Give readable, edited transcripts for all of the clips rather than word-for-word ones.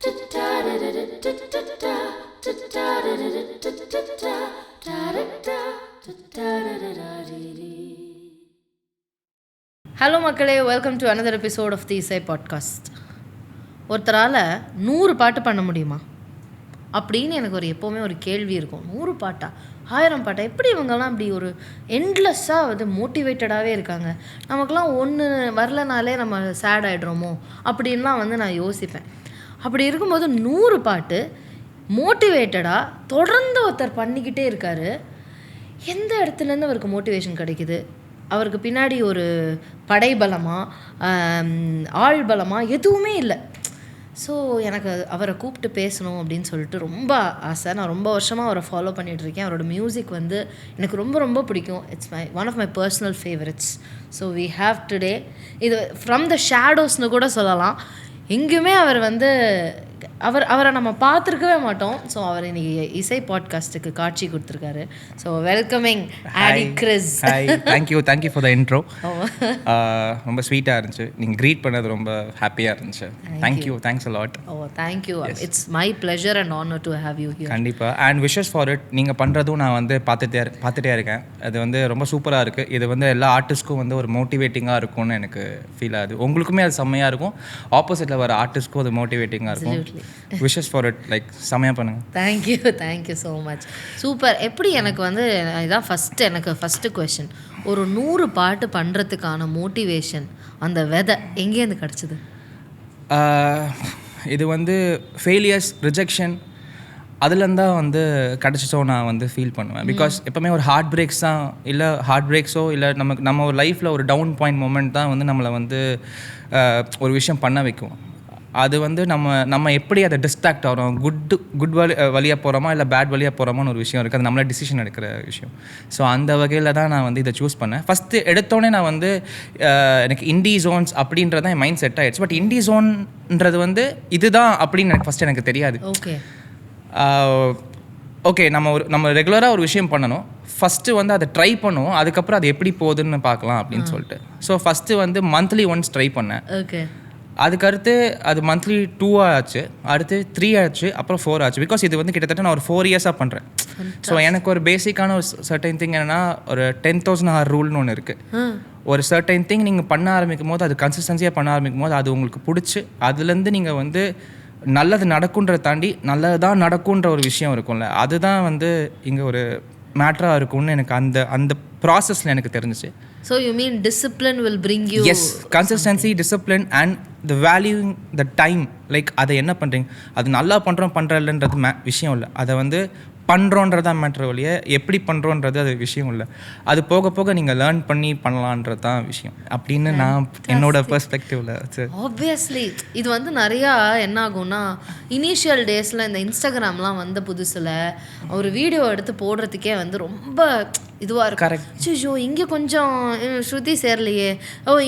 Hello மக்களே, welcome to another episode of the இசை podcast. ஒருத்தரால் 100 பாட்டு பண்ண முடியுமா அப்படின்னு எனக்கு எப்போவுமே ஒரு கேள்வி இருக்கும். 100 பாட்டா, 1000 பாட்டா, எப்படி இவங்கெல்லாம் அப்படி ஒரு எண்ட்லெஸ்ஸாக மோட்டிவேட்டடாகவே இருக்காங்க? நமக்கெல்லாம் ஒன்று வரலனாலே நம்ம சேட் ஆகிடுறோமோ அப்படின்லாம் நான் யோசிப்பேன். அப்படி இருக்கும்போது 100 பாட்டு மோட்டிவேட்டடாக தொடர்ந்து ஒருத்தர் பண்ணிக்கிட்டே இருக்கார். எந்த இடத்துலேருந்து அவருக்கு மோட்டிவேஷன் கிடைக்குது? அவருக்கு பின்னாடி ஒரு படைபலமா ஆள் பலமா எதுவுமே இல்லை. ஸோ எனக்கு அவரை கூப்பிட்டு பேசணும் அப்படின்னு சொல்லிட்டு ரொம்ப ஆசை. நான் ரொம்ப வருஷமாக அவரை ஃபாலோ பண்ணிகிட்ருக்கேன். அவரோட மியூசிக் எனக்கு ரொம்ப ரொம்ப பிடிக்கும். It's one of my personal favourites. So we have today இது ஃப்ரம் த ஷேடோஸ்னு கூட சொல்லலாம். எங்கேயுமே அவரை நம்ம பார்த்துருக்கவே மாட்டோம். ஸோ அவர் இன்னைக்கு இசை பாட்காஸ்ட்டுக்கு காட்சி கொடுத்துருக்காரு. So welcoming Aadi Chris. Thank you for the intro. ரொம்ப ஸ்வீட்டாக இருந்துச்சு. நீங்கள் க்ரீட் பண்ணது ரொம்ப ஹாப்பியாக இருந்துச்சு. Thanks a lot. Thank you. It's my pleasure and honour to have you here. கண்டிப்பாக. And wishes for it. நீங்கள் பண்ணுறதும் நான் பார்த்துட்டே இருக்கேன். அது ரொம்ப சூப்பராக இருக்குது. இது எல்லா ஆர்டிஸ்ட்க்கும் ஒரு மோட்டிவேட்டிங்காக இருக்கும்னு எனக்கு ஃபீல் ஆகுது. உங்களுக்குமே அது செம்மையாக இருக்கும். ஆப்போசிட்டில் வர ஆர்டிஸ்ட்க்கும் அது மோட்டிவேட்டிங்காக இருக்கும். Wishes for it. செம்மையாக பண்ணுங்க. Thank you so much. சூப்பர். எப்படி எனக்கு இதான் ஃபஸ்ட்டு கொஸ்டின். ஒரு 100 பாட்டு பண்ணுறதுக்கான மோட்டிவேஷன், அந்த விதை எங்கேருந்து கிடச்சிது? இது ஃபெயிலியர்ஸ், ரிஜெக்ஷன், அதுலேருந்து தான் கிடச்சிச்சோ நான் ஃபீல் பண்ணுவேன். பிகாஸ் எப்போவுமே ஒரு ஹார்ட் பிரேக்ஸோ இல்லை நம்ம ஒரு லைஃப்பில் ஒரு டவுன் பாயிண்ட் மூமெண்ட் தான் நம்மளை ஒரு விஷயம் பண்ண வைக்கும். அது நம்ம எப்படி அதை டிஸ்ட்ராக்ட் ஆகிறோம், குட் வழியாக போகிறோமா இல்லை பேட் வழியாக போகிறோமான்னு ஒரு விஷயம் இருக்குது. அது நம்மளே டிசிஷன் எடுக்கிற விஷயம். ஸோ அந்த வகையில் தான் நான் இதை சூஸ் பண்ணேன். ஃபஸ்ட்டு எடுத்தோடனே நான் எனக்கு இண்டி ஜோன்ஸ் அப்படின்றதான் என் மைண்ட் செட் ஆகிடுச்சு. பட் இண்டி ஜோன்ன்றது இதுதான் அப்படின்னு எனக்கு எனக்கு தெரியாது. ஓகே, நம்ம ரெகுலராக ஒரு விஷயம் பண்ணணும். ஃபஸ்ட்டு அதை ட்ரை பண்ணுவோம். அதுக்கப்புறம் அது எப்படி போகுதுன்னு பார்க்கலாம் அப்படின்னு சொல்லிட்டு. So first monthly once try பண்ணேன். ஓகே. அதுக்கடுத்து அது மந்த்லி 2 ஆச்சு, அடுத்து 3 ஆச்சு, அப்புறம் 4 ஆச்சு. பிகாஸ் இது கிட்டத்தட்ட நான் ஒரு 4 இயர்ஸாக பண்ணுறேன். ஸோ எனக்கு ஒரு பேசிக்கான ஒரு சர்டைன் திங் என்னென்னா, ஒரு 10,000 hour ரூல்னு ஒன்று இருக்குது. ஒரு சர்டைன் திங் நீங்கள் பண்ண ஆரம்பிக்கும் போது, அது கன்சிஸ்டன்சியாக பண்ண ஆரம்பிக்கும் போது, அது உங்களுக்கு பிடிச்சி அதுலேருந்து நீங்கள் நல்லது நடக்குன்றதை தாண்டி நல்லது தான் நடக்குன்ற ஒரு விஷயம் இருக்கும்ல, அதுதான் இங்கே ஒரு மேட்டராக இருக்கும்னு எனக்கு அந்த ப்ராசஸில் எனக்கு தெரிஞ்சிச்சு. So you mean discipline will bring you... Yes, consistency, discipline and the valuing the time. அதை என்ன பண்ணுறீங்க, அது நல்லா பண்ணுறோன்றது விஷயம் இல்லை. அதை பண்ணுறோன்றதான் மேட்ரு வழிய, எப்படி பண்ணுறோன்றது அது விஷயம் இல்லை. அது போக போக நீங்கள் லேர்ன் பண்ணலான்றது தான் விஷயம் அப்படின்னு நான் என்னோட பெர்ஸ்பெக்டிவில். ஆப்வியஸ்லி இது நிறையா என்ன ஆகும்னா, இனிஷியல் டேஸில் இந்த இன்ஸ்டாகிராம்லாம் வந்த புதுசில் ஒரு வீடியோ எடுத்து போடுறதுக்கே ரொம்ப இதுவாக இருக்கும். கரெக்ட். ஐயோ, இங்கே கொஞ்சம் ஸ்ருதி சேரலையே,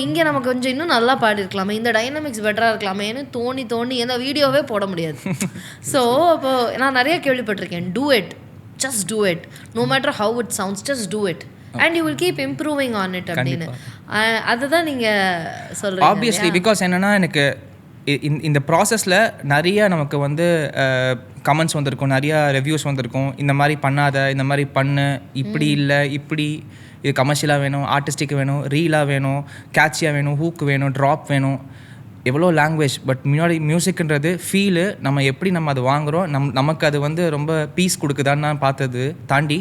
இங்கே நம்ம கொஞ்சம் இன்னும் நல்லா பாடிருக்கலாமே, இந்த டைனமிக்ஸ் பெட்டராக இருக்கலாமேன்னு தோணி எந்த வீடியோவே போட முடியாது. ஸோ அப்போது நான் நிறைய கேள்விப்பட்டிருக்கேன், do it, just do it, no matter how it sounds, just do it and you will keep improving on it அப்படின்னு. அதுதான் நீங்கள் சொல்கிறீங்க. ஆப்வியஸ்லி. பிகாஸ் என்னென்னா, எனக்கு இந்த ப்ராசஸில் நிறைய நமக்கு கமெண்ட்ஸ் வந்திருக்கும், நிறையா ரிவ்யூஸ் வந்திருக்கும். இந்த மாதிரி பண்ணாத, இந்த மாதிரி பண்ணு, இப்படி இல்லை, இப்படி இது கமர்ஷியலாக வேணும், ஆர்டிஸ்டிக் வேணும், ரீலாக வேணும், கேட்சியாக வேணும், ஹூக் வேணும், ட்ராப் வேணும், எவ்வளோ லாங்குவேஜ். பட் முன்னாடி மியூசிக்ன்றது ஃபீலு, நம்ம அதை வாங்குகிறோம், நமக்கு அது ரொம்ப பீஸ் கொடுக்குதான்னு நான் பார்த்தது தாண்டி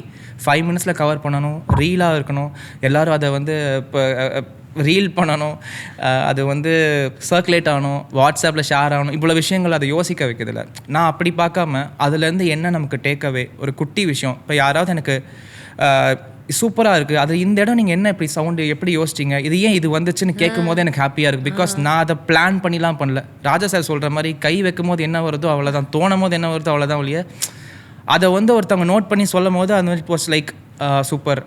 5 minutes கவர் பண்ணணும், ரீலாக இருக்கணும், எல்லோரும் அதை இப்போ ரீல் பண்ணணும், அது சர்க்குலேட் ஆகணும், வாட்ஸ்அப்பில் ஷேர் ஆகணும், இவ்வளோ விஷயங்கள் அதை யோசிக்க வைக்கிறதில்ல. நான் அப்படி பார்க்காம அதுலேருந்து என்ன நமக்கு டேக்அவே, ஒரு குட்டி விஷயம். இப்போ யாராவது எனக்கு சூப்பராக இருக்குது, அது இந்த இடம் நீங்கள் என்ன இப்படி சவுண்டு எப்படி யோசிச்சிங்க, இது ஏன் இது வந்துச்சுன்னு கேட்கும் போது எனக்கு ஹாப்பியாக இருக்குது. பிகாஸ் நான் அதை பிளான் பண்ணிலாம் பண்ணல. ராஜா சார் சொல்கிற மாதிரி கை வைக்கும் போது என்ன வருதோ அவ்வளோதான், தோணும் போது என்ன வருதோ அவ்வளோதான் ஒழிய, அதை ஒருத்தவங்க நோட் பண்ணி சொல்லும் போது அது இட் வாஸ் லைக் சூப்பர்,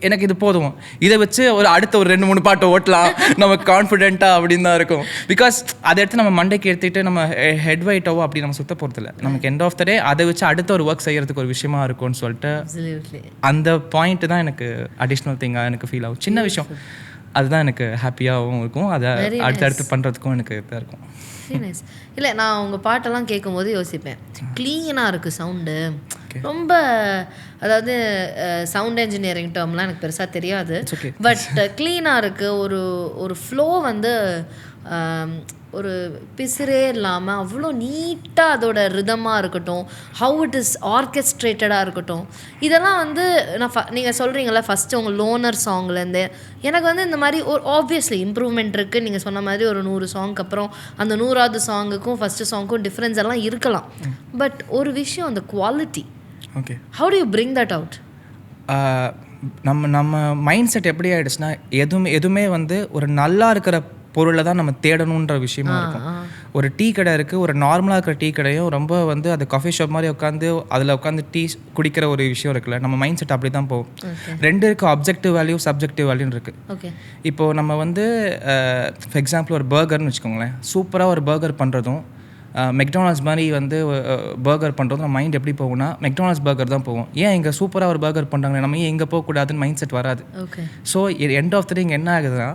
எனக்கு இது போதும், இதை வச்சு அடுத்த ஒரு 2-3 பாட்டு ஓட்டலாம் நமக்கு கான்ஃபிடென்ட்டாக அப்படின்னு தான் இருக்கும். பிகாஸ் அதை எடுத்து நம்ம மண்டைக்கு எடுத்துகிட்டு நம்ம ஹெட் வெயிட்டாவோ அப்படி நம்ம சுத்த போகிறதில்ல. நமக்கு எண்ட் ஆஃப் த டே அதை வச்சு அடுத்த ஒரு ஒர்க் செய்கிறதுக்கு ஒரு விஷயமா இருக்கும்னு சொல்லிட்டு அந்த பாயிண்ட் தான் எனக்கு அடிஷ்னல் திங்காக எனக்கு ஃபீல் ஆகும். சின்ன விஷயம், அதுதான் எனக்கு ஹாப்பியாகவும் இருக்கும், அதை அடுத்தடுத்து பண்ணுறதுக்கும் எனக்கு இதாக இருக்கும். Very nice. இல்லை, நான் உங்கள் பாட்டெல்லாம் கேட்கும்போது யோசிப்பேன், க்ளீனாக இருக்குது சவுண்டு, ரொம்ப, அதாவது சவுண்ட் இன்ஜினியரிங் டேர்ம்லாம் எனக்கு பெருசாக தெரியாது, பட் க்ளீனாக இருக்குது. ஒரு ஃப்ளோ வந்து ஒரு பிசுரே இல்லாமல் அவ்வளோ நீட்டாக அதோட ரிதமாக இருக்கட்டும், ஹவு இட் இஸ் ஆர்கெஸ்ட்ரேட்டடாக இருக்கட்டும், இதெல்லாம் வந்து நான் நீங்கள் சொல்கிறீங்களா ஃபஸ்ட்டு உங்கள் லோனர் சாங்லேருந்து எனக்கு வந்து இந்த மாதிரி ஒரு ஆப்வியஸ்லி இம்ப்ரூவ்மெண்ட் இருக்குது. நீங்கள் சொன்ன மாதிரி ஒரு 100 சாங்க்கு அப்புறம் அந்த 100வது சாங்குக்கும் ஃபஸ்ட்டு சாங்க்கும் டிஃப்ரென்ஸ் எல்லாம் இருக்கலாம். பட் ஒரு விஷயம், அந்த quality, okay, how to you bring that out? நம்ம மைண்ட் செட் எப்படி ஆகிடுச்சுன்னா, எதுவுமே வந்து ஒரு நல்லா இருக்கிற பொருளை தான் நம்ம தேடணுன்ற விஷயமா இருக்கும். ஒரு டீ கடை இருக்குது, ஒரு நார்மலாக இருக்கிற டீ கடையும் ரொம்ப வந்து அது காஃபி ஷாப் மாதிரி உட்காந்து அதில் உட்காந்து டீ குடிக்கிற ஒரு விஷயம் இருக்குல்ல, நம்ம மைண்ட் செட் அப்படி தான் போகும். ரெண்டு இருக்குது, அப்ஜெக்டிவ் வேல்யூ சப்ஜெக்டிவ் வேல்யூன்னு இருக்குது. ஓகே, இப்போது நம்ம வந்து ஃபார் எக்ஸாம்பிள் ஒரு பர்கர்னு வச்சுக்கோங்களேன், சூப்பராக ஒரு பர்கர் பண்ணுறதும் மெக்டானல்ட்ஸ் மாதிரி வந்து பர்கர் பண்ணுறதும் நம்ம மைண்ட் எப்படி போகும்னா மெக்டானல்ட்ஸ் பர்கர் தான் போகும். ஏன் இங்கே சூப்பராக ஒரு பர்கர் பண்ணுறாங்க, நம்ம ஏன் இங்கே போகக்கூடாதுன்னு மைண்ட் செட் வராது. So end of the thing என்ன ஆகுதுன்னா,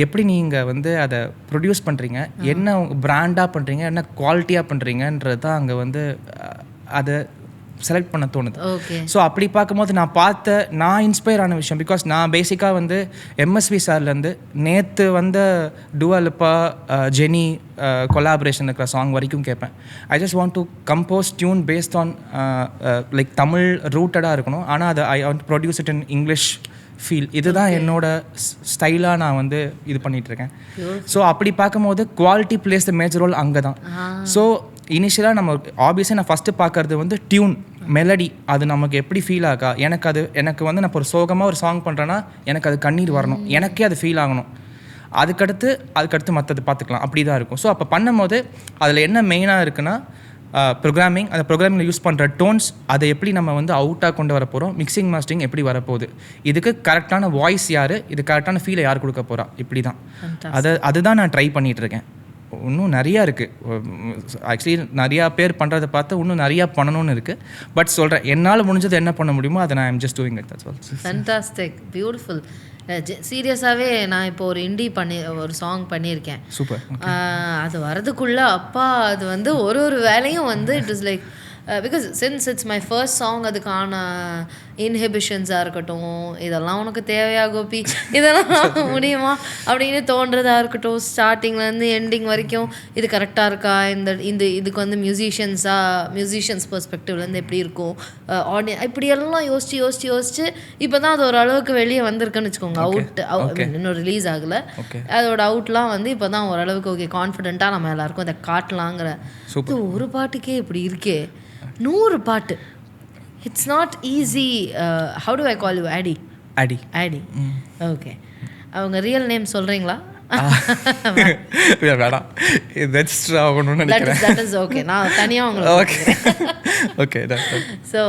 எப்படி நீங்கள் வந்து அதை ப்ரொடியூஸ் பண்ணுறீங்க, என்ன பிராண்டாக பண்ணுறீங்க, என்ன குவாலிட்டியாக பண்ணுறீங்கன்றது தான் அங்கே வந்து அதை செலக்ட் பண்ண தோணுது. ஸோ அப்படி பார்க்கும்போது நான் இன்ஸ்பயர் ஆன விஷயம், பிகாஸ் நான் பேசிக்காக வந்து எம்எஸ்வி சார்லேருந்து நேற்று வந்த டுவா லிப்பா ஜெனி கொலாபரேஷன் இருக்கிற சாங் வரைக்கும் கேட்பேன். I just want to compose tune based on like Tamil ரூட்டடாக இருக்கணும், ஆனால் அதை I want produce it in English feel. இதுதான் என்னோட ஸ்டைலாக நான் வந்து இது பண்ணிகிட்ருக்கேன். ஸோ அப்படி பார்க்கும்போது quality plays the major role அங்கே தான். ஸோ இனிஷியலாக நம்ம ஆப்வியஸாக நான் ஃபஸ்ட்டு பார்க்குறது வந்து டியூன், மெலடி, அது நமக்கு எப்படி ஃபீல் ஆகா. எனக்கு வந்து நான் ஒரு சோகமாக ஒரு சாங் பண்ணுறேன்னா எனக்கு அது கண்ணீர் வரணும், எனக்கே அது ஃபீல் ஆகணும். அதுக்கடுத்து மற்றது பார்த்துக்கலாம், அப்படி தான் இருக்கும். ஸோ அப்போ பண்ணும்போது அதில் என்ன மெயினாக இருக்குன்னா ப்ரோக்ராமிங், அந்த ப்ரோக்ராமிங்கில் யூஸ் பண்ணுற டோன்ஸ், அதை எப்படி நம்ம வந்து அவுட்டாக கொண்டு வர போகிறோம், மிக்சிங் மாஸ்டரிங் எப்படி வரப்போகுது, இதுக்கு கரெக்டான வாய்ஸ் யார், இது கரெக்டான ஃபீலை யார் கொடுக்க போகிறா, இப்படி தான். அதுதான் நான் ட்ரை பண்ணிகிட்ருக்கேன். இன்னும் நிறையா இருக்குது, ஆக்சுவலி நிறையா பேர் பண்ணுறதை பார்த்து இன்னும் நிறையா பண்ணணும்னு இருக்குது. பட் சொல்கிறேன், என்னால் முடிஞ்சது என்ன பண்ண முடியுமோ அதை நான் I'm just doing it, that's all. Fantastic, beautiful. சீரியஸாகவே நான் இப்போ ஒரு ஒரு சாங் பண்ணியிருக்கேன். சூப்பர். அது வரதுக்குள்ளே அப்பா, அது வந்து ஒரு வேலையும் வந்து it is like, because since it's my first song, அதுக்கான இன்ஹிபிஷன்ஸாக இருக்கட்டும், இதெல்லாம் உனக்கு தேவையா கோபி, இதெல்லாம் முடியுமா அப்படின்னு தோன்றதாக இருக்கட்டும், ஸ்டார்டிங்லேருந்து எண்டிங் வரைக்கும் இது கரெக்டாக இருக்கா, இதுக்கு வந்து மியூசிஷியன்ஸ் பெர்ஸ்பெக்டிவ்லேருந்து எப்படி இருக்கும், இப்படியெல்லாம் யோசிச்சு இப்போ தான் அது ஒரு அளவுக்கு வெளியே வந்திருக்குன்னு வச்சுக்கோங்க. இன்னும் ரிலீஸ் ஆகலை, அதோட அவுட்லாம் வந்து இப்போ தான் ஓரளவுக்கு ஓகே கான்ஃபிடென்ட்டாக நம்ம எல்லாருக்கும் அதை காட்டலாங்கிற. ஒரு பாட்டுக்கே இப்படி இருக்கே, 100 பாட்டு, it's not easy. How to I call you? Aadi. Okay, அவங்க ரியல் நேம் சொல்கிறீங்களா? வேணாம், that is okay. நான் தனியாக உங்களுக்கு okay. So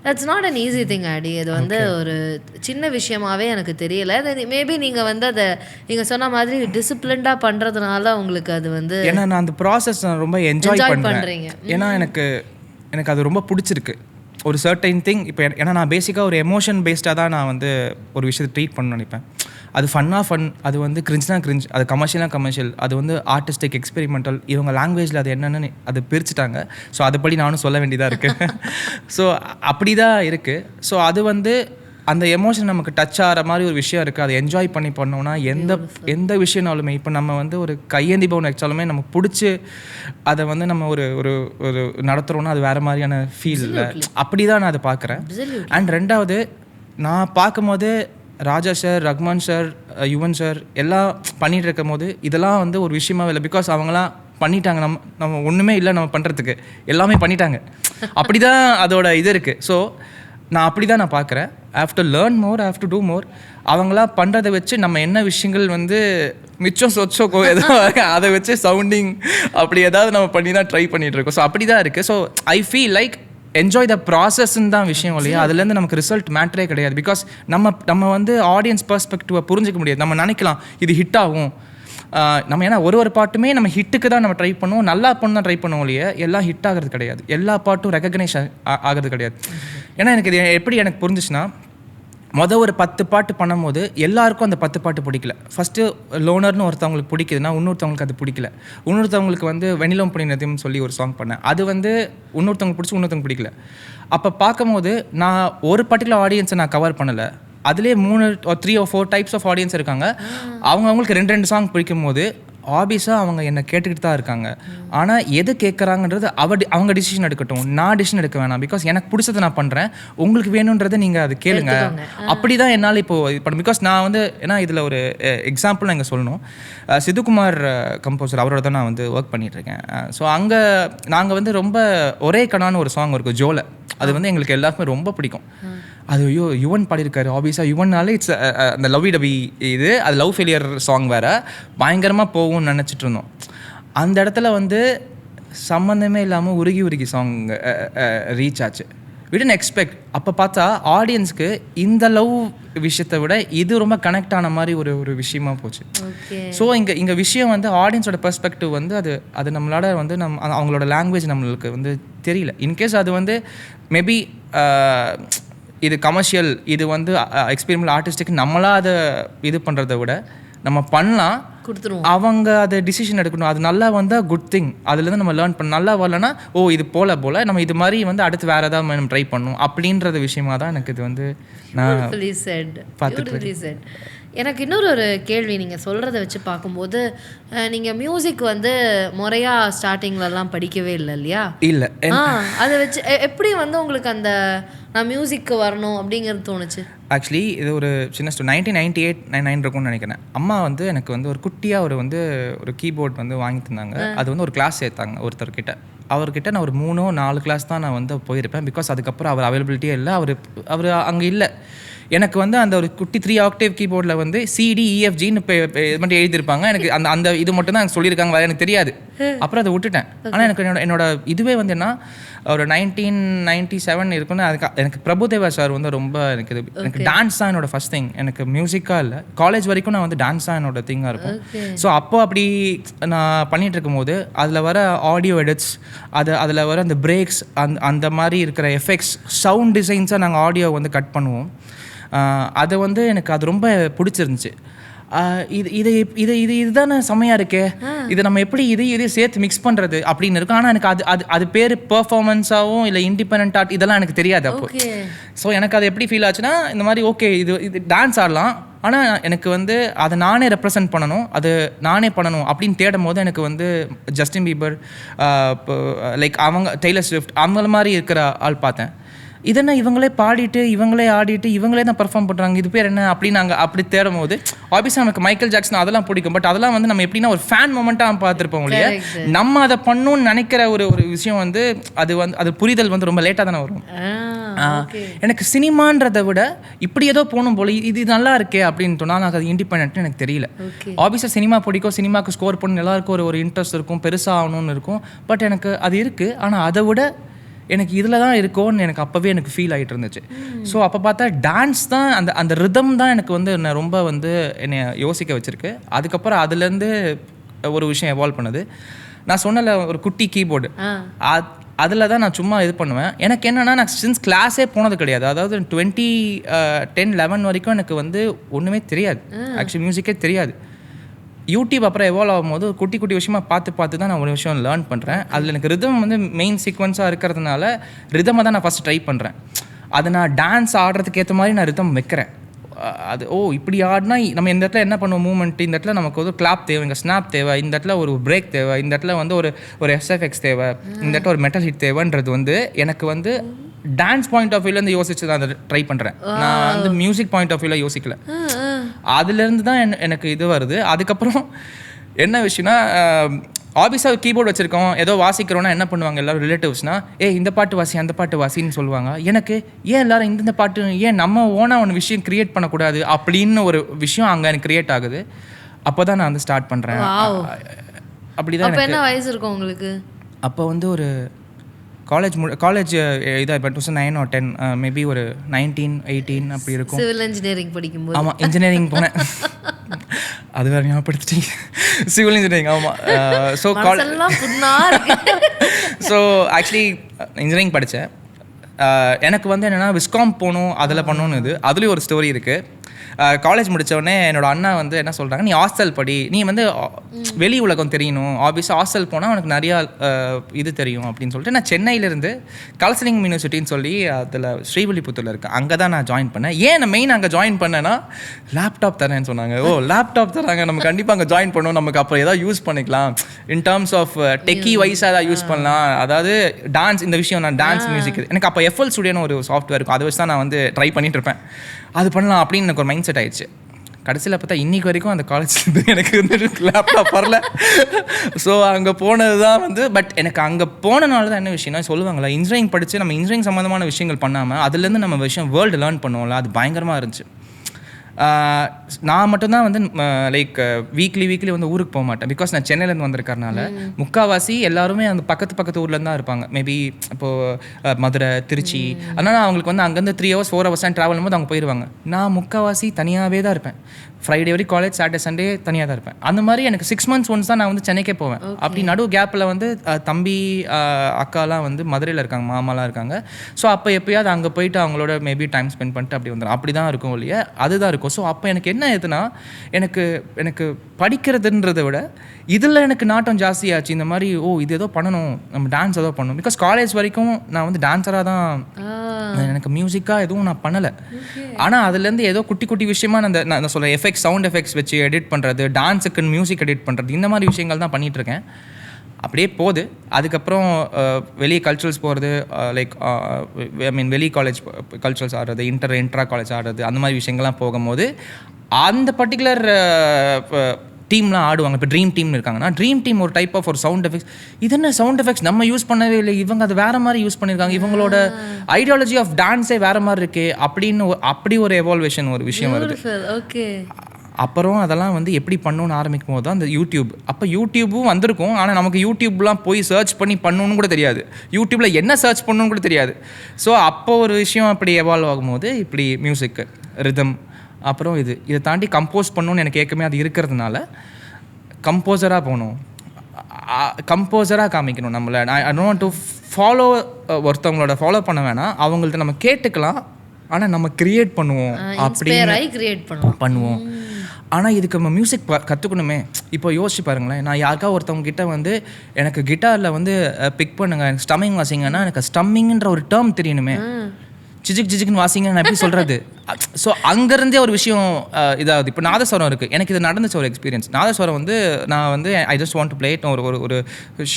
that's not an easy thing ஆடி. அது வந்து ஒரு சின்ன விஷயமாவே எனக்கு தெரியல. மேபி நீங்கள் வந்து அதை நீங்கள் சொன்ன மாதிரி டிசிப்ளின்டாக பண்ணுறதுனால உங்களுக்கு அது வந்து, ஏன்னா நான் அந்த ப்ராசஸ் ரொம்ப என்ஜாய் பண்ணுறீங்க. ஏன்னா எனக்கு அது ரொம்ப பிடிச்சிருக்கு. ஒரு சர்டைன் திங் இப்போ ஏன்னா நான் பேசிக்காக ஒரு எமோஷன் பேஸ்டாக தான் நான் வந்து ஒரு விஷயத்தை ட்ரீட் பண்ண நினைப்பேன். அது ஃபன், அது வந்து கிரிஞ்ச்னா கிரிஞ்ச், அது கமர்ஷியல், அது வந்து ஆர்டிஸ்டிக், எக்ஸ்பெரிமெண்டல். இவங்க லாங்குவேஜில் அது என்னென்னு அது பிரிச்சுட்டாங்க. ஸோ அதுபடி நானும் சொல்ல வேண்டியதாக இருக்குது. ஸோ அப்படி தான் இருக்குது. ஸோ அது வந்து அந்த எமோஷன் நமக்கு டச் ஆகிற மாதிரி ஒரு விஷயம் இருக்குது. அதை என்ஜாய் பண்ணி பண்ணோம்னா எந்த விஷயம்னாலுமே, இப்போ நம்ம வந்து ஒரு கையேந்தி பவன் வச்சாலுமே நமக்கு பிடிச்சி அதை வந்து நம்ம ஒரு ஒரு நடத்துகிறோன்னா அது வேறு மாதிரியான ஃபீல் இல்லை. அப்படி தான் நான் அதை பார்க்குறேன். அண்ட் ரெண்டாவது, நான் பார்க்கும்போது Raja sir, Rahman sir, Yuvan sir எல்லாம் பண்ணிகிட்டு இருக்கும் போது இதெல்லாம் வந்து ஒரு விஷயமா இல்லை. பிகாஸ் அவங்களாம் பண்ணிட்டாங்க, நம்ம ஒன்றுமே இல்லை நம்ம பண்ணுறதுக்கு, எல்லாமே பண்ணிட்டாங்க. அப்படி தான் அதோட இது இருக்குது. ஸோ நான் அப்படி தான் நான் பார்க்குறேன். After learn more, after do more. அவங்களாம் பண்ணுறதை வச்சு நம்ம என்ன விஷயங்கள் வந்து மிச்சம் சொச்சோக்கோ ஏதாவது அதை வச்சு சவுண்டிங் அப்படி ஏதாவது நம்ம பண்ணி தான் ட்ரை பண்ணிகிட்ருக்கோம். ஸோ அப்படி தான் இருக்குது. So I feel like enjoy the ப்ராசஸ்ன்னு தான் விஷயம் இல்லையா, அதுலேருந்து நமக்கு ரிசல்ட் மேட்டரே கிடையாது. பிகாஸ் நம்ம வந்து ஆடியன்ஸ் பெர்ஸ்பெக்டிவை புரிஞ்சிக்க முடியாது. நம்ம நினைக்கலாம் இது ஹிட் ஆகும், நம்ம ஏன்னா ஒரு பாட்டுமே நம்ம ஹிட்டுக்கு தான் நம்ம ட்ரை பண்ணுவோம், நல்லா பண்ண தான் ட்ரை பண்ணுவோம் இல்லையா, எல்லாம் ஹிட் ஆகிறது கிடையாது, எல்லா பாட்டும் ரெகக்னைஸ் ஆகிறது கிடையாது. ஏன்னா எனக்கு இது எப்படி எனக்கு புரிஞ்சிச்சுன்னா, ஒரு 10 பாட்டு பண்ணும்போது எல்லாருக்கும் அந்த 10 பாட்டு பிடிக்கல. ஃபஸ்ட்டு லோனர்னு ஒருத்தவங்களுக்கு பிடிக்குதுன்னா இன்னொருத்தவங்களுக்கு அது பிடிக்கல. இன்னொருத்தவங்களுக்கு வந்து வெண்ணிலம் புனினதுன்னு சொல்லி ஒரு சாங் பண்ணேன். அது வந்து இன்னொருத்தவங்களுக்கு பிடிச்சி இன்னொருத்தவங்க பிடிக்கல. அப்போ பார்க்கும்போது நான் ஒரு பர்டிகுலர் ஆடியன்ஸை நான் கவர் பண்ணலை. அதுலேயே 3 or 4 டைப்ஸ் ஆஃப் ஆடியன்ஸ் இருக்காங்க. அவங்களுக்கு 2 சாங் பிடிக்கும் போது ஆபியஸாக அவங்க என்னை கேட்டுக்கிட்டு தான் இருக்காங்க. ஆனால் எது கேட்குறாங்கன்றது அவங்க டிசிஷன் எடுக்கட்டும், நான் டிசிஷன் எடுக்க வேணாம். பிகாஸ் எனக்கு பிடிச்சதை நான் பண்ணுறேன், உங்களுக்கு வேணுன்றதை நீங்கள் அது கேளுங்க. அப்படி தான் என்னால் இப்போது இது பண்ண. பிகாஸ் நான் வந்து ஏன்னா இதில் ஒரு எக்ஸாம்பிள் நான் இங்கே சொல்லணும். சித்துக்குமார் கம்போசர் அவரோட தான் நான் வந்து ஒர்க் பண்ணிகிட்ருக்கேன். ஸோ அங்கே நாங்கள் வந்து ரொம்ப ஒரே கணான்னு ஒரு சாங் இருக்கும் ஜோலை. அது வந்து எங்களுக்கு எல்லாருக்குமே ரொம்ப பிடிக்கும். அது ஐயோ யுவன் பாடியிருக்காரு. ஆபியஸாக யுவன்னாலே இட்ஸ் அந்த லவ்வி டபி இது, அது லவ் ஃபெயிலியர் சாங் வேறு பயங்கரமாக போகும்னு நினச்சிட்டு இருந்தோம். அந்த இடத்துல வந்து சம்மந்தமே இல்லாமல் உருகி சாங் ரீச் ஆச்சு. We didn't expect. அப்போ பார்த்தா ஆடியன்ஸ்க்கு இந்த லவ் விஷயத்தை விட இது ரொம்ப கனெக்ட் ஆன மாதிரி ஒரு விஷயமா போச்சு. ஸோ இங்கே விஷயம் வந்து ஆடியன்ஸோட பெர்ஸ்பெக்டிவ் வந்து அது நம்மளோட வந்து அவங்களோட லாங்குவேஜ் நம்மளுக்கு வந்து தெரியல. இன்கேஸ் அது வந்து மேபி இது கமர்ஷியல், இது வந்து எக்ஸ்பீரியன்ஸ் ஆர்டிஸ்டிக், நம்மளாக அதை இது பண்ணுறதை விட நம்ம பண்ணலாம், கொடுத்துருவோம். அவங்க அதை டிசிஷன் எடுக்கணும். அது நல்லா வந்தால் குட் திங், அதுலேருந்து நம்ம லேர்ன் பண்ண. நல்லா வரலன்னா இது போல் நம்ம இது மாதிரி வந்து அடுத்து வேறு ஏதாவது நம்ம ட்ரை பண்ணணும் அப்படின்றது விஷயமா தான் எனக்கு இது வந்து நான் பார்த்துட்டு. எனக்கு இன்னொரு கேள்வி, நீங்கள் சொல்கிறத வச்சு பார்க்கும்போது நீங்கள் மியூசிக் வந்து முறையாக ஸ்டார்டிங்லலாம் படிக்கவே இல்லை இல்லையா? இல்லை. அதை வச்சு எப்படி வந்து உங்களுக்கு அந்த நான் மியூசிக்கு வரணும் அப்படிங்கிறது தோணுச்சு? ஆக்சுவலி இது ஒரு சின்ன 1998-99 இருக்கும்னு நினைக்கிறேன். அம்மா வந்து எனக்கு வந்து ஒரு குட்டியாக ஒரு கீபோர்ட் வந்து வாங்கி தந்தாங்க. அது வந்து ஒரு கிளாஸ் சேர்த்தாங்க ஒருத்தர்கிட்ட. அவர்கிட்ட நான் ஒரு 3-4 கிளாஸ் தான் நான் வந்து போயிருப்பேன். பிகாஸ் அதுக்கப்புறம் அவர் அவைலபிலிட்டியே இல்லை, அவர் அங்கே இல்லை. எனக்கு வந்து அந்த ஒரு குட்டி 3 ஆக்டேவ் கீபோர்டில் வந்து CDEFGன்னு இது மட்டும் எழுதியிருப்பாங்க. எனக்கு அந்த இது மட்டும் தான் எனக்கு சொல்லியிருக்காங்க, வேறு எனக்கு தெரியாது. அப்புறம் அதை விட்டுட்டேன். ஆனால் எனக்கு என்னோட இதுவே வந்து என்ன ஒரு 1997 இருக்குன்னு எனக்கு பிரபுதேவா சார் வந்து ரொம்ப எனக்கு டான்ஸ் தான் என்னோட ஃபர்ஸ்ட் திங். எனக்கு மியூசிக்காக இல்லை, காலேஜ் வரைக்கும் நான் வந்து டான்ஸ் தான் என்னோட திங்காக இருக்கும். ஸோ அப்போ அப்படி நான் பண்ணிகிட்டு இருக்கும்போது அதில் வர ஆடியோ எடிட்ஸ், அதில் வர அந்த பிரேக்ஸ், அந்த மாதிரி இருக்கிற எஃபெக்ட்ஸ், சவுண்ட் டிசைன்ஸாக நாங்கள் ஆடியோ வந்து கட் பண்ணுவோம். அதை வந்து எனக்கு அது ரொம்ப பிடிச்சிருந்துச்சு. இதுதானே செம்மையாக இருக்கே, இதை நம்ம எப்படி இதை சேர்த்து மிக்ஸ் பண்ணுறது அப்படின்னு இருக்கும். ஆனால் எனக்கு அது பேர் பெர்ஃபார்மன்ஸாகவும் இல்லை இண்டிபெண்ட் ஆர்ட் இதெல்லாம் எனக்கு தெரியாது அப்போ. ஸோ எனக்கு அது எப்படி ஃபீல் ஆச்சுன்னா, இந்த மாதிரி ஓகே இது டான்ஸ் ஆடலாம், ஆனால் எனக்கு வந்து அதை நானே ரெப்ரசன்ட் பண்ணணும், அது நானே பண்ணணும் அப்படின்னு தேடும் போது எனக்கு வந்து ஜஸ்டின் பீபர், லைக் அவங்க டெய்லர் ஸ்விஃப்ட் அவங்கள மாதிரி இருக்கிற ஆள் பார்த்தேன். இதென்ன இவங்களே பாடிட்டு இவங்களே ஆடிட்டு இவங்களே தான் பர்ஃபார்ம் பண்ணுறாங்க, இது பேர் என்ன அப்படின்னு நாங்கள் அப்படி தேடும் போது ஆப்வியஸாக நமக்கு மைக்கேல் ஜாக்சன் அதெல்லாம் பிடிக்கும். பட் அதெல்லாம் வந்து நம்ம எப்படின்னா ஒரு ஃபேன் மொமெண்ட்டாக பார்த்துருப்போம் இல்லையா. நம்ம அதை பண்ணணும்னு நினைக்கிற ஒரு விஷயம் வந்து அது புரிதல் வந்து ரொம்ப லேட்டாக தானே வரும். எனக்கு சினிமான்றதை விட இப்படி ஏதோ போகணும் போல, இது நல்லா இருக்கே அப்படின்னு சொன்னால் அது இண்டிபெண்ட்னு எனக்கு தெரியல. ஆப்வியஸாக சினிமா பிடிக்கும், சினிமாவுக்கு ஸ்கோர் பண்ணணும், எல்லாருக்கும் ஒரு இன்ட்ரெஸ்ட் இருக்கும், பெருசாக ஆகணும்னு இருக்கும். பட் எனக்கு அது இருக்குது, ஆனால் அதை விட எனக்கு இதில் தான் இருக்கோன்னு எனக்கு அப்போவே எனக்கு ஃபீல் ஆகிட்டு இருந்துச்சு. ஸோ அப்போ பார்த்தா டான்ஸ் தான் அந்த ரிதம் தான் எனக்கு வந்து என்னை ரொம்ப வந்து என்னை யோசிக்க வச்சுருக்கு. அதுக்கப்புறம் அதுலேருந்து ஒரு விஷயம் எவால்வ் பண்ணுது. நான் சொன்னல ஒரு குட்டி கீபோர்டு, அதில் தான் நான் சும்மா இது பண்ணுவேன். எனக்கு என்னென்னா, நான் சின்ஸ் கிளாஸே போனது கிடையாது. அதாவது 2010-11 வரைக்கும் எனக்கு வந்து ஒன்றுமே தெரியாது, ஆக்சுவலி மியூசிக்கே தெரியாது. யூடியூப் அப்புறம் எவால்வ் ஆகும்போது குட்டி குட்டி விஷயமாக பார்த்து தான் நான் ஒரு விஷயம் லேர்ன் பண்ணுறேன். அதில் எனக்கு ரிதம் வந்து மெயின் சீக்வன்ஸாக இருக்கிறதுனால ரிதமை தான் நான் ஃபஸ்ட் ட்ரை பண்ணுறேன். அதை நான் டான்ஸ் ஆடுறதுக்கு ஏற்ற மாதிரி நான் ரிதம் வைக்கிறேன். அது இப்படி ஆடினா நம்ம இந்த இடத்துல என்ன பண்ணுவோம், மூமெண்ட், இந்த இடத்துல நமக்கு வந்து கிளாப் தேவை, இங்கே ஸ்னாப் தேவை, இந்த இடத்துல ஒரு பிரேக் தேவை, இந்த இடத்துல வந்து ஒரு SFX தேவை, இந்த இடத்துல ஒரு மெட்டல் ஹிட் தேவைன்றது வந்து எனக்கு வந்து டான்ஸ் பாயிண்ட் ஆஃப் வியூலேருந்து யோசிச்சு தான் அதை ட்ரை பண்ணுறேன். நான் வந்து மியூசிக் பாயிண்ட் ஆஃப் வியூவில் யோசிக்கல. அதுலேருந்து தான் எனக்கு இது வருது. அதுக்கப்புறம் என்ன விஷயம்னா, ஆஃபீஸாக கீபோர்டு வச்சுருக்கோம், ஏதோ வாசிக்கிறோன்னா என்ன பண்ணுவாங்க எல்லோரும் ரிலேட்டிவ்ஸ்னால், இந்த பாட்டு வாசி அந்த பாட்டு வாசின்னு சொல்லுவாங்க. எனக்கு ஏன் எல்லோரும் இந்த பாட்டு, ஏன் நம்ம ஓனாக ஒன்று விஷயம் க்ரியேட் பண்ணக்கூடாது அப்படின்னு ஒரு விஷயம் அங்கே எனக்கு க்ரியேட் ஆகுது. அப்போ தான் நான் வந்து ஸ்டார்ட் பண்ணுறேன். அப்படி தான். என்ன வயசு இருக்கும் உங்களுக்கு அப்போ? வந்து ஒரு காலேஜ் இதாக இப்போ 2009 or 10 மேபி ஒரு 19-18 அப்படி இருக்கும். சிவில் இன்ஜினியரிங் படிக்கும்போது. ஆமாம், இன்ஜினியரிங் போனேன். அது வேறு ஞாபகப்படுத்திட்டீங்க, சிவில் இன்ஜினியரிங். ஆமாம். ஸோ ஆக்சுவலி இன்ஜினியரிங் படித்தேன். எனக்கு வந்து என்னென்னா விஸ்காம் போகணும் அதில் பண்ணணும்னு இது அதுலேயும் ஒரு ஸ்டோரி இருக்குது. காலேஜ் முடித்தோடனே என்னோட அண்ணா வந்து என்ன சொல்கிறாங்க, நீ ஹாஸ்டல் படி, நீ வந்து வெளி உலகம் தெரியணும், ஆப்வியஸாக ஹாஸ்டல் போனால் உனக்கு நிறையா இது தெரியும் அப்படின்னு சொல்லிட்டு நான் சென்னையிலேருந்து கலசலிங்கம் யூனிவர்சிட்டின்னு சொல்லி அதில் ஸ்ரீவில்லிபுத்தூரில் இருக்கேன், அங்கே தான் நான் ஜாயின் பண்ணேன். ஏன் நான் மெயின் அங்கே ஜாயின் பண்ணேன்னா லேப்டாப் தரேன்னு சொன்னாங்க. ஓ லேப்டாப் தராங்க, நம்ம கண்டிப்பாக அங்கே ஜாயின் பண்ணணும், நமக்கு அப்புறம் ஏதாவது யூஸ் பண்ணிக்கலாம் இன் டர்ம்ஸ் ஆஃப் டெக்கி வைஸாக ஏதாவது யூஸ் பண்ணலாம். அதாவது டான்ஸ், இந்த விஷயம் நான் டான்ஸ் மியூசிக் எனக்கு அப்போ FL ஸ்டுடியோன்னு ஒரு சாஃப்ட்வேர் இருக்கும், அதை வச்சு தான் நான் வந்து ட்ரை பண்ணிட்டு இருப்பேன், அது பண்ணலாம் அப்படின்னு எனக்கு ஒரு மைண்ட் செட் ஆயிடுச்சு. கடைசியில் பார்த்தா இன்றைக்கி வரைக்கும் அந்த காலேஜ் எனக்கு வந்து லேப்டாப் வரல. ஸோ அங்கே போனது தான் வந்து, பட் எனக்கு அங்கே போனனால தான் என்ன விஷயம்னா சொல்லுவாங்களா, இன்ஜினியரிங் படித்து நம்ம இன்ஜினியரிங் சம்மந்தமான விஷயங்கள் பண்ணாமல் அதுலேருந்து நம்ம விஷயம் வேர்ல்டு லேர்ன் பண்ணுவோம்ல, அது பயங்கரமாக இருந்துச்சு. நான் மட்டும்தான் வந்து லைக் வீக்லி வந்து ஊருக்கு போக மாட்டேன், பிகாஸ் நான் சென்னையிலேருந்து வந்திருக்கறனால முக்கால்வாசி எல்லாருமே அந்த பக்கத்து ஊர்லேருந்து தான் இருப்பாங்க, மேபி இப்போது மதுரை, திருச்சி. அதனால் அவங்களுக்கு வந்து அங்கேருந்து 3 hours 4 hours ட்ராவல் பண்ணும்போது அவங்க போயிடுவாங்க. நான் முக்கால்வாசி தனியாகவே தான் இருப்பேன், ஃப்ரைடே வரைக்கும் காலேஜ், சாட்டர்டே சண்டே தனியாக தான் இருப்பேன். அந்த மாதிரி எனக்கு 6 months ஒன்ஸ் தான் நான் வந்து சென்னைக்கே போவேன். அப்படி நடு கேப்பில் வந்து தம்பி அக்காலாம் வந்து மதுரையில் இருக்காங்க, மாமாலாம் இருக்காங்க. ஸோ அப்போ எப்போயாவது அங்கே போயிட்டு அவங்களோட மேபி டைம் ஸ்பெண்ட் பண்ணிட்டு அப்படி வந்துடும், அப்படி தான் இருக்கும் இல்லையா, அதுதான் இருக்கும். ஸோ அப்போ எனக்கு என்ன ஆகுதுன்னா, எனக்கு படிக்கிறதுன்றதை விட இதில் எனக்கு நாட்டம் ஜாஸ்தியாச்சு. இந்த மாதிரி இது ஏதோ பண்ணணும், நம்ம டான்ஸ் ஏதோ பண்ணணும். பிகாஸ் காலேஜ் வரைக்கும் நான் வந்து டான்ஸராக தான், எனக்கு மியூசிக்காக எதுவும் நான் பண்ணலை. ஆனால் அதுலேருந்து ஏதோ குட்டி விஷயமா நான் சொல்கிறேன், எஃபெக்ட்ஸ், சவுண்ட் எஃபெக்ட்ஸ் வச்சு எடிட் பண்ணுறது, டான்ஸுக்கு மியூசிக் எடிட் பண்ணுறது, இந்த மாதிரி விஷயங்கள் தான் பண்ணிகிட்ருக்கேன். அப்படியே போகுது. அதுக்கப்புறம் வெளியே கல்ச்சுரல்ஸ் போகிறது, லைக் வெளி காலேஜ் கல்ச்சுரல்ஸ் ஆடுறது, இன்ட்ரா காலேஜ் ஆடுறது, அந்த மாதிரி விஷயங்கள்லாம் போகும்போது அந்த பர்டிகுலர் டீம்லாம் ஆடுவாங்க. இப்போ ட்ரீம் டீம்னு இருக்காங்கன்னா, ட்ரீம் டீம் ஒரு டைப் ஆஃப் ஒரு சவுண்ட் எஃபெக்ட்ஸ், இது என்ன சவுண்ட் எஃபெக்ட்ஸ் நம்ம யூஸ் பண்ணவே இல்லை, இவங்க அது வேறு மாதிரி யூஸ் பண்ணியிருக்காங்க, இவங்களோட ஐடியாலஜி ஆஃப் டான்ஸே வேறு மாதிரி இருக்கே அப்படின்னு அப்படி ஒரு எவால்வேஷன் ஒரு விஷயம் வருது. ஓகே. அப்புறம் அதெல்லாம் வந்து எப்படி பண்ணணும்னு ஆரம்பிக்கும் போது தான் அந்த யூடியூப், அப்போ யூடியூப்பும் வந்திருக்கும். ஆனால் நமக்கு யூடியூப்லாம் போய் சர்ச் பண்ணி பண்ணணும்னு கூட தெரியாது, யூடியூப்பில் என்ன சர்ச் பண்ணணும்னு கூட தெரியாது. ஸோ அப்போ ஒரு விஷயம் அப்படி எவால்வ் ஆகும்போது இப்படி மியூசிக்கு, ரிதம், அப்புறம் இதை தாண்டி கம்போஸ் பண்ணணும்னு எனக்கு ஏற்கனவே அது இருக்கிறதுனால கம்போசராக போகணும், கம்போசராக காமிக்கணும் நம்மளை. ஐ டோன்ட் வாண்ட் டு ஃபாலோ, ஒருத்தவங்களோட ஃபாலோ பண்ண வேணாம், அவங்கள்ட்ட நம்ம கேட்டுக்கலாம், ஆனால் நம்ம கிரியேட் பண்ணுவோம், அப்படின்னு பண்ணுவோம். ஆனால் இதுக்கு நம்ம மியூசிக் கற்றுக்கணுமே. இப்போ யோசிச்சு பாருங்களேன், நான் யாருக்கா ஒருத்தவங்க கிட்ட வந்து எனக்கு கிட்டாரில் வந்து பிக் பண்ணுங்க, எனக்கு ஸ்டம்மிங் வாசிங்கன்னா எனக்கு ஸ்டம்மிங்ன்ற ஒரு டேர்ம் தெரியணுமே, சிஜிக்குன்னு வாசிங்க நான் எப்படி சொல்கிறது. ஸோ அங்கேருந்தே ஒரு விஷயம் இதாகுது. இப்போ நாதஸ்வரம் இருக்குது, எனக்கு இது நடந்துச்சு ஒரு எக்ஸ்பீரியன்ஸ். நாதஸ்வரம் வந்து நான் வந்து ஐ just want to play it, ஒரு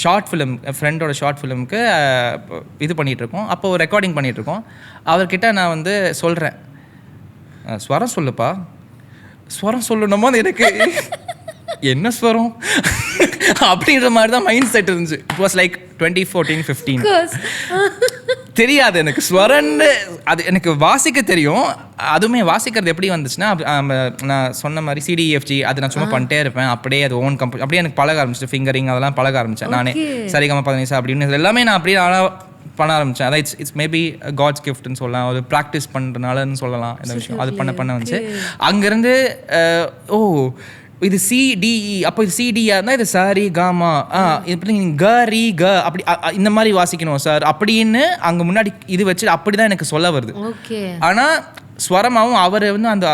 ஷார்ட் ஃபிலிம், ஃப்ரெண்டோட ஷார்ட் ஃபிலிமுக்கு இது பண்ணிகிட்ருக்கோம். அப்போது ரெக்கார்டிங் பண்ணிகிட்ருக்கோம். அவர்கிட்ட நான் வந்து சொல்கிறேன், ஸ்வரம் சொல்லுப்பா, ஸ்வரம் சொல்லணுமோ எனக்கு என்ன ஸ்வரம் அப்படின்ற மாதிரி தான் மைண்ட் செட் இருந்துச்சு. It was like 2014-15. தெரியாது எனக்கு ஸ்வரன்னு, அது எனக்கு வாசிக்க தெரியும். அதுவுமே வாசிக்கிறது எப்படி வந்துச்சுன்னா, நான் சொன்ன மாதிரி CDEFG அது நான் சும்மா பண்ணிட்டே இருப்பேன், அப்படியே அது ஓன் அப்படியே எனக்கு பழக ஆரம்பிச்சு, ஃபிங்கரிங் அதெல்லாம் பழக ஆரம்பித்தேன் நானே. சரிகம 15 அப்படின்னு எல்லாமே நான் அப்படியே பண்ண ஆரம்பித்தேன். அதான் இட்ஸ் மேபி காட்ஸ் கிஃப்ட்னு சொல்லலாம், ஒரு ப்ராக்டிஸ் பண்ணுறதுனாலன்னு சொல்லலாம் இந்த விஷயம். அது பண்ண வந்துச்சு. அங்கேருந்து இது CDE, அப்போ இது CDயாக இருந்தால் இது சாரி காமா, இப்படி க ரி க அப்படி இந்த மாதிரி வாசிக்கணும் சார் அப்படின்னு அங்கே முன்னாடி இது வச்சு அப்படி தான் எனக்கு சொல்ல வருது. ஆனால் ஸ்வரமாகவும் அவர் வந்து அந்த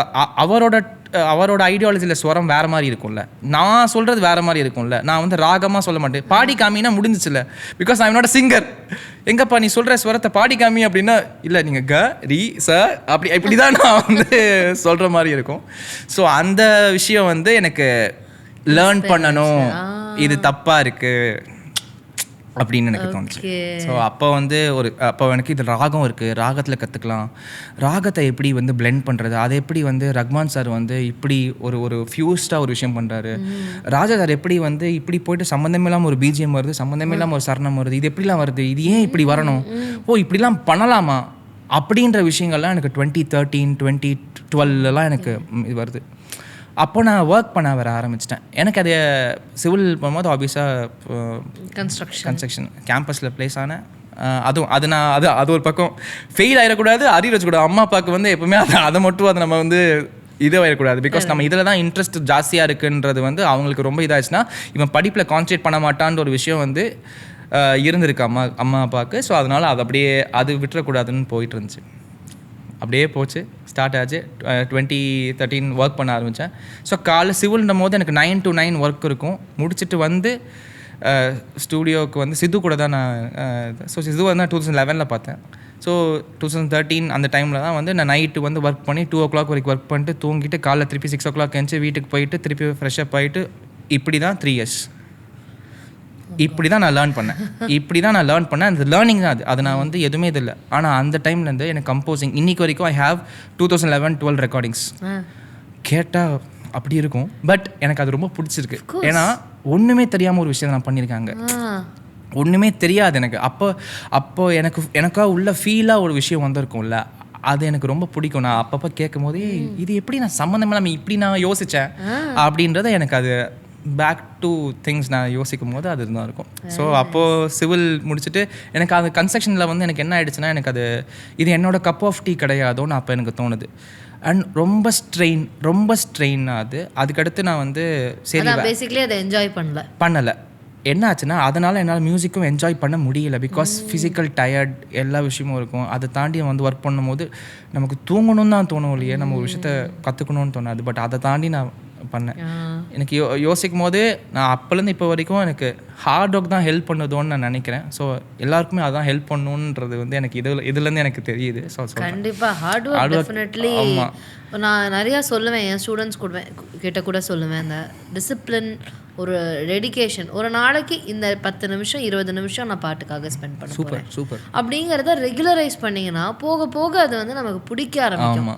அவரோட ஐடியாலஜியில் ஸ்வரம் வேறு மாதிரி இருக்கும்ல, நான் சொல்கிறது வேறு மாதிரி இருக்கும்ல. நான் வந்து ராகமாக சொல்ல மாட்டேன், பாடி காமினா முடிஞ்சிச்சுல, because I am not a singer. எங்கப்பா நீ சொல்கிற ஸ்வரத்தை பாடி காமி அப்படின்னா, இல்லை நீங்கள் க ரி ச இப்படி தான் நான் வந்து சொல்கிற மாதிரி இருக்கும். ஸோ அந்த விஷயம் வந்து எனக்கு லேர்ன் பண்ணணும், இது தப்பாக இருக்குது அப்படின்னு எனக்கு தோணுச்சு. ஸோ அப்போ வந்து அப்போ எனக்கு இது ராகம் இருக்குது, ராகத்தில் கற்றுக்கலாம், ராகத்தை எப்படி வந்து பிளெண்ட் பண்ணுறது, அதை எப்படி வந்து ரஹ்மான் சார் வந்து இப்படி ஒரு ஃபியூஸ்டாக ஒரு விஷயம் பண்ணுறாரு, ராஜா சார் எப்படி வந்து இப்படி போயிட்டு சம்மந்தமே இல்லாமல் ஒரு BGM வருது, சம்மந்தமே இல்லாமல் ஒரு சரணம் வருது, இது எப்படிலாம் வருது, இது ஏன் இப்படி வரணும், இப்படிலாம் பண்ணலாமா அப்படின்ற விஷயங்கள்லாம் எனக்கு 2013 2012 எனக்கு இது வருது. அப்போ நான் ஒர்க் பண்ண வர ஆரம்பிச்சிட்டேன். எனக்கு அது சிவில் பண்ணும்போது ஆப்வியஸாக கன்ஸ்ட்ரக்ஷன் கேம்பஸில் ப்ளேஸ் ஆனேன். அதுவும் அது ஒரு பக்கம் ஃபெயில் ஆகிடக்கூடாது, அறிவு வச்சுக்கூடாது. அம்மா அப்பாவுக்கு வந்து எப்போவுமே அதை மட்டும் அதை நம்ம வந்து ஆகிடக்கூடாது. பிகாஸ் நம்ம இதில் தான் இன்ட்ரெஸ்ட் ஜாஸ்தியாக இருக்குன்றது வந்து அவங்களுக்கு ரொம்ப இதாச்சுன்னா, இவன் படிப்பில் கான்சன்ட்ரேட் பண்ண மாட்டான்ற ஒரு விஷயம் வந்து இருந்திருக்கு அம்மா அப்பாவுக்கு. ஸோ அதனால் அது அப்படியே அது விட்டுறக்கூடாதுன்னு போயிட்டு இருந்துச்சு. அப்படியே போச்சு, ஸ்டார்ட் ஆச்சு. 2013 ஒர்க் பண்ண ஆரம்பித்தேன். ஸோ காலை சிவில்னும் போது எனக்கு 9 to 9 ஒர்க் இருக்கும். முடிச்சுட்டு வந்து ஸ்டூடியோவுக்கு வந்து சித்து கூட தான் நான் ஸோ சித்து வந்து நான் 2011 பார்த்தேன். ஸோ 2013 அந்த டைமில் தான் வந்து நான் நைட்டு வந்து ஒர்க் பண்ணி 2 o'clock வரைக்கும் ஒர்க் பண்ணிட்டு தூங்கிட்டு காலைல திருப்பி 6 o'clock எழுந்துச்சு வீட்டுக்கு போயிட்டு திருப்பி ஃப்ரெஷ்அப் ஆகிட்டு இப்படி தான் 3 years இப்படி தான் நான் லேர்ன் பண்ணேன். அந்த லேர்னிங் தான் அது நான் வந்து எதுவுமே இது இல்லை. ஆனால் அந்த டைம்லேருந்து எனக்கு கம்போசிங் இன்னைக்கு வரைக்கும் ஐ ஹாவ் 2011-12 ரெக்கார்டிங்ஸ் கேட்டால் அப்படி இருக்கும். பட் எனக்கு அது ரொம்ப பிடிச்சிருக்கு. ஏன்னா ஒன்றுமே தெரியாமல் ஒரு விஷயத்தை நான் பண்ணியிருக்காங்க. ஒன்றுமே தெரியாது எனக்கு. அப்போ எனக்கா உள்ள ஃபீலாக ஒரு விஷயம் வந்திருக்கும்ல, அது எனக்கு ரொம்ப பிடிக்கும். நான் அப்பப்போ கேட்கும் போதே இது எப்படி நான் சம்மந்தம் இல்லாமல் இப்படி நான் யோசித்தேன் அப்படின்றத எனக்கு அது பேக் டு திங்ஸ் நான் யோசிக்கும் போது அது தான் இருக்கும். ஸோ அப்போது சிவில் முடிச்சுட்டு எனக்கு அது கன்ஸ்ட்ரக்ஷனில் வந்து எனக்கு என்ன ஆகிடுச்சுன்னா எனக்கு அது இது என்னோட கப் ஆஃப் டீ கிடையாதோன்னு அப்போ எனக்கு தோணுது. அண்ட் ரொம்ப ஸ்ட்ரெயின் ஆகுது. அதுக்கடுத்து நான் வந்து சரி பேசிக்கலி அதை என்ஜாய் பண்ணலை. என்ன ஆச்சுன்னா அதனால் என்னால் மியூசிக்கும் என்ஜாய் பண்ண முடியல. பிகாஸ் ஃபிசிக்கல் டயர்ட் எல்லா விஷயமும் இருக்கும். அதை தாண்டி வந்து ஒர்க் பண்ணும்போது நமக்கு தூங்கணும்னு தான் தோணும் இல்லையே, நம்ம ஒரு விஷயத்த கற்றுக்கணும்னு தோணாது. பட் அதை தாண்டி நான் பண்ணேன். எனக்கு யோசிக்கும் போது நான் அப்போலேருந்து இப்போ வரைக்கும் எனக்கு ஹார்ட் ஒர்க் தான் ஹெல்ப் பண்ணுதோன்னு நான் நினைக்கிறேன். ஸோ எல்லாருக்குமே அதான் ஹெல்ப் பண்ணணுன்றது வந்து எனக்கு இதுலேருந்து எனக்கு தெரியுது. ஸோ கண்டிப்பாக ஹார்ட் ஒர்க் டெஃபினெட்லி நான் நிறையா சொல்லுவேன், என் ஸ்டூடெண்ட்ஸ் கிட்ட கூட சொல்லுவேன். அந்த டிசிப்ளின், ஒரு டெடிகேஷன், ஒரு நாளைக்கு இந்த 10 நிமிஷம் 20 நிமிஷம் நான் பாட்டுக்காக ஸ்பெண்ட் பண்ண போகிறேன் அப்படிங்கிறத ரெகுலரைஸ் பண்ணிங்கன்னா போக போக அது வந்து நமக்கு பிடிக்க ஆரம்பிக்கும்.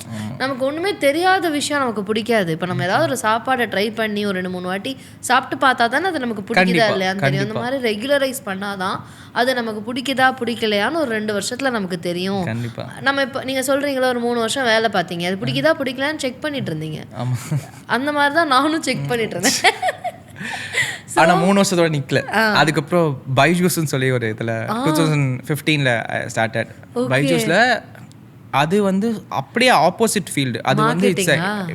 நமக்கு ஒன்றுமே தெரியாத விஷயம் நமக்கு பிடிக்காது. இப்போ நம்ம ஏதாவது ஒரு சாப்பாடை ட்ரை பண்ணி ஒரு 2-3 வாட்டி சாப்பிட்டு பார்த்தா தானே அது நமக்கு பிடிக்குதா இல்லையான்னு தெரியும். அந்த மாதிரி ரெகுலரைஸ் பண்ணாதான் அது நமக்கு பிடிக்குதா பிடிக்கலையான்னு ஒரு 2 வருஷத்தில் நமக்கு தெரியும். நம்ம இப்போ நீங்கள் சொல்கிறீங்களா ஒரு 3 வருஷம் வேலை பார்த்தீங்க, அது பிடிக்குதா பிடிக்கலான்னு செக் பண்ணிட்டு இருந்தீங்க. அந்த மாதிரி தான் நானும் செக் பண்ணிட்டு இருந்தேன். ஆனால் 3 வருஷத்தோட நிற்கல. அதுக்கப்புறம் பைஜூஸ்ன்னு சொல்லி ஒரு இதில் 2015 ஸ்டார்டட். பைஜூஸில் அது வந்து அப்படியே ஆப்போசிட் ஃபீல்டு. அது வந்து இட்ஸ்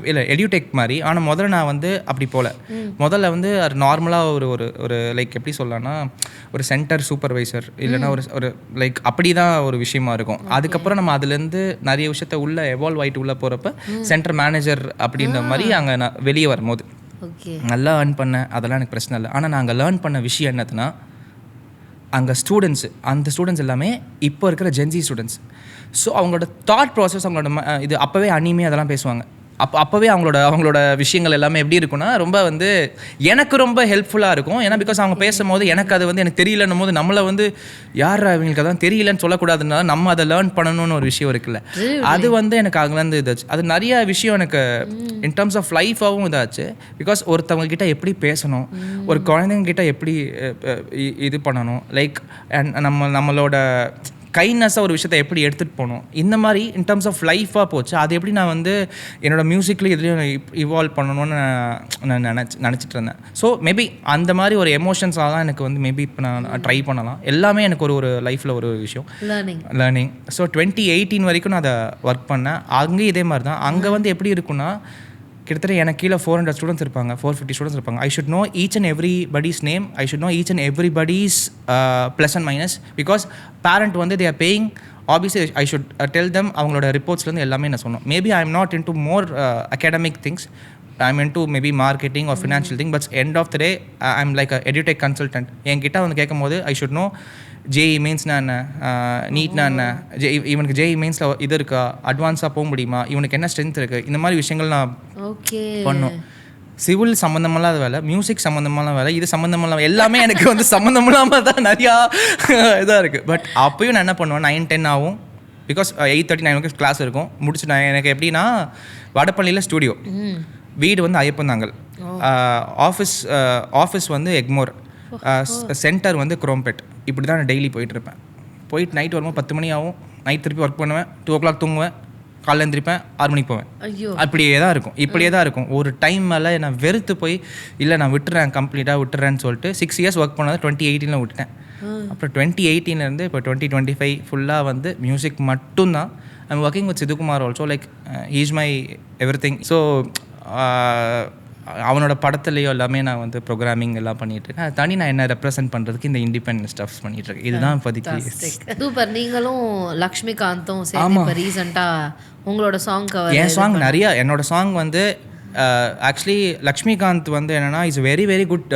இல்லை எடியூடெக் மாதிரி. ஆனால் முதல்ல நான் வந்து அப்படி போகல. முதல்ல வந்து அது நார்மலாக ஒரு லைக் எப்படி சொல்லலாம்னா ஒரு சென்டர் சூப்பர்வைசர் இல்லைன்னா ஒரு லைக் அப்படி தான் ஒரு விஷயமா இருக்கும். அதுக்கப்புறம் நம்ம அதுலேருந்து நிறைய விஷயத்த உள்ள எவால்வ் ஆகிட்டு உள்ளே போகிறப்ப சென்டர் மேனேஜர் அப்படின்ற மாதிரி அங்கே நான் வெளியே வரும்போது நல்லா ஏர்ன் பண்ணேன். அதெல்லாம் எனக்கு பிரச்சனை இல்லை. ஆனால் நான் அங்கே லேர்ன் பண்ண விஷயம் என்னதுன்னா அங்கே அந்த ஸ்டூடெண்ட்ஸ் எல்லாமே இப்போ இருக்கிற ஜென்சி ஸ்டூடெண்ட்ஸ். ஸோ அவங்களோட தாட் ப்ராசஸ், அவங்களோட இது அப்போவே அனிமே அதெல்லாம் பேசுவாங்க. அப்போவே அவங்களோட விஷயங்கள் எல்லாமே எப்படி இருக்குன்னா ரொம்ப வந்து எனக்கு ரொம்ப ஹெல்ப்ஃபுல்லாக இருக்கும். ஏன்னா பிகாஸ் அவங்க பேசும்போது எனக்கு அது வந்து எனக்கு தெரியலன்னும் போது நம்மளை வந்து யார் அவங்களுக்கு அதான் தெரியலன்னு சொல்லக்கூடாதுனால நம்ம அதை லேர்ன் பண்ணணும்னு ஒரு விஷயம் இருக்குல்ல, அது வந்து எனக்கு அங்கேருந்து இதாச்சு. அது நிறைய விஷயம் எனக்கு இன் டர்ம்ஸ் ஆஃப் லைஃபாகவும் இதாச்சு. பிகாஸ் ஒருத்தவங்க கிட்ட எப்படி பேசணும், ஒரு குழந்தைங்க கிட்ட எப்படி இது பண்ணணும், லைக் நம்மளோட கைண்ட்னஸாக ஒரு விஷயத்தை எப்படி எடுத்துகிட்டு போகணும், இந்த மாதிரி இன் டர்ம்ஸ் ஆஃப் லைஃபாக போச்சு. அது எப்படி நான் வந்து என்னோடய மியூசிக்கில் இதுலேயும் இவால்வ் பண்ணணும்னு நான் நினச்சிட்டு இருந்தேன். ஸோ மேபி அந்த மாதிரி ஒரு எமோஷன்ஸாக தான் எனக்கு வந்து மேபி இப்போ நான் ட்ரை பண்ணலாம். எல்லாமே எனக்கு ஒரு லைஃப்பில் ஒரு விஷயம் லேர்னிங். ஸோ 2018 வரைக்கும் நான் அதை ஒர்க் பண்ணேன். அங்கேயும் இதே மாதிரி தான். அங்கே வந்து எப்படி இருக்குன்னா கிட்டத்தட்ட எனக்கு கீழே 400 ஸ்டூடெண்ட்ஸ் இருப்பாங்க, 450 ஸ்டூடெண்ட்ஸ் இருப்பாங்க. I should know each and everybody's name, I should know each and everybody's plus and minus. Because parent வந்து they are paying, obviously I should tell them அவங்களோட ரிப்போர்ட்ஸ்லேருந்து எல்லாமே நான் சொன்னோம். Maybe I am not into more academic things, I am into maybe marketing or financial thing. But end of the day I am like a edutech consultant. என்கிட்ட வந்து கேட்கும் போது ஐ should no JE மெயின்ஸ்னா என்ன, நீட்னா என்ன, இவனுக்கு JE மெயின்ஸில் இது இருக்கா, அட்வான்ஸாக போக முடியுமா, இவனுக்கு என்ன ஸ்ட்ரென்த் இருக்குது, இந்த மாதிரி விஷயங்கள் நான் பண்ணோம். சிவில் சம்மந்தமெல்லாம் வேலை, மியூசிக் சம்மந்தமெல்லாம் வேலை, இது சம்மந்தமெல்லாம் எல்லாமே எனக்கு வந்து சம்மந்தமில்லாமல் தான் நிறையா இதாக இருக்குது. பட் அப்போயும் நான் என்ன பண்ணுவேன், 9-10 ஆகும். பிகாஸ் 8:30-9 கிளாஸ் இருக்கும். முடிச்சு நான் எனக்கு எப்படின்னா வடப்பள்ளியில் ஸ்டூடியோ, வீடு வந்து ஐயப்பந்தாங்கல், ஆஃபீஸ் வந்து எக்மோர், சென்டர் வந்து குரோம்பேட். இப்படி தான் நான் டெய்லி போயிட்டுருப்பேன். போயிட்டு நைட் வரும்போது 10 மணி ஆகும். நைட் திருப்பி ஒர்க் பண்ணுவேன், 2 o'clock தூங்குவேன், காலைல எழுந்திரிப்பேன், 6 மணிக்கு போவேன். இப்படியே தான் இருக்கும். ஒரு டைம் மேலே நான் வெறுத்து போய் இல்லை நான் கம்ப்ளீட்டாக விட்டுறேன்னு சொல்லிட்டு 6 years ஒர்க் பண்ணதை 2018 விட்டுட்டேன். அப்புறம் 2018 இப்போ 2025 ஃபுல்லாக வந்து மியூசிக் மட்டும்தான். I'm working with Sidhukumar also, like he is my everything. So அவனோட படத்துலையோ எல்லாமே நான் வந்து ப்ரோக்ராமிங் எல்லாம் பண்ணிகிட்ருக்கேன். அதை தாண்டி நான் என்ன ரெப்ரசென்ட் பண்ணுறதுக்கு இந்த இண்டிபெண்டன்ட் ஸ்டப்ஸ் பண்ணிகிட்ருக்கேன். இதுதான் இப்போதைக்கு. சூப்பர். நீங்களும் லக்ஷ்மிகாந்தும் சேர்ந்து இப்போ ரீசெண்டாக உங்களோட சாங் கவர். என் சாங் நிறையா, என்னோட சாங் வந்து ஆக்சுவலி லக்ஷ்மிகாந்த் வந்து என்னென்னா is very very good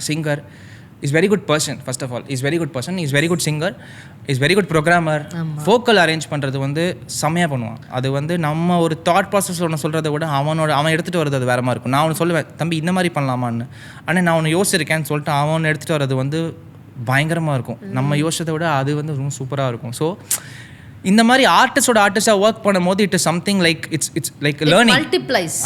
singer, is very good person. First of all is very good person, is very good singer, is very good programmer. Vocal arrange பண்ணுறது வந்து செம்மையாக பண்ணுவான். அது வந்து நம்ம ஒரு தாட் ப்ராசஸ் ஒன்று சொல்கிறத விட அவன் எடுத்துகிட்டு வரது அது வேற மாதிரி இருக்கும். நான் ஒன்று சொல்லுவேன், தம்பி இந்த மாதிரி பண்ணலாமான்னு, ஆனால் நான் ஒன்று யோசிச்சிருக்கேன்னு சொல்லிட்டு அவன் எடுத்துகிட்டு வரது வந்து பயங்கரமாக இருக்கும். நம்ம யோசிச்சதை விட அது வந்து ரொம்ப சூப்பராக இருக்கும். ஸோ இந்த மாதிரி ஆர்டிஸ்டாக ஒர்க் பண்ணும்போது it is something like it's like learning, multiplies.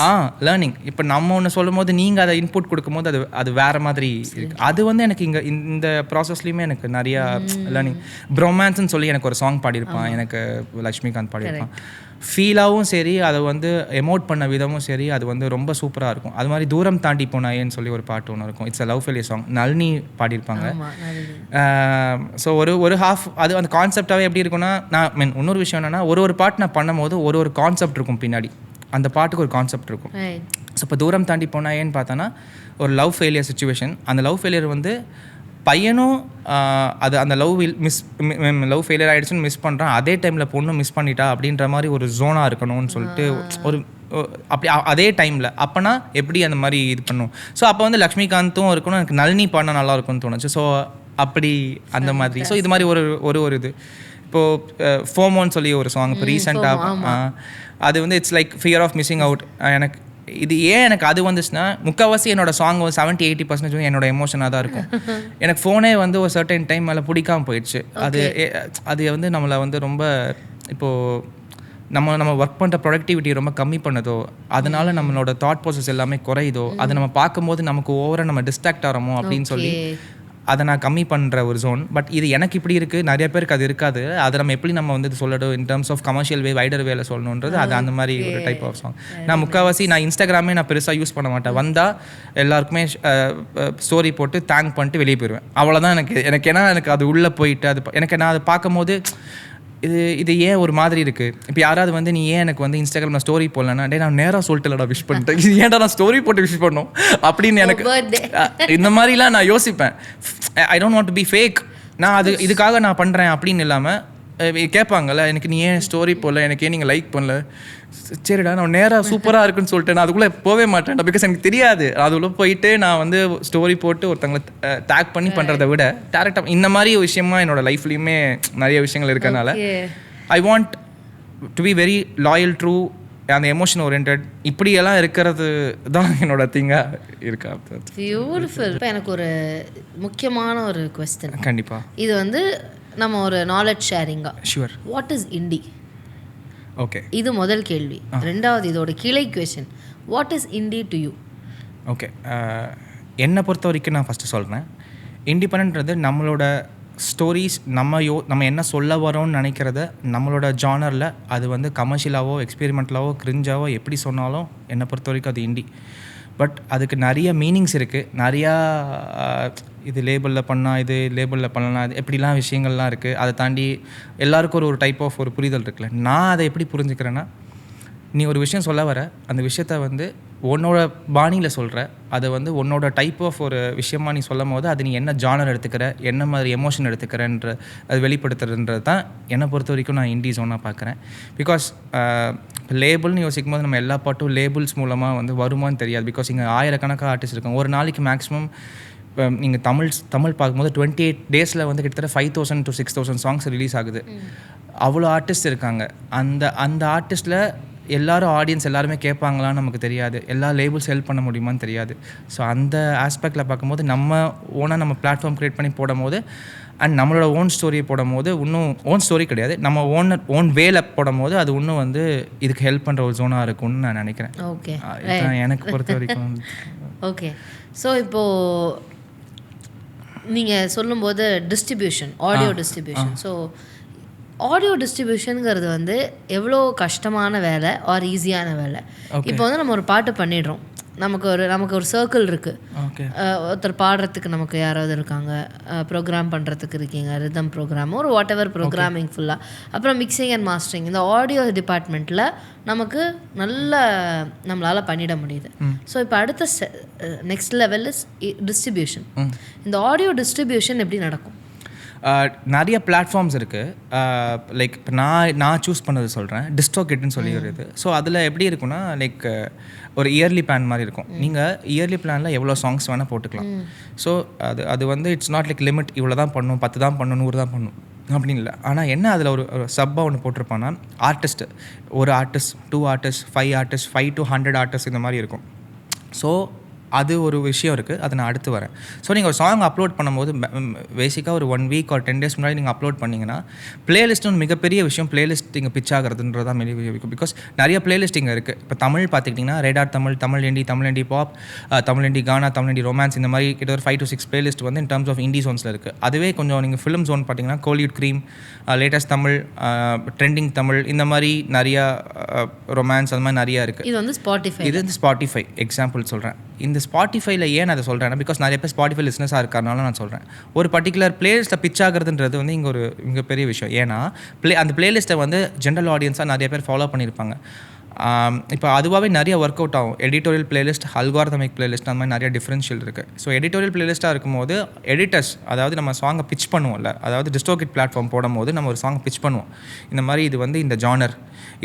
Learning. இப்போ நம்ம ஒன்று சொல்லும் போது நீங்கள் அதை இன்புட் கொடுக்கும்போது அது வேறு மாதிரி இருக்குது. அது வந்து எனக்கு இங்கே இந்த ப்ராசஸ்லேயுமே எனக்கு நிறையா லேர்னிங். ப்ரோமான்ஸ்ன்னு சொல்லி எனக்கு ஒரு சாங் பாடியிருப்பான், எனக்கு லக்ஷ்மிகாந்த் பாடியிருப்பான். ஃபீலாகவும் சரி, அதை வந்து எமோட் பண்ண விதமும் சரி, அது வந்து ரொம்ப சூப்பராக இருக்கும். அது மாதிரி தூரம் தாண்டி போனாயேன்னு சொல்லி ஒரு பாட்டு ஒன்று இருக்கும், it's a love failure song, Nalini பாடியிருப்பாங்க. ஸோ ஒரு ஹாஃப் அது அந்த கான்செப்டாகவே எப்படி இருக்குன்னா, நான் இன்னொரு விஷயம் என்னென்னா ஒரு பாட்டு நான் பண்ணும்போது ஒரு கான்செப்ட் இருக்கும் பின்னாடி, அந்த பாட்டுக்கு ஒரு கான்செப்ட் இருக்கும். ஸோ இப்போ தூரம் தாண்டி போனாயேன்னு பார்த்தோன்னா ஒரு லவ் ஃபெயிலியர் சுச்சுவேஷன். அந்த லவ் ஃபெயிலியர் வந்து பையனும் அது அந்த லவ் ஃபெயிலியர் ஆகிடுச்சுன்னு மிஸ் பண்ணுறான், அதே டைமில் பொண்ணும் மிஸ் பண்ணிட்டா அப்படின்ற மாதிரி ஒரு ஜோனாக இருக்கணும்னு சொல்லிட்டு ஒரு அப்படி அதே டைமில் அப்போனா எப்படி அந்த மாதிரி இது பண்ணும். ஸோ அப்போ வந்து லக்ஷ்மிகாந்தும் இருக்கணும், எனக்கு நளினி பாடினா நல்லா இருக்கும்னு தோணுச்சு. ஸோ அப்படி அந்த மாதிரி. ஸோ இது மாதிரி ஒரு இது இப்போது ஃபோமோன்னு சொல்லி ஒரு சாங் இப்போ ரீசெண்டாக அது வந்து it's like fear of missing out. எனக்கு இது ஏன் எனக்கு அது வந்துச்சுன்னா, முக்கால்வாசி என்னோடய சாங் 70-80% வந்து என்னோட எமோஷனாக தான் இருக்கும். எனக்கு ஃபோனே வந்து ஒரு சர்டன் டைம் மேலே பிடிக்காமல் போயிடுச்சு. அது வந்து நம்மளை வந்து ரொம்ப இப்போது நம்ம ஒர்க் பண்ணுற ப்ரொடக்டிவிட்டி ரொம்ப கம்மி பண்ணுதோ, அதனால நம்மளோட தாட் ப்ராசஸ் எல்லாமே குறையுதோ, அதை நம்ம பார்க்கும்போது நமக்கு ஓவராக நம்ம டிஸ்ட்ராக்ட் ஆகிறோமோ அப்படின்னு சொல்லி அதை நான் கம்மி பண்ணுற ஒரு ஜோன். பட் இது எனக்கு இப்படி இருக்குது, நிறைய பேருக்கு அது இருக்காது. அதை நம்ம எப்படி நம்ம வந்து இது சொல்லணும் in terms of commercial way, wider வேல சொல்லணுன்றது அது அந்த மாதிரி ஒரு டைப் ஆஃப் சாங். நான் முக்கால்வாசி நான் இன்ஸ்டாகிராமே நான் பெருசாக யூஸ் பண்ண மாட்டேன். வந்தால் எல்லாருக்குமே ஸ்டோரி போட்டு தேங்க் பண்ணிட்டு வெளியே போயிடுவேன். அவ்வளோதான் எனக்கு ஏன்னா எனக்கு அது உள்ளே போயிட்டு அது எனக்கு நான் அதை பார்க்கும்போது இது ஏன் ஒரு மாதிரி இருக்குது. இப்போ யாராவது வந்து நீ ஏன் எனக்கு வந்து இன்ஸ்டாகிராமில் ஸ்டோரி போடலன்னா, டே நான் நேராக சொல்லிட்டுலடா விஷ் பண்ணிட்டேன், இது ஏன்டா நான் ஸ்டோரி போட்டு விஷ் பண்ணோம் அப்படின்னு எனக்கு இந்த மாதிரிலாம் நான் யோசிப்பேன். I don't want to be fake. நான் இதுக்காக நான் பண்ணுறேன் அப்படின்னு இல்லாமல் கேட்பாங்கல்ல, எனக்கு நீ ஏன் ஸ்டோரி போடல, எனக்கு ஏன் நீங்கள் லைக் பண்ணல. சரிடா நான் நேராக சூப்பராக இருக்குன்னு சொல்லிட்டு நான் அதுக்குள்ளே போகவே மாட்டேன். பிகாஸ் எனக்கு தெரியாது. அதுக்குள்ளே போயிட்டு நான் வந்து ஸ்டோரி போட்டு ஒருத்தங்களை டேக் பண்ணி பண்ணுறதை விட டேரெக்டாக இந்த மாதிரி விஷயமா என்னோடய லைஃப்லேயுமே நிறைய விஷயங்கள் இருக்கிறதுனால I want to be very loyal, true, அந்த எமோஷன் ஓரியன்ட், இப்படியெல்லாம் இருக்கிறது தான் என்னோட திங்காக இருக்கா. பியூட்டிஃபுல். இப்போ எனக்கு ஒரு முக்கியமான ஒரு கொஸ்டின். கண்டிப்பாக இது வந்து நம்ம ஒரு நாலேஜ் ஷேரிங்கா. Sure. What is indie? Okay, இது முதல் கேள்வி. ரெண்டாவது இதோட கிளை question, what is indie to you? Okay, என்னை பொறுத்த வரைக்கும் நான் ஃபஸ்ட்டு சொல்கிறேன், இண்டிபெண்டன்ட்ன்றது நம்மளோட ஸ்டோரிஸ், நம்ம என்ன சொல்ல வரோம்னு நினைக்கிறத நம்மளோட ஜானரில் அது வந்து கமர்ஷியலாவோ எக்ஸ்பெரிமெண்டலாவோ கிரிஞ்சாவோ எப்படி சொன்னாலும் என்னை பொறுத்த வரைக்கும் அது இண்டி. பட் அதுக்கு நிறைய மீனிங்ஸ் இருக்குது, நிறையா இது லேபிளில் பண்ணால் இது லேபிளில் பண்ணலாம், அது எப்படிலாம் விஷயங்கள்லாம் இருக்குது. அதை தாண்டி எல்லாருக்கும் ஒரு டைப் ஆஃப் ஒரு புரிதல் இருக்குல்ல. நான் அதை எப்படி புரிஞ்சுக்கிறேன்னா, நீ ஒரு விஷயம் சொல்ல வர, அந்த விஷயத்த வந்து உன்னோட பாணியில் சொல்கிற, அதை வந்து உன்னோட டைப் ஆஃப் ஒரு விஷயமாக நீ சொல்லும் போது அது நீ என்ன ஜானர் எடுத்துக்கிற, என்ன மாதிரி எமோஷன் எடுத்துக்கிறன்ற அது வெளிப்படுத்துறதுன்றது தான் என்னை பொறுத்த வரைக்கும் நான் இண்டி ஜோனாக பார்க்குறேன். பிகாஸ் லேபிள்னு யோசிக்கும் போது நம்ம எல்லா பாட்டும் லேபிள்ஸ் மூலமாக வந்து வருமானு தெரியாது. பிகாஸ் இங்கே ஆயிரக்கணக்காக ஆர்டிஸ்ட் இருக்காங்க. ஒரு நாளைக்கு மேக்ஸிமம் இப்போ நீங்கள் தமிழ் பார்க்கும்போது 28 டேஸில் வந்து கிட்டத்தட்ட 5,000 to 6,000 சாங்ஸ் ரிலீஸ் ஆகுது. அவ்வளோ ஆர்டிஸ்ட் இருக்காங்க. அந்த ஆர்டிஸ்ட்டில் எல்லாரும் ஆடியன்ஸ் எல்லாருமே கேட்பாங்களான்னு நமக்கு தெரியாது. எல்லா லேபிள்ஸ் ஹெல்ப் பண்ண முடியுமான்னு தெரியாது. ஸோ அந்த ஆஸ்பெக்டில் பார்க்கும்போது நம்ம ஓனாக நம்ம பிளாட்ஃபார்ம் க்ரியேட் பண்ணி போடும் போது அண்ட் நம்மளோட ஓன் ஸ்டோரியை போடும் போது இன்னும் ஓன் ஸ்டோரி கிடையாது, நம்ம ஓன் வேல போடும் போது அது இன்னும் வந்து இதுக்கு ஹெல்ப் பண்ணுற ஒரு ஜோனாக இருக்கும்னு நான் நினைக்கிறேன். ஓகே, எனக்கு பொறுத்த வரைக்கும். ஓகே, ஸோ இப்போது நீங்கள் சொல்லும்போது distribution, audio distribution. So audio டிஸ்ட்ரிபியூஷனுங்கிறது வந்து எவ்வளோ கஷ்டமான வேலை ஆர் ஈஸியான வேலை? இப்போ வந்து நம்ம ஒரு பாட்டு பண்ணிடுறோம், நமக்கு ஒரு சர்க்கிள் இருக்குது. ஓகே. ஒருத்தர் பாடுறதுக்கு நமக்கு யாராவது இருக்காங்க, ப்ரோக்ராம் பண்ணுறதுக்கு இருக்கீங்க, ரிதம் ப்ரோக்ராம், ஒரு வாட் எவர் ப்ரோக்ராமிங் ஃபுல்லாக, அப்புறம் மிக்சிங் அண்ட் மாஸ்டரிங். இந்த ஆடியோ டிபார்ட்மெண்ட்டில் நமக்கு நல்ல நம்மளால் பண்ணிட முடியுது. ஸோ இப்போ அடுத்த நெக்ஸ்ட் லெவல் இஸ் டிஸ்ட்ரிபியூஷன். இந்த ஆடியோ டிஸ்ட்ரிபியூஷன் எப்படி நடக்கும்? நிறைய பிளாட்ஃபார்ம்ஸ் இருக்குது. லைக் இப்போ நான் சூஸ் பண்ணது சொல்கிறேன், டிஸ்ட்ரோகிட்னு சொல்லி ஒரு இது. ஸோ அதில் எப்படி இருக்குன்னா, லைக் ஒரு இயர்லி பிளான் மாதிரி இருக்கும். நீங்கள் இயர்லி பிளானில் எவ்வளோ சாங்ஸ் வேணால் போட்டுக்கலாம். ஸோ அது வந்து இட்ஸ் நாட் லைக் லிமிட், இவ்வளோ தான் பண்ணணும், 10 தான் பண்ணணும், 100 தான் பண்ணணும் அப்படின்னு இல்லை. ஆனால் என்ன அதில் ஒரு சப்பாக ஒன்று போட்டிருப்பான்னா, ஆர்டிஸ்ட்டு, ஒரு artist, 2 artist, 5 artist, 5 to 100 artist இந்த மாதிரி இருக்கும். ஸோ அது ஒரு விஷயம் இருக்குது, அதை நான் அடுத்து வரேன். ஸோ நீங்கள் ஒரு சாங் அப்லோட் பண்ணும்போது பேசிக்காக ஒரு 1 week or 10 days முன்னாடி நீங்கள் அப்லோட் பண்ணிங்கன்னா, பிளேலிஸ்ட்னு மிகப்பெரிய விஷயம். பிளேலிஸ்ட் இங்கே பிச் ஆகிறதுன்றதான் மிக பிகாஸ் நிறைய பிளேலிஸ்ட் இங்கே இருக்குது. இப்போ தமிழ் பார்த்துக்கிட்டிங்கன்னா radar Tamil, Tamil indie pop, Tamil indie gaana, Tamil indie romance, இந்த மாதிரி கிட்ட ஒரு 5 to 6 பிளேலிஸ்ட் வந்து இன் டர்ம்ஸ் ஆஃப் இண்டி ஜோன்ஸில் இருக்குது. அதுவே கொஞ்சம் நீங்கள் ஃபிலிம் ஜோன் பார்த்தீங்கன்னா Kollywood cream, latest Tamil, trending Tamil, இந்த மாதிரி நிறையா ரொமான்ஸ், அது மாதிரி நிறையா இருக்குது. இது வந்து ஸ்பாட்டிஃபை, இது வந்து ஸ்பாட்டிஃபை எக்ஸாம்பிள் சொல்கிறேன். இந்த ஸ்பாட்டிஃபைல ஏன் அதை சொல்கிறேன்னா, பிகாஸ் நிறைய பேர் ஸ்பாட்டிஃபை லிஸ்னஸாக இருக்கிறனால நான் சொல்கிறேன். ஒரு பர்டிகுலர் பிளேலிஸ்ட்டில் பிச் ஆகிறதுன்றது வந்து இங்கே ஒரு மிகப்பெரிய விஷயம். ஏன்னா அந்த பிளேலிஸ்ட்டை வந்து ஜென்ரல் ஆடியன்ஸாக நிறைய பேர் ஃபாலோ பண்ணியிருப்பாங்க. இப்போ அதுவாகவே நிறைய ஒர்க் அவுட் ஆகும். எடிட்டோரியல் பிளேலிஸ்ட், அல்காரிதமிக் பிளேலிஸ்ட், அந்த மாதிரி நிறைய டிஃப்ரென்ஷியல் இருக்குது. ஸோ எடிட்டோரியல் பிளேலிஸ்ட்டாக இருக்கும்போது எடிட்டர்ஸ், அதாவது நம்ம சாங்கை பிச் பண்ணுவோம்ல, அதாவது டிஸ்ட்ரோகிட் பிளாட்ஃபார்ம் போடும்போது நம்ம ஒரு சாங்கை பிச் பண்ணுவோம். இந்த மாதிரி இது வந்து இந்த ஜானர்,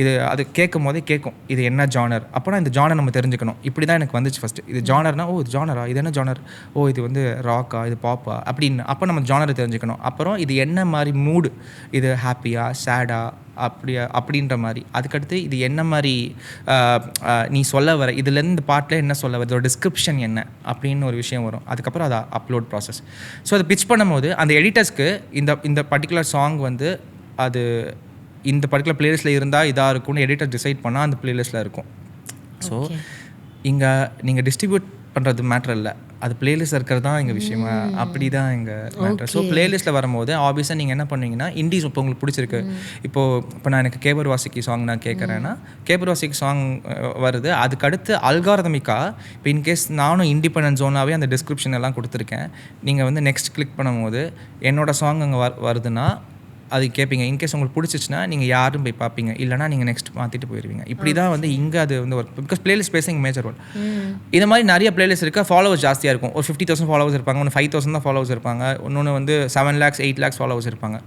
இது அது கேட்கும் போதே கேட்கும் இது என்ன ஜானர். அப்போனா இந்த ஜானர் நம்ம தெரிஞ்சுக்கணும். இப்படி தான் எனக்கு வந்துச்சு ஃபஸ்ட்டு. இது ஜானர்னா, ஓ இது ஜானரா, இது என்ன ஜானர், ஓ இது வந்து ராக்கா, இது பாப்பா அப்படின்னு. அப்போ நம்ம ஜானரை தெரிஞ்சுக்கணும். அப்புறம் இது என்ன மாதிரி மூடு, இது ஹாப்பியா, சேடா, அப்படின்ற மாதிரி. அதுக்கடுத்து இது என்ன மாதிரி நீ சொல்ல வர, இதுலேருந்து இந்த பாட்டில் என்ன சொல்ல வர, இதோட டிஸ்கிரிப்ஷன் என்ன அப்படின்னு ஒரு விஷயம் வரும். அதுக்கப்புறம் அதை அப்லோட் ப்ராசஸ். ஸோ அதை பிச் பண்ணும்போது அந்த எடிட்டர்ஸ்க்கு இந்த பர்டிகுலர் சாங் வந்து அது இந்த பர்டிகுலர் பிளேலிஸ்ட்டில் இருந்தால் இதாக இருக்கும்னு எடிட்டர் டிசைட் பண்ணால் அந்த பிளேலிஸ்ட்டில் இருக்கும். ஸோ இங்கே நீங்கள் டிஸ்ட்ரிபியூட் பண்ணுறது மேட்ரு இல்லை, அது பிளேலிஸ்ட் இருக்கிறது தான் எங்கள் விஷயமா. அப்படி தான் எங்கள் மேட்ரு. ஸோ பிளேலிஸ்ட்டில் வரும்போது ஆப்வியஸாக நீங்கள் என்ன பண்ணுவீங்கன்னா, இண்டீஸ் இப்போ உங்களுக்கு பிடிச்சிருக்கு. இப்போ நான் எனக்கு கேபர் வாசிக்கு சாங் நான் கேட்குறேன்னா, கேபர் வாசிக்கு சாங் வருது. அதுக்கடுத்து அல்காரதமிக்காக இப்போ இன்கேஸ் நானும் இண்டிபெண்டன்ட் ஜோனாகவே அந்த டிஸ்கிரிப்ஷன் எல்லாம் கொடுத்துருக்கேன். நீங்கள் வந்து நெக்ஸ்ட் கிளிக் பண்ணும்போது என்னோடய சாங் அங்கே வருதுன்னா அது கேட்பீங்க. இன்கேஸ் உங்களுக்கு பிடிச்சிச்சுன்னா நீங்கள் யாரும் போய் பார்ப்பீங்க, இல்லைனா நீங்கள் நெக்ஸ்ட் மாற்றிட்டு போயிடுவீங்க. இப்படி தான் வந்து இங்கே அது வந்து work. Because playlist pacing major role. இந்த மாதிரி நிறைய பிளேலிஸ்ட் இருக்குது. ஃபாலோவர்ஸ் ஜாஸ்தியாக இருக்கும். ஒரு 50,000 ஃபாலோவர்ஸ் இருப்பாங்க, ஒன்று 5,000 தான் ஃபாலோவர்ஸ் இருப்பாங்க, இன்னொன்று வந்து 7 lakhs 8 lakhs ஃபாலோவர்ஸ் இருப்பாங்க.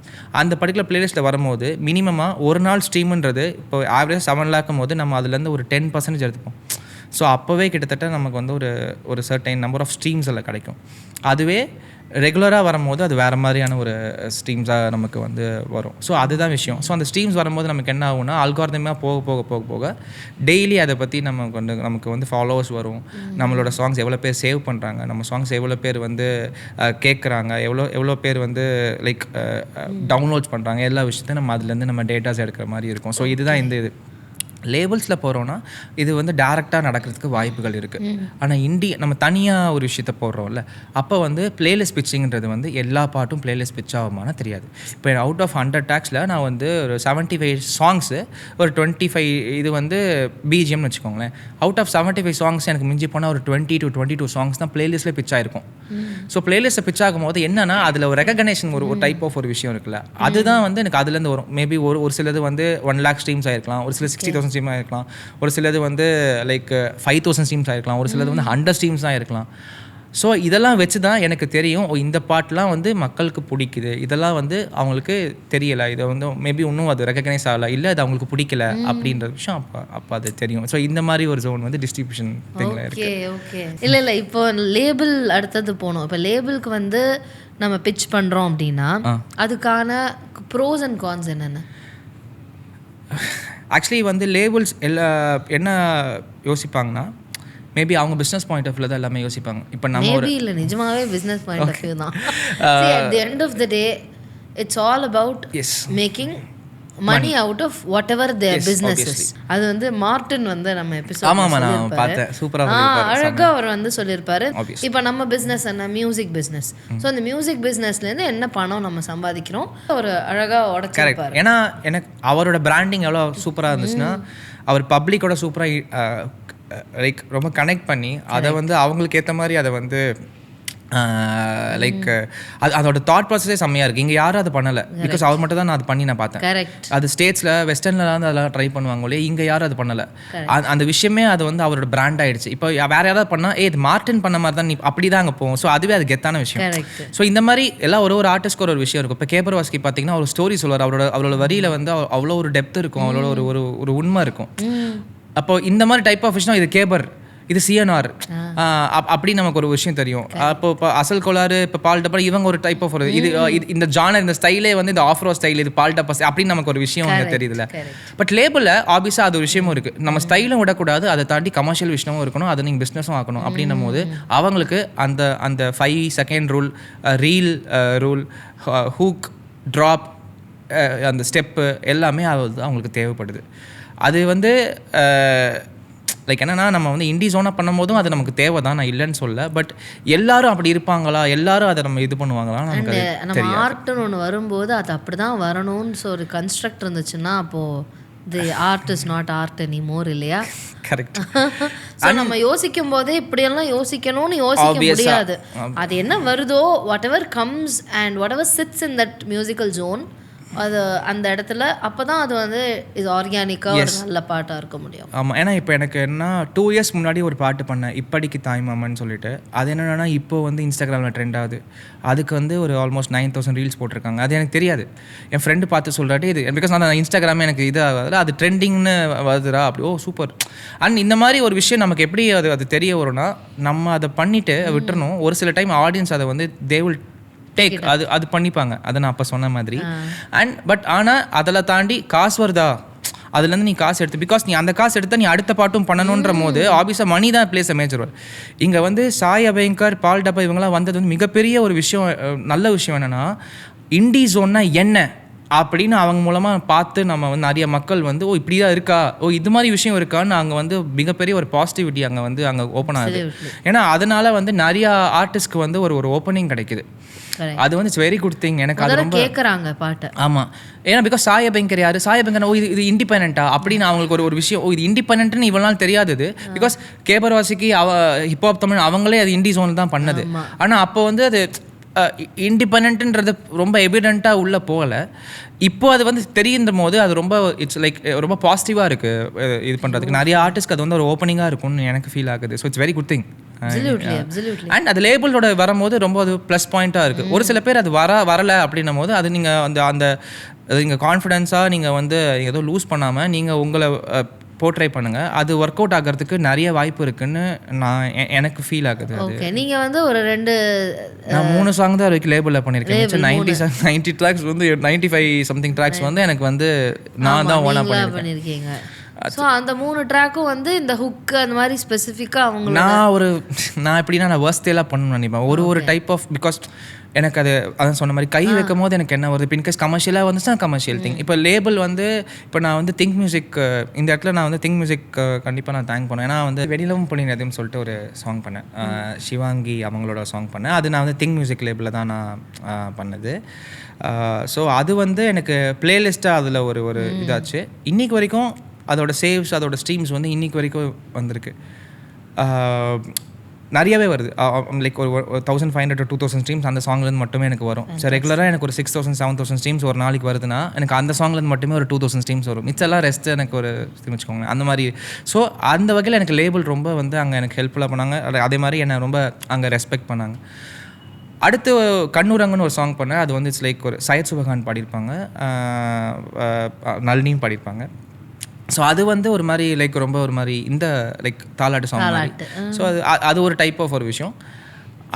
அந்த பர்டிகுலர் பிளேலிஸ்ட்டில் வரும்போது மினிமமாக ஒரு நாள் ஸ்ட்ரீம்ன்றது இப்போ ஆவரேஜ் 7 lakhம் போது நம்ம அதுலேருந்து ஒரு 10% எடுத்துப்போம். ஸோ அப்போவே கிட்டத்தட்ட நமக்கு வந்து ஒரு சர்டைன் நம்பர் ஆஃப் ஸ்ட்ரீம்ஸ் எல்லாம் கிடைக்கும். அதுவே ரெகுலராக வரும்போது அது வேறு மாதிரியான ஒரு ஸ்ட்ரீம்ஸாக நமக்கு வந்து வரும். ஸோ அதுதான் விஷயம். ஸோ அந்த ஸ்ட்ரீம்ஸ் வரும்போது நமக்கு என்ன ஆகும்னா, அல்காரிதமாக போக டெய்லி அதை பற்றி நமக்கு வந்து ஃபாலோவர்ஸ் வரும். நம்மளோட சாங்ஸ் எவ்வளோ பேர் சேவ் பண்ணுறாங்க, நம்ம சாங்ஸ் எவ்வளோ பேர் வந்து கேட்குறாங்க, எவ்வளோ பேர் வந்து லைக் டவுன்லோட்ஸ் பண்ணுறாங்க, எல்லா விஷயத்தையும் நம்ம அதுலேருந்து நம்ம டேட்டாஸ் எடுக்கிற மாதிரி இருக்கும். ஸோ இதுதான் இந்த இது. லேபிள்ஸில் போகிறோன்னா இது வந்து டேரெக்டாக நடக்கிறதுக்கு வாய்ப்புகள் இருக்குது. ஆனால் நம்ம தனியாக ஒரு விஷயத்த போடுறோம்ல, அப்போ வந்து பிளேலிஸ்ட் பிச்சிங்கிறது வந்து எல்லா பாட்டும் பிளேலிஸ்ட் பிச் ஆகுமானா தெரியாது. இப்போ அவுட் ஆஃப் 100 tracks நான் வந்து ஒரு 75 சாங்ஸு, ஒரு 25 இது வந்து பிஜிஎம்னு வச்சுக்கோங்களேன். அவுட் ஆஃப் 75 சாங்ஸ் எனக்கு மிஞ்சி போனால் ஒரு 20 to 22 சாங்ஸ் தான் பிளேலிஸ்ட்டில் பிச் ஆகிருக்கும். ஸோ பிளேலிஸ்ட்டை பிச் ஆகும்போது என்னன்னா, அதில் ஒரு ரெகக்னேஷன் ஒரு டைப் ஆஃப் ஒரு விஷயம் இருக்குல்ல, அதுதான் வந்து எனக்கு அதுலேருந்து வரும். மேபி ஒரு சிலது வந்து 1 lakh ஸ்ட்ரீம்ஸ் ஆகிருக்கலாம், ஒரு சில 60,000 ஸ்ட்ரீம் ஆகிருக்கலாம், ஒரு சிலது வந்து லைக் 5,000 ஸ்ட்ரீம்ஸ் ஆகிருக்கலாம், ஒரு சிலது வந்து 100 ஸ்ட்ரீம்ஸ் தான் இருக்கலாம். ஸோ இதெல்லாம் வச்சு தான் எனக்கு தெரியும், இந்த பாட்டெலாம் வந்து மக்களுக்கு பிடிக்குது, இதெல்லாம் வந்து அவங்களுக்கு தெரியலை, இதை வந்து மேபி இன்னும் அது ரெகக்னைஸ் ஆகலை, இல்லை அது அவங்களுக்கு பிடிக்கல அப்படின்ற விஷயம் அப்போ அது தெரியும். ஸோ இந்த மாதிரி ஒரு ஜோன் வந்து டிஸ்ட்ரிபியூஷன் திங்கில் இருக்கு. ஓகே இல்லை இப்போ லேபிள் அடுத்தது போகணும். இப்போ லேபிளுக்கு வந்து நம்ம பிச் பண்ணுறோம் அப்படின்னா அதுக்கான ப்ரோஸ் அண்ட் கான்ஸ் என்னென்ன? ஆக்சுவலி வந்து லேபிள்ஸ் என்ன யோசிப்பாங்கன்னா, மேபி அவங்க பிஸ்னஸ் பாயிண்ட் ஆஃப் வியூல தான் எல்லாமே யோசிப்பாங்க. இப்போ நம்ம இல்லை நிஜமாவே பிஸ்னஸ் பாயிண்ட் ஆஃப் வியூ தான். At the end of the day it's all about making money out of whatever their businesses. அது வந்து மார்டின் வந்து நம்ம எபிசோட் அழகா அவர் வந்து சொல்லியிருப்பாரு. இப்போ நம்ம பிஸ்னஸ் என்ன, மியூசிக் பிஸ்னஸ். ஸோ அந்த மியூசிக் பிஸ்னஸ்லேருந்து என்ன பணம் நம்ம சம்பாதிக்கிறோம் ஒரு அழகா உடச்சிருப்பாரு. ஏன்னா எனக்கு அவரோட பிராண்டிங் எவ்வளோ சூப்பராக இருந்துச்சுன்னா, அவர் பப்ளிக்கோட சூப்பராக லைக் ரொம்ப கனெக்ட் பண்ணி அதை வந்து அவங்களுக்கு ஏற்ற மாதிரி அதை வந்து லைக் அதோட தாட் ப்ராசஸே செம்மையாக இருக்குது. இங்கே யாரும் அதை பண்ணலை, பிகாஸ் அவர் மட்டும் தான் நான் அது பண்ணி நான் பார்த்தேன். அது ஸ்டேட்ஸில் வெஸ்டர்னில் வந்து அதெல்லாம் ட்ரை பண்ணுவாங்களே, இங்கே யாரும் அது பண்ணலை. அந்த விஷயமே அது வந்து அவரோட பிராண்ட் ஆகிடுச்சு. இப்போ வேற யாராவது பண்ணால் இது மார்டின் பண்ண மாதிரி தான் நீ அப்படி தான் அங்கே போகும். ஸோ அதுவே அது கெத்தான விஷயம். ஸோ இந்த மாதிரி எல்லாம் ஒரு ஆர்டிஸ்ட்க்கு ஒரு விஷயம் இருக்கும். இப்போ கேபர் வாஸ்கி பார்த்தீங்கன்னா ஒரு ஸ்டோரி சொல்லுவார். அவரோட வரியில் வந்து அவ்வளோ ஒரு டெப்த் இருக்கும், அவ்வளோ ஒரு உண்மை இருக்கும். அப்போ இந்த மாதிரி டைப் ஆஃப் விஷயம் இது கேபர், இது சிஎன்ஆர் அப்படி நமக்கு ஒரு விஷயம் தெரியும். அப்போ இப்போ அசல் கோளாறு, இப்போ பால் டப்பா, இவங்க ஒரு டைப் ஆஃப் ஒரு இது இந்த ஜானர், இந்த ஸ்டைலே வந்து இந்த ஆஃப்ரோ ஸ்டைல், இது பால் டப்பா அப்படின்னு நமக்கு ஒரு விஷயம் வந்து தெரியுதுல்ல. பட் லேபிளில் ஆப்வியஸாக அது ஒரு விஷயமும் இருக்குது. நம்ம ஸ்டைலும் விடக்கூடாது, அதை தாண்டி கமர்ஷியல் விஷயமும் இருக்கணும், அதை நீங்கள் பிஸ்னஸும் ஆக்கணும். அப்படின்னும் போது அவங்களுக்கு அந்த 5 second rule, reel rule, hook, drop, அந்த ஸ்டெப்பு எல்லாமே அது அவங்களுக்கு தேவைப்படுது. அது வந்து லைக் என்னன்னா நம்ம வந்து இண்டி ஜோனாக பண்ணும் போதும் அது நமக்கு தேவை தான், நான் இல்லைன்னு சொல்ல. பட் எல்லாரும் அப்படி இருப்பாங்களா, எல்லாரும் அதை நம்ம இது பண்ணுவாங்களா, நமக்கு நம்ம ஆர்ட்னு ஒன்று வரும்போது அது அப்படி தான் வரணும்னு ஒரு கன்ஸ்ட்ரக்ட் இருந்துச்சுன்னா அப்போது தி art is not art any more, இல்லையா? கரெக்ட். ஸோ நம்ம யோசிக்கும் போதே இப்படியெல்லாம் யோசிக்கணும்னு யோசிக்க முடியாது. அது என்ன வருதோ, whatever comes and whatever sits in that musical zone, அது அந்த இடத்துல அப்போ தான் அது வந்து இது ஆர்கானிக்காக ஒரு நல்ல பாட்டாக இருக்க முடியும். ஆமாம். ஏன்னா இப்போ எனக்கு என்ன 2 இயர்ஸ் முன்னாடி ஒரு பாட்டு பண்ணேன், இப்படிக்கு தாய்மாமன்னு சொல்லிட்டு. அது என்னென்னா இப்போ வந்து இன்ஸ்டாகிராமில் ட்ரெண்ட் ஆகுது. அதுக்கு வந்து ஒரு ஆல்மோஸ்ட் 9,000 ரீல்ஸ் போட்டிருக்காங்க. அது எனக்கு தெரியாது. என் ஃப்ரெண்டு பார்த்து சொல்கிறாட்டு இது, பிகாஸ் நான் இன்ஸ்டாகிராமே எனக்கு இது ஆகாது, அது ட்ரெண்டிங்னு வருதுரா அப்படி. ஓ சூப்பர். அண்ட் இந்த மாதிரி ஒரு விஷயம் நமக்கு எப்படி அது தெரிய வரும்னா, நம்ம அதை பண்ணிவிட்டு விட்டுறணும். ஒரு சில டைம் ஆடியன்ஸ் அதை வந்து தே வில் டேக், அது பண்ணிப்பாங்க. அதை நான் அப்போ சொன்ன மாதிரி. அண்ட் பட் ஆனால் அதில் தாண்டி காசு வருதா, அதுலேருந்து நீ காசு எடுத்து, பிகாஸ் நீ அந்த காசு எடுத்தால் நீ அடுத்த பாட்டும் பண்ணணுன்ற போது ஆப்வியஸாக மணி தான் பிளேஸ் அ மேஜர் ரோல். இங்கே வந்து சாய் அபயங்கர், பால் டப்பா இவங்களாம் வந்தது வந்து மிகப்பெரிய ஒரு விஷயம், நல்ல விஷயம் என்னென்னா இண்டி ஜோன்னா என்ன அப்படின்னு அவங்க மூலமாக பார்த்து நம்ம வந்து நிறைய மக்கள் வந்து ஓ இப்படி தான் இருக்கா, ஓ இது மாதிரி விஷயம் இருக்கான்னு அங்கே வந்து மிகப்பெரிய ஒரு பாசிட்டிவிட்டி அங்கே ஓப்பன் ஆகுது. ஏன்னா அதனால வந்து நிறையா ஆர்டிஸ்ட்க்கு வந்து ஒரு ஓப்பனிங் கிடைக்குது. அது வந்து இட்ஸ் வெரி குட் திங். எனக்கு அது ரொம்ப கேட்குறாங்க பாட்டு. ஆமாம். ஏன்னா பிகாஸ் சாய் அபயங்கர் யார், சாய் அபயங்கர் ஓ இது இண்டிபெண்டா அப்படின்னு அவங்களுக்கு ஒரு விஷயம், ஓ இது இண்டிபெண்ட்னு இவ்வளோ நாள் தெரியாதது. பிகாஸ் கேபர் வாசிக்கு ஹிப்ஹாப் தமிழ் அவங்களே அது இண்டி ஜோன் தான் பண்ணது. ஆனால் அப்போ வந்து அது இண்டிபெண்ட்ன்றது ரொம்ப எவிடெண்ட்டாக உள்ளே போகலை. இப்போ அது வந்து தெரியுன்ற போது அது ரொம்ப இட்ஸ் லைக் ரொம்ப பாசிட்டிவாக இருக்குது இது பண்ணுறதுக்கு. நிறைய ஆர்டிஸ்ட்க்கு அது வந்து ஒரு ஓப்பனிங்காக இருக்கும்னு எனக்கு ஃபீல் ஆகுது. So it's very good thing. And அது லேபிளோட வரும்போது ரொம்ப அது ப்ளஸ் பாயிண்ட்டாக இருக்குது. ஒரு சில பேர் அது வரலை அப்படின்னும் போது அது நீங்கள் அந்த நீங்கள் கான்ஃபிடென்ஸாக நீங்கள் வந்து ஏதோ லூஸ் பண்ணாமல் நீங்கள் உங்களை போர்ட்ரை பண்ணுங்கள். அது ஒர்க் அவுட் ஆகிறதுக்கு நிறைய வாய்ப்பு இருக்குன்னு எனக்கு ஃபீல் ஆகுது. ஓகே, நீங்கள் வந்து ஒரு 3 சாங் தான் வரைக்கும் லேபிளில் பண்ணியிருக்கேன். 90 ட்ராக்ஸ் வந்து 95 சம்திங் ட்ராக்ஸ் வந்து எனக்கு வந்து நான் தான் ஓனாக பண்ணியிருக்கீங்க. ஸோ அந்த 3 ட்ராக்கும் வந்து இந்த ஹுக்கு அந்த மாதிரி ஸ்பெசிஃபிக்காக அவங்க நான் எப்படின்னா நான் வேர்ஸ்டேலாக பண்ணணும்னு நினைப்பேன். ஒரு டைப் ஆஃப், பிகாஸ் எனக்கு அதான் சொன்ன மாதிரி கை வைக்கும் போது எனக்கு என்ன வருது, இப்போ இன்கேஸ் கமர்ஷியலாக வந்துச்சுன்னா கமர்ஷியல் திங். இப்போ லேபிள் வந்து இப்போ நான் வந்து திங்க் மியூசிக், இந்த இடத்துல நான் வந்து திங்க் மியூசிக் கண்டிப்பாக நான் தேங்க் பண்ணேன். ஏன்னா வந்து வெளியிலவும் பொழினதுன்னு சொல்லிட்டு ஒரு சாங் பண்ணேன், சிவாங்கி அவங்களோட சாங் பண்ணேன். அது நான் வந்து திங்க் மியூசிக் லேபிளில் தான் நான் பண்ணது. ஸோ அது வந்து எனக்கு பிளேலிஸ்ட்டாக அதில் ஒரு இதாச்சு. இன்றைக்கி வரைக்கும் அதோட சேவ்ஸ், அதோட ஸ்ட்ரீம்ஸ் வந்து இன்றைக்கி வரைக்கும் வந்திருக்கு. நிறையவே வருது. லைக் ஒரு 1500 to 2000 ஸ்ட்ரீம்ஸ் அந்த சாங்லேருந்து மட்டுமே எனக்கு வரும். ஸோ ரெகுலராக எனக்கு ஒரு 6000 7000 ஸ்ட்ரீம்ஸ் ஒரு நாளைக்கு வருதுன்னா எனக்கு அந்த சாங்லேருந்து மட்டுமே ஒரு 2000 ஸ்ட்ரீம்ஸ் வரும். மிச்செல்லாம் ரெஸ்ட்டு எனக்கு ஒரு வச்சுக்கோங்க அந்த மாதிரி. ஸோ அந்த வகையில் எனக்கு லேபிள் ரொம்ப வந்து அங்கே எனக்கு ஹெல்ப்ஃபுல்லாக பண்ணாங்க. அதே மாதிரி என்னை ரொம்ப அங்கே ரெஸ்பெக்ட் பண்ணாங்க. அடுத்து கண்ணூரங்கன்னு ஒரு சாங் பண்ணேன். அது வந்து இட்ஸ் லைக் ஒரு சையத் சுபகான் பாடியிருப்பாங்க, நளினியும் பாடியிருப்பாங்க. ஸோ அது வந்து ஒரு மாதிரி லைக் ரொம்ப ஒரு மாதிரி இந்த லைக் தாலாட்டு சாங் மாதிரி. ஸோ அது ஒரு டைப் ஆஃப் ஒரு விஷயம்.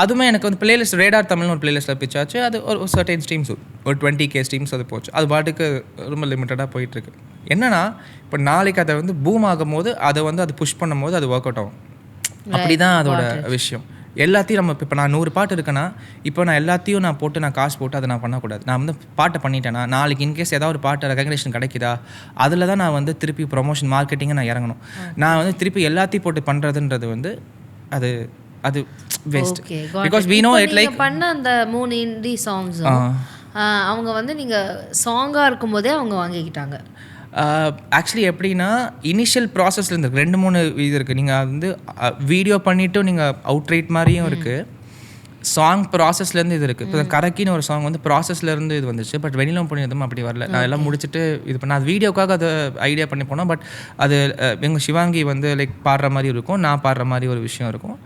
அதுவுமே எனக்கு வந்து பிளேலிஸ்ட் ரேடார் தமிழ்னு ஒரு பிளேலிஸ்ட்டில் பிச்சாச்சு. அது ஒரு சர்டைன் ஸ்ட்ரீம்ஸ் ஒரு 20K ஸ்ட்ரீம்ஸ் அது போச்சு. அது பாட்டுக்கு ரொம்ப லிமிட்டடாக போயிட்டுருக்கு. என்னென்னா இப்போ நாளைக்கு அதை வந்து பூம் ஆகும் போது அதை வந்து அது புஷ் பண்ணும் போது அது ஒர்க் அவுட் ஆகும். அப்படி தான் அதோட விஷயம். எல்லாத்தையும் நம்ம இப்போ நான் 100 பாட்டு இருக்குன்னா இப்போ நான் எல்லாத்தையும் நான் போட்டு நான் காசு போட்டு அதை நான் பண்ணக்கூடாது. நான் வந்து பாட்டை பண்ணிட்டேன்னா நாளைக்கு இன்கேஸ் ஏதாவது ஒரு பாட்டு ரெகக்னேஷன் கிடைக்குதா, அதில் தான் நான் வந்து திருப்பி ப்ரொமோஷன் மார்க்கெட்டிங்கை நான் இறங்கணும். நான் வந்து திருப்பி எல்லாத்தையும் போட்டு பண்ணுறதுன்றது வந்து அது waste. Because we know it like பண்ண அந்த 3 இண்டி சாங்ஸ் அவங்க வந்து நீங்கள் சாங்காக இருக்கும்போதே அவங்க வாங்கிக்கிட்டாங்க. ஆக்சுவலி எப்படின்னா இனிஷியல் ப்ராசஸில் இருந்து 2-3 இது இருக்குது. நீங்கள் வந்து வீடியோ பண்ணிவிட்டு நீங்கள் அவுட்ரைட் மாதிரியும் இருக்குது. சாங் ப்ராசஸ்லேருந்து இது இருக்குது. இப்போ கரக்கின்னு ஒரு சாங் வந்து ப்ராசஸ்லேருந்து இது வந்துச்சு. பட் வெளியில் பண்ணியதும் அப்படி வரல. நான் எல்லாம் முடிச்சுட்டு இது பண்ண அது வீடியோக்காக அதை ஐடியா பண்ணி போனோம். பட் அது எங்கள் சிவாங்கி வந்து லைக் பாடுற மாதிரி இருக்கும், நான் பாடுற மாதிரி ஒரு விஷயம் இருக்கும்.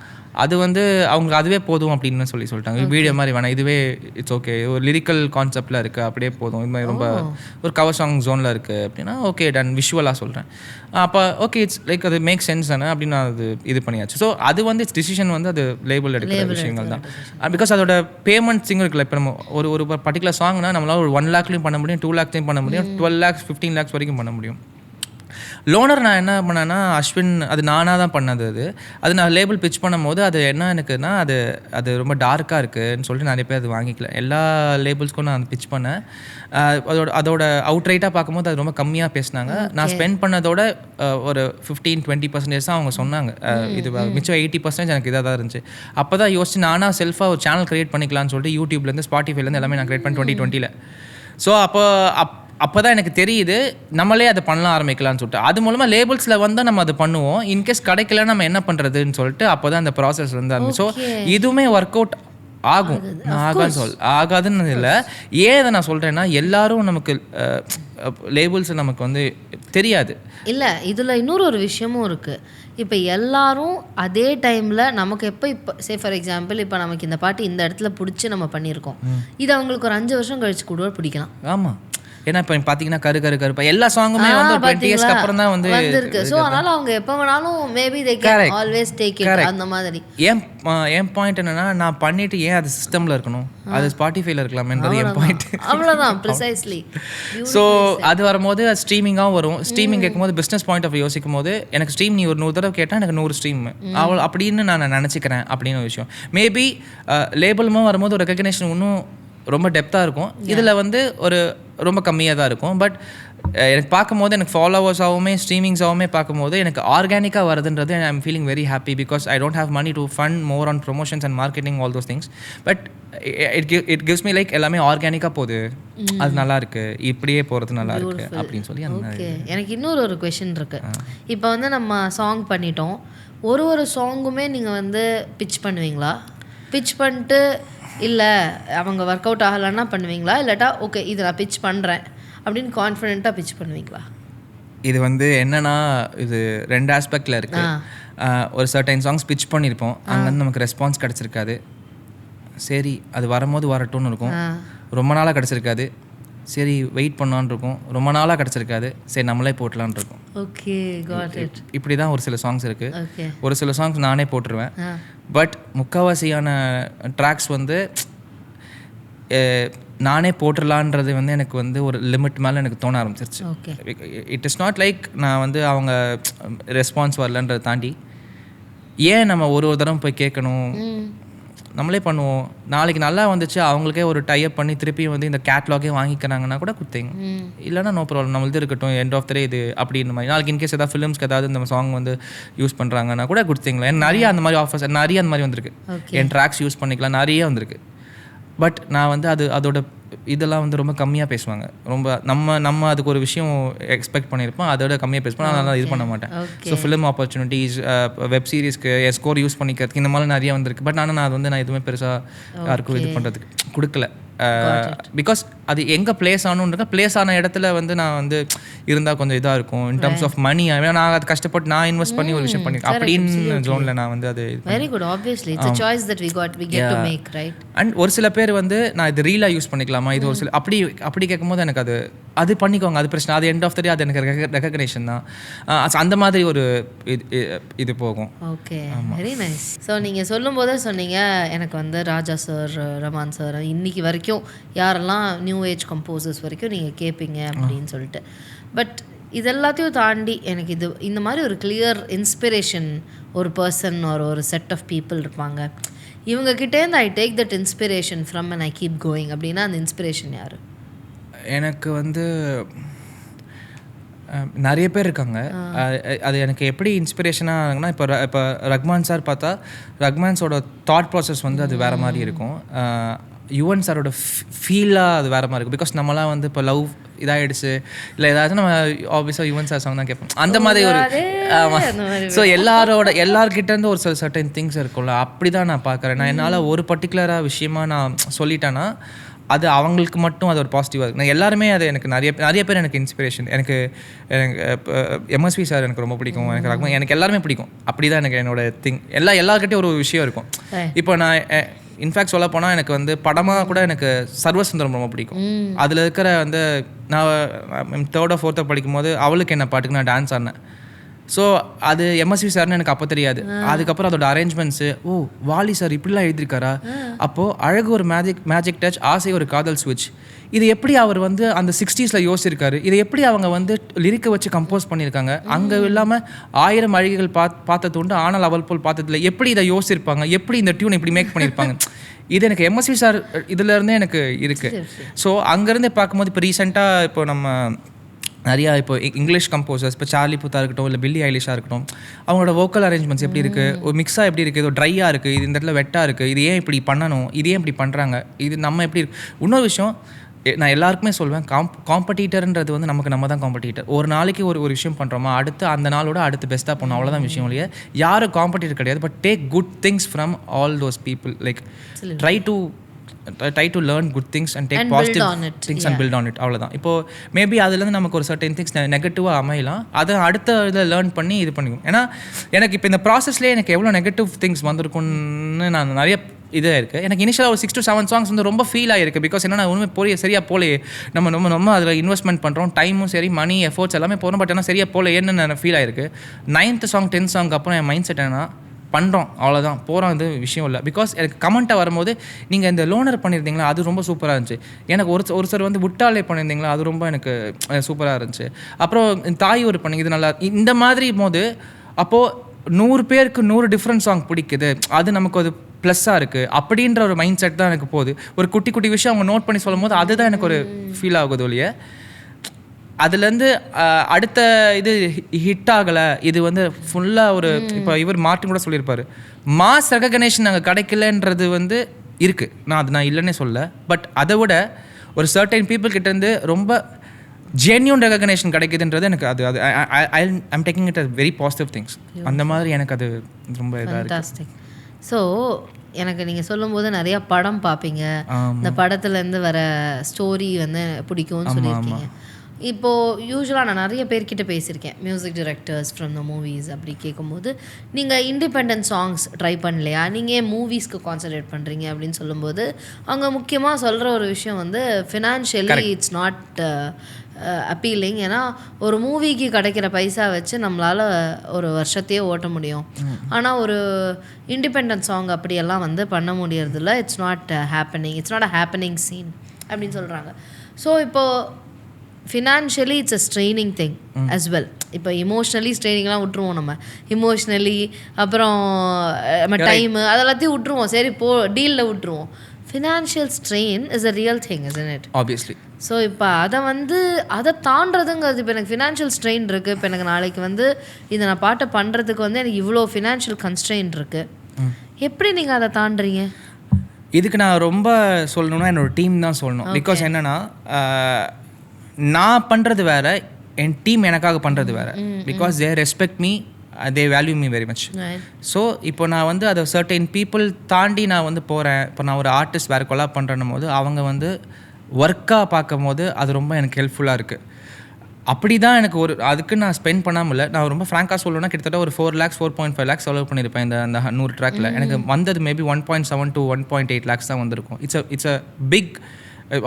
அது வந்து அவங்களுக்கு அதுவே போதும் அப்படின்னு சொல்லிட்டாங்க. வீடியோ மாதிரி வேணாம், இதுவே இட்ஸ் ஓகே, ஒரு லிரிக்கல் கான்செப்டில் இருக்குது, அப்படியே போதும், இது மாதிரி ரொம்ப ஒரு கவர் சாங் ஜோனில் இருக்குது அப்படின்னா ஓகே டன், விஷுவலாக சொல்கிறேன். அப்போ ஓகே இட்ஸ் லைக் அது மேக் சென்ஸ் தானே அப்படின்னு நான் அது இது பண்ணியாச்சு. ஸோ அது வந்து இட்ஸ் டிசிஷன் வந்து அது லேபிள் எடுக்கிற விஷயங்கள் தான். பிகாஸ் அதோட பேமெண்ட்ஸிங் இருக்குல்ல. இப்போ நம்ம ஒரு பர்டிகுலர் சாங்னா நம்மளால் ஒரு 1 lakhலையும் பண்ண முடியும், 2 lakhலையும் பண்ண முடியும், 12 lakhs 15 lakhs வரைக்கும் பண்ண முடியும். லோனர் நான் என்ன பண்ணேன்னா அஸ்வின், அது நானாக தான் பண்ணது. அது நான் லேபிள் பிச் பண்ணும்போது அது என்ன எனக்குன்னா அது ரொம்ப டார்க்காக இருக்குதுன்னு சொல்லிட்டு நிறைய பேர் அது வாங்கிக்கல. எல்லா லேபிள்ஸ்க்கும் நான் பிச் பண்ணேன். அதோட அவுட்ரைட்டாக பார்க்கும்போது அது ரொம்ப கம்மியாக பேசினாங்க. நான் ஸ்பெண்ட் பண்ணதோட ஒரு 15-20% தான் அவங்க சொன்னாங்க. இது மிச்சம் 80% எனக்கு இதாக தான் இருந்துச்சு. அப்போ தான் யோசிச்சு நானாக செல்ஃபாக ஒரு சேனல் க்ரியேட் பண்ணிக்கலாம்னு சொல்லிட்டு யூடியூப்லேருந்து ஸ்பாட்டிஃபைலேருந்து எல்லாமே நான் க்ரியேட் பண்ணி 2020. ஸோ அப்போ தான் எனக்கு தெரியுது நம்மளே அதை பண்ணலாம் ஆரம்பிக்கலாம்னு சொல்லிட்டு. அது மூலமாக லேபிள்ஸில் வந்தால் நம்ம அதை பண்ணுவோம். இன்கேஸ் கிடைக்கல நம்ம என்ன பண்ணுறதுன்னு சொல்லிட்டு அப்போ தான் அந்த ப்ராசஸ் வந்து ஆரம்பிச்சு. ஸோ இதுவுமே ஒர்க் அவுட் ஆகும், ஆகாதுன்னு இல்லை. ஏன் இதை நான் சொல்கிறேன்னா எல்லாரும் நமக்கு லேபிள்ஸ் நமக்கு வந்து தெரியாது இல்லை. இதில் இன்னொரு விஷயமும் இருக்குது. இப்போ எல்லாரும் அதே டைமில் நமக்கு இப்போ சே ஃபார் எக்ஸாம்பிள் இப்போ நமக்கு இந்த பாட்டு இந்த இடத்துல பிடிச்சி நம்ம பண்ணியிருக்கோம், இது அவங்களுக்கு ஒரு 5 வருஷம் கழிச்சு கூட பிடிக்கலாம். ஆமாம், ஏன்னா இப்போ பார்த்தீங்கன்னா கருப்பா எல்லா சாங்குமே வந்து 20 இயர்ஸ்க்கு அப்புறம் தான் வந்து வந்திருக்கு. ஸோ அதனால் அவங்க எப்போ வேணாலும் maybe they can always take it அந்த மாதிரி. என் பாயிண்ட் என்னன்னா, நான் பண்ணிட்டு ஏன் அது சிஸ்டமில் இருக்கணும், அது ஸ்பாட்டிஃபைல இருக்கலாம்ன்றது என் பாயிண்ட். அவ்வளோதான், ப்ரிசைஸ்லி. ஸோ அது வரும்போது அது ஸ்ட்ரீமிங்காகவும் வரும். ஸ்ட்ரீமிங் கேட்கும்போது பிஸ்னஸ் பாயிண்ட் ஆஃப் யோசிக்கும் போது எனக்கு ஸ்ட்ரீம் நீ ஒரு 100 தடவை கேட்டால் எனக்கு 100 ஸ்ட்ரீம் அவ்வளோ அப்படின்னு நான் நினச்சிக்கிறேன் அப்படின்னு ஒரு விஷயம். மேபி லேபிளும் வரும்போது ஒரு ரெகக்னேஷன் இன்னும் ரொம்ப டெப்த்தாக இருக்கும். இதில் வந்து ஒரு ரொம்ப கம்மியாக தான் இருக்கும். பட் எனக்கு பார்க்கும்போது எனக்கு ஃபாலோவர்ஸாகவுமே ஸ்ட்ரீமிங்ஸாகவுமே பார்க்கும்போது எனக்கு ஆர்கானிக்காக வருதுன்றது I am feeling very happy. Because I don't have money to fund more on promotions and marketing all those things. But it gives me like எல்லாமே ஆர்கானிக்காக போகுது, அது நல்லா இருக்கு, இப்படியே போகிறது நல்லா இருக்கு அப்படின்னு சொல்லி. ஓகே, எனக்கு இன்னொரு கொஷின் இருக்கு. இப்போ வந்து நம்ம சாங் பண்ணிட்டோம், ஒரு சாங்குமே நீங்கள் வந்து பிச் பண்ணுவீங்களா? பிச் பண்ணிட்டு இல்லை அவங்க ஒர்க் அவுட் ஆகலைன்னா பண்ணுவீங்களா? இல்லாட்டா ஓகே இது நான் பிச் பண்ணுறேன் அப்படின்னு கான்ஃபிடென்ட்டாக பிச் பண்ணுவீங்களா? இது வந்து என்னன்னா, இது 2 ஆஸ்பெக்டில் இருக்குது. ஒரு சர்டைன் சாங்ஸ் பிச் பண்ணியிருப்போம், அங்கேருந்து நமக்கு ரெஸ்பான்ஸ் கிடச்சிருக்காது. சரி அது வரும்போது வரட்டும்னு இருக்கும். ரொம்ப நாளாக கிடச்சிருக்காது, சரி வெயிட் பண்ணான்னு இருக்கும். ரொம்ப நாளாக கிடச்சிருக்காது, சரி நம்மளே போட்டலான் இருக்கும். Okay, got it. இப்படி தான் ஒரு சில சாங்ஸ் இருக்குது. ஒரு சில சாங்ஸ் நானே போட்டுருவேன். பட் முக்கால்வாசியான ட்ராக்ஸ் வந்து நானே போட்டுடலான்றது வந்து எனக்கு வந்து ஒரு லிமிட் மேலே எனக்கு தோண ஆரம்பிச்சிருச்சு. இட் இஸ் நாட் லைக் நான் வந்து அவங்க ரெஸ்பான்ஸ் வரலன்றதை தாண்டி ஏன் நம்ம ஒரு தடவை போய் கேட்கணும், நம்மளே பண்ணுவோம். நாளைக்கு நல்லா வந்துச்சு, அவங்களுக்கே ஒரு டைப் பண்ணி திருப்பி வந்து இந்த கேட்லாகே வாங்கிக்கிறாங்கன்னா கூட கொடுத்தீங்க, இல்லைனா நோ ப்ராப்ளம், நம்மளது இருக்கட்டும், எண்ட் ஆஃப் த டே இது அப்படின்னு மாதிரி. நாளைக்கு இன்கேஸ் ஏதாவது ஃபிலிம்ஸ்க்கு ஏதாவது இந்த சாங் வந்து யூஸ் பண்ணுறாங்கன்னா கூட கொடுத்தீங்களா. நிறைய அந்த மாதிரி ஆஃபர்ஸ் நிறைய அந்த மாதிரி வந்திருக்கு. என் ட்ராக்ஸ் யூஸ் பண்ணிக்கலாம் நிறைய வந்திருக்கு. பட் நான் வந்து அதோட இதெல்லாம் வந்து ரொம்ப கம்மியாக பேசுவாங்க. ரொம்ப நம்ம அதுக்கு ஒரு விஷயம் எக்ஸ்பெக்ட் பண்ணியிருப்போம், அதோட கம்மியாக பேசுவோம். அதனால் இது பண்ண மாட்டேன். ஸோ ஃபிலிம் ஆப்பர்ச்சுனிட்டிஸ், வெப் சீரிஸ்க்கு என் ஸ்கோர் யூஸ் பண்ணிக்கிறதுக்கு இந்த மாதிரி நிறைய வந்திருக்கு. பட் ஆனால் நான் எதுவுமே பெருசாக யாருக்கும் இது பண்ணுறதுக்கு கொடுக்கல. பிகாஸ் அது எங்கே பிளேஸ் ஆகணுன்ற பிளேஸ் ஆன இடத்துல வந்து நான் வந்து இருந்தால் கொஞ்சம் இதாக இருக்கும் இன் டர்ம்ஸ் ஆஃப் மணி. நான் அது கஷ்டப்பட்டு நான் இன்வெஸ்ட் பண்ணி ஒரு விஷயம் பண்ணியிருக்கேன் அப்படின்னு ஜோனில் நான் வந்து அது very good. Obviously it's a choice that we get to make, right? And ஒரு சில பேர் வந்து நான் இது ரீலாக யூஸ் பண்ணிக்கலாமா, இது ஒரு சில அப்படி கேட்கும்போது எனக்கு அது பண்ணிக்கோங்க, அது பிரச்சனை. அது எண்ட் ஆஃப் த டே அது எனக்கு ரெகக்னேஷன் தான். அந்த மாதிரி ஒரு இது போகும். Okay, very nice. ஸோ நீங்கள் சொல்லும் போதே சொன்னீங்க எனக்கு வந்து ராஜா சார், ரமான் சார், இன்னைக்கு வரைக்கும் யாரெல்லாம் நியூ ஏஜ் கம்போசர்ஸ் வரைக்கும் நீங்கள் கேட்பீங்க அப்படின்னு சொல்லிட்டு. பட் இது எல்லாத்தையும் தாண்டி எனக்கு இந்த மாதிரி ஒரு கிளியர் இன்ஸ்பிரேஷன் ஒரு பர்சன் ஒரு செட் ஆஃப் பீப்புள் இருப்பாங்க, இவங்ககிட்டேருந்து I take that inspiration from and I keep going அப்படின்னா அந்த இன்ஸ்பிரேஷன் யார்? எனக்கு வந்து நிறைய பேர் இருக்காங்க. அது எனக்கு எப்படி இன்ஸ்பிரேஷனாக ஆகுனா, இப்போ ரஹ்மான் சார் பார்த்தா ரஹ்மான்ஸோட தாட் ப்ராசஸ் வந்து அது வேறு மாதிரி இருக்கும். யுவன் சாரோட ஃபீலாக அது வேறு மாதிரி இருக்கும். பிகாஸ் நம்மளாம் வந்து இப்போ லவ் இதாகிடுச்சு இல்லை ஏதாச்சும் நம்ம ஆப்வியஸாக யுவன் சார் சாங் தான் கேட்போம். அந்த மாதிரி ஒரு ஸோ எல்லார்கிட்டேருந்து ஒரு சில சர்டன் திங்ஸ் இருக்கும்ல, அப்படி தான் நான் பார்க்குறேன். நான் என்னால் ஒரு பர்டிகுலராக விஷயமா நான் சொல்லிட்டேன்னா அது அவங்களுக்கு மட்டும் அது ஒரு பாசிட்டிவாக இருக்குது. நான் எல்லாருமே அது எனக்கு நிறைய பேர் எனக்கு இன்ஸ்பிரேஷன். எனக்கு எம்எஸ்வி சார் எனக்கு ரொம்ப பிடிக்கும். எனக்கு ரஹ்மான், எனக்கு எல்லாருமே பிடிக்கும். அப்படி தான் எனக்கு என்னோட திங். எல்லாருக்கிட்டையும் ஒரு விஷயம் இருக்கும். இப்போ நான் இன்ஃபேக்ட் சொல்ல போனால் எனக்கு வந்து படமாக கூட எனக்கு சர்வசுந்தரம் ரொம்ப பிடிக்கும். அதில் இருக்கிற வந்து நான் 3rd or 4th படிக்கும்போது அவளுக்கு என்ன பாட்டுக்கு நான் டான்ஸ் ஆடினேன். ஸோ அது எம்எஸ்வி சார்னு எனக்கு அப்போ தெரியாது. அதுக்கப்புறம் அதோட அரேஞ்ச்மெண்ட்ஸு, வாலி சார் இப்படிலாம் எழுதியிருக்காரா, அப்போது அழகு ஒரு மேஜிக் டச், ஆசை ஒரு காதல் ஸ்விட்ச், இது எப்படி அவர் வந்து அந்த 60s யோசிச்சிருக்காரு, இதை எப்படி அவங்க வந்து லிரிக்கை வச்சு கம்போஸ் பண்ணியிருக்காங்க. அங்கே இல்லாமல் 1000 அழகிகள் பார்த்தது உண்டு ஆனால் அவள் போல் பார்த்ததில்லை, எப்படி இதை யோசிச்சிருப்பாங்க, எப்படி இந்த டியூன் இப்படி மேக் பண்ணியிருப்பாங்க. இது எனக்கு எம்எஸ்வி சார் இதுலேருந்தே எனக்கு இருக்குது. ஸோ அங்கேருந்தே பார்க்கும்போது இப்போ ரீசெண்டாக இப்போ நம்ம நிறையா இப்போ இங்கிலீஷ் கம்போசர்ஸ், இப்போ சார்லி புத்தா இருக்கட்டும் இல்லை பில்லி ஐலிஷாக இருக்கட்டும், அவங்களோட வோக்கல் அரேஞ்ச்மெண்ட்ஸ் எப்படி இருக்குது, ஒரு மிக்ஸாக எப்படி இருக்குது, இது ட்ரையாக இருக்குது, இது இந்த இடத்துல வெட்டாக இருக்குது, இது ஏன் இப்படி பண்ணணும், இது ஏன் இப்படி பண்ணுறாங்க, இது நம்ம எப்படி இருக்கு. இன்னொரு விஷயம் நான் எல்லாருக்குமே சொல்வேன், காம்படிட்டர்ன்றது வந்து நம்ம தான் காம்படிட்டர். ஒரு நாளைக்கு ஒரு விஷயம் பண்ணுறோமா, அடுத்து அந்த நாளோட அடுத்து பெஸ்ட்டாக பண்ணணும், அவ்வளோதான் விஷயம் இல்லையா. யாரும் காம்படிட்டர் கிடையாது. But take good things from all those people. Like try to learn good things and take positive things and build on it. அவ்வளோதான். இப்போது மேபி அதுலேருந்து நமக்கு ஒரு சர்டன் திங்ஸ் நெகட்டிவாக அமையலாம், அதை அடுத்த இதில் லேர்ன் பண்ணி இது பண்ணிக்கும். ஏன்னா எனக்கு இப்போ இந்த ப்ராசஸ்லேயே எனக்கு எவ்வளோ நெகட்டிவ் திங்ஸ் வந்திருக்குன்னு நான் நிறைய இதாக இருக்குது. எனக்கு இனிஷியலாக ஒரு 6 to 7 சாங்ஸ் வந்து ரொம்ப ஃபீல் ஆகிருக்கு. பிகாஸ் என்னன்னா உண்மை சரியாக போலையே, நம்ம அதில் இன்வெஸ்ட்மெண்ட் பண்ணுறோம், டைமும் சரி, மணி, எஃபோர்ட்ஸ் எல்லாமே போகிறோம். பட் ஆனால் சரியாக போலையேன்னு நான் ஃபீல் ஆகிருக்கு. 9th song 10th song அப்புறம் என் மைண்ட் செட் என்னன்னா, பண்ணுறோம் அவ்வளோதான், போகிறோம், இது விஷயம் இல்லை. பிகாஸ் எனக்கு கமெண்ட்டாக வரும்போது நீங்கள் இந்த லோனர் பண்ணியிருந்தீங்களா, அது ரொம்ப சூப்பராக இருந்துச்சு. எனக்கு ஒரு சார் வந்து விட்டாலே பண்ணியிருந்தீங்களா, அது ரொம்ப எனக்கு சூப்பராக இருந்துச்சு. அப்புறம் தாய் ஒரு பண்ணி இது நல்லா, இந்த மாதிரி போது அப்போது 100 பேருக்கு 100 டிஃப்ரெண்ட் சாங் பிடிக்குது, அது நமக்கு ஒரு ப்ளஸ்ஸாக இருக்குது அப்படின்ற ஒரு மைண்ட் செட் தான் எனக்கு போகுது. ஒரு குட்டி விஷயம் அவங்க நோட் பண்ணி சொல்லும் போது அதுதான் எனக்கு ஒரு ஃபீல் ஆகுது இல்லையா. அதுலேருந்து அடுத்த இது ஹிட் ஆகலை, இது வந்து ஃபுல்லாக ஒரு இப்போ இவர் மார்ட்டின் கூட சொல்லியிருப்பார், மாஸ் ரெகக்னேஷன் நாங்கள் கிடைக்கலன்றது வந்து இருக்குது. நான் இல்லைன்னே சொல்ல. பட் அதை விட ஒரு சர்டைன் பீப்புள் கிட்டேருந்து ரொம்ப ஜென்யூன் ரெகக்னேஷன் கிடைக்குதுன்றது எனக்கு அது I'm taking it a very positive things. அந்த மாதிரி எனக்கு அது ரொம்ப இதாக இருக்குது. ஸோ எனக்கு நீங்கள் சொல்லும்போது நிறையா படம் பார்ப்பீங்க, இந்த படத்துலேருந்து வர ஸ்டோரி வந்து பிடிக்கும்னு சொல்லியிருக்கீங்க. இப்போது யூஸ்வலாக நான் நிறைய பேர்கிட்ட பேசியிருக்கேன், music directors from the movies. அப்படி கேட்கும்போது நீங்கள் இண்டிபெண்டன்ட் சாங்ஸ் ட்ரை பண்ணலையா, நீங்கள் ஏன் மூவிஸ்க்கு கான்சன்ட்ரேட் பண்ணுறீங்க அப்படின்னு சொல்லும்போது அவங்க முக்கியமாக சொல்கிற ஒரு விஷயம் வந்து ஃபினான்ஷியலி இட்ஸ் நாட் அப்பீலிங். ஏன்னா ஒரு மூவிக்கு கிடைக்கிற பைசா வச்சு நம்மளால் ஒரு வருஷத்தையே ஓட்ட முடியும். ஆனால் ஒரு இண்டிபெண்டன்ட் சாங் அப்படியெல்லாம் வந்து பண்ண முடியறதில்ல. It's not a happening scene அப்படின்னு சொல்கிறாங்க. ஸோ இப்போது financially it's a straining thing as well. இப்போ இமோஷ்னலி ஸ்ட்ரெயினிங்லாம் விட்டுருவோம், நம்ம இமோஷ்னலி அப்புறம் நம்ம டைமு அதெல்லாத்தையும் விட்டுருவோம், சரி டீலில் விட்டுருவோம். Financial strain is a real thing, isn't it? Obviously. So இப்போ அதை தாண்டதுங்கிறது, இப்போ எனக்கு ஃபினான்ஷியல் ஸ்ட்ரெயின் இருக்குது, இப்போ எனக்கு நாளைக்கு வந்து இதை நான் பாட்டை பண்ணுறதுக்கு வந்து எனக்கு இவ்வளோ ஃபினான்ஷியல் கன்ஸ்ட்ரெயின் இருக்குது, எப்படி நீங்கள் அதை தாண்டுறீங்க? இதுக்கு நான் ரொம்ப சொல்லணும்னா என்னோட டீம் தான் சொல்லணும். பிகாஸ் என்னென்னா நான் பண்ணுறது வேறு, என் டீம் எனக்காக பண்ணுறது வேறு. Because they respect me, they value me very much. So இப்போ நான் வந்து அதை சர்டைன் பீப்புள் தாண்டி நான் வந்து போகிறேன். இப்போ நான் ஒரு ஆர்டிஸ்ட் வேறு கொலாப் பண்ணுறேன்னும் போது அவங்க வந்து ஒர்க்காக பார்க்கும் போது அது ரொம்ப எனக்கு ஹெல்ப்ஃபுல்லாக இருக்குது. அப்படி தான் எனக்கு அதுக்கு நான் ஸ்பெண்ட் பண்ணாமல் இல்லை. நான் ரொம்ப ஃப்ராங்காக சொல்லணும்னா கிட்டத்தட்ட ஒரு 4 lakhs 4.5 lakhs செலவு பண்ணியிருப்பேன் இந்த 100 ட்ராக்கில். எனக்கு வந்தது மேபி 1.7 to 1.8 lakhs தான் வந்திருக்கும். இட்ஸ் அ பிக்,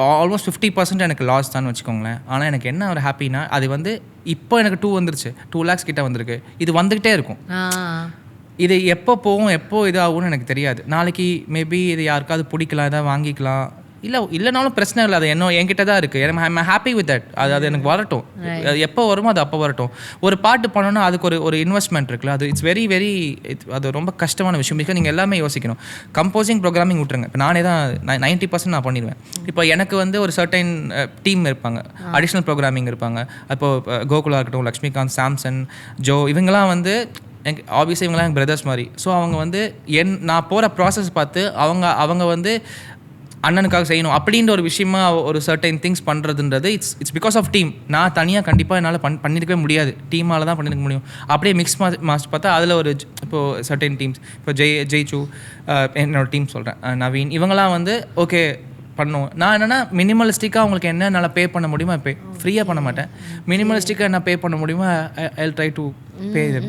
ஆல்மோஸ்ட் 50% எனக்கு லாஸ் தான் வச்சுக்கோங்களேன். ஆனால் எனக்கு என்ன ஒரு ஹாப்பினா, அது வந்து இப்போ எனக்கு 2 வந்துருச்சு, 2 lakhs கிட்ட வந்திருக்கு. இது வந்துக்கிட்டே இருக்கும். இது எப்போ போகும், எப்போ இது ஆகும்னு எனக்கு தெரியாது. நாளைக்கு மேபி இது யாருக்காவது பிடிக்கலாம், எதாவது வாங்கிக்கலாம், இல்லைனாலும் பிரச்சனை இல்லை, அது என்கிட்ட தான் இருக்குது, ஐம் ஹாப்பி வித் தட். அது எனக்கு வரட்டும், அது எப்போ வருமோ அது அப்போ வரட்டும். ஒரு பாட்டு பண்ணணும்னா அதுக்கு ஒரு இன்வெஸ்ட்மெண்ட் இருக்குல்ல, அது இட்ஸ் வெரி வெரி அது ரொம்ப கஷ்டமான விஷயம். பிகாஸ் நீங்கள் எல்லாமே யோசிக்கணும். கம்போசிங் ப்ரோக்ராமிங் விட்டுருங்க, இப்போ நானே தான் 90% நான் பண்ணிடுவேன். இப்போ எனக்கு வந்து ஒரு சர்டைன் டீம் இருப்பாங்க, அடிஷ்னல் ப்ரோக்ராமிங் இருப்பாங்க. அப்போது கோகுலா இருக்கட்டும், லக்ஷ்மிகாந்த், சாம்சன், ஜோ, இவங்கெல்லாம் வந்து எனக்கு ஆப்வியஸாக இவங்களாம் எங்கள் பிரதர்ஸ் மாதிரி. ஸோ அவங்க வந்து நான் போகிற ப்ராசஸ் பார்த்து அவங்க வந்து அண்ணனுக்காக செய்யணும் அப்படின்ற ஒரு விஷயமா ஒரு சர்டைன் திங்ஸ் பண்ணுறதுன்றது இட்ஸ் பிகாஸ் ஆஃப் டீம். நான் தனியாக கண்டிப்பாக என்னால் பண்ணியிருக்கவே முடியாது, டீமால் தான் பண்ணியிருக்க முடியும். அப்படியே மிக்ஸ் மாஸ்டர் பார்த்தா அதில் ஒரு இப்போது சர்டைன் டீம்ஸ், இப்போ ஜெய்சு, என்னோட டீம் சொல்கிறேன், நவீன், இவங்களாம் வந்து ஓகே பண்ணுவோம். நான் என்னென்னா மினிமலிஸ்டிக்காக அவங்களுக்கு என்ன என்னால் பே பண்ண முடியுமோ பே, ஃப்ரீயாக பண்ண மாட்டேன். மினிமலிஸ்டிக்காக என்ன பே பண்ண முடியுமோ I try to pay them.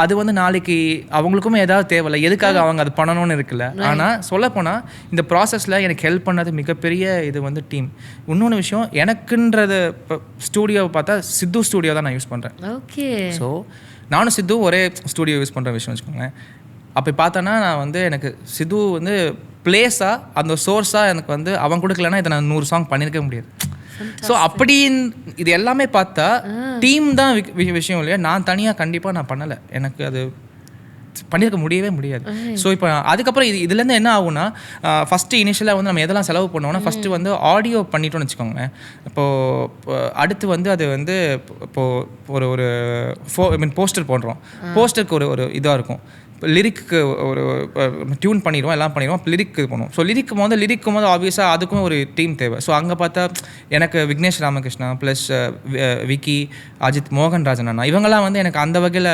அது வந்து நாளைக்கு அவங்களுக்குமே ஏதாவது தேவையில்லை, எதுக்காக அவங்க அது பண்ணணும்னு இருக்குல்ல. ஆனால் சொல்லப்போனால் இந்த ப்ராசஸில் எனக்கு ஹெல்ப் பண்ணது மிகப்பெரிய இது வந்து டீம். இன்னொன்று விஷயம், எனக்குன்றது இப்போ ஸ்டூடியோவை பார்த்தா சித்து ஸ்டூடியோ தான் நான் யூஸ் பண்ணுறேன். ஓகே. ஸோ நானும் சித்து ஒரே ஸ்டூடியோ யூஸ் பண்ணுற விஷயம் வச்சுக்கோங்களேன். அப்படி பார்த்தோன்னா நான் வந்து எனக்கு சித்து வந்து பிளேஸாக அந்த சோர்ஸாக எனக்கு வந்து அவன் கொடுக்கலன்னா இதை நான் 100 சாங் பண்ணியிருக்க முடியாது. ஸோ அப்படின்னு இது எல்லாமே பார்த்தா டீம் தான் விஷயம் இல்லையா. நான் தனியாக கண்டிப்பாக நான் பண்ணலை, எனக்கு அது பண்ணியிருக்க முடியவே முடியாது. ஸோ இப்போ அதுக்கப்புறம் இதுலேருந்து என்ன ஆகும்னா, ஃபஸ்ட்டு இனிஷியலாக வந்து நம்ம எதெல்லாம் செலவு பண்ணோம்னா, ஃபஸ்ட்டு வந்து ஆடியோ பண்ணிட்டோம்னு வச்சுக்கோங்களேன். இப்போது அடுத்து வந்து அது வந்து இப்போது ஒரு போஸ்டர் போடுறோம், போஸ்டருக்கு ஒரு இதாக இருக்கும். லிரிக்கு ஒரு டியூன் பண்ணிடுவோம், எல்லாம் பண்ணிடுவோம், லிரிக்கு இது பண்ணுவோம். ஸோ லிரிக்கும் போது ஆப்வியஸாக அதுக்கும் ஒரு டீம் தேவை. ஸோ அங்கே பார்த்தா எனக்கு விக்னேஷ் ராமகிருஷ்ணா ப்ளஸ் விக்கி, அஜித், மோகன்ராஜன் அண்ணா, இவங்கெல்லாம் வந்து எனக்கு அந்த வகையில்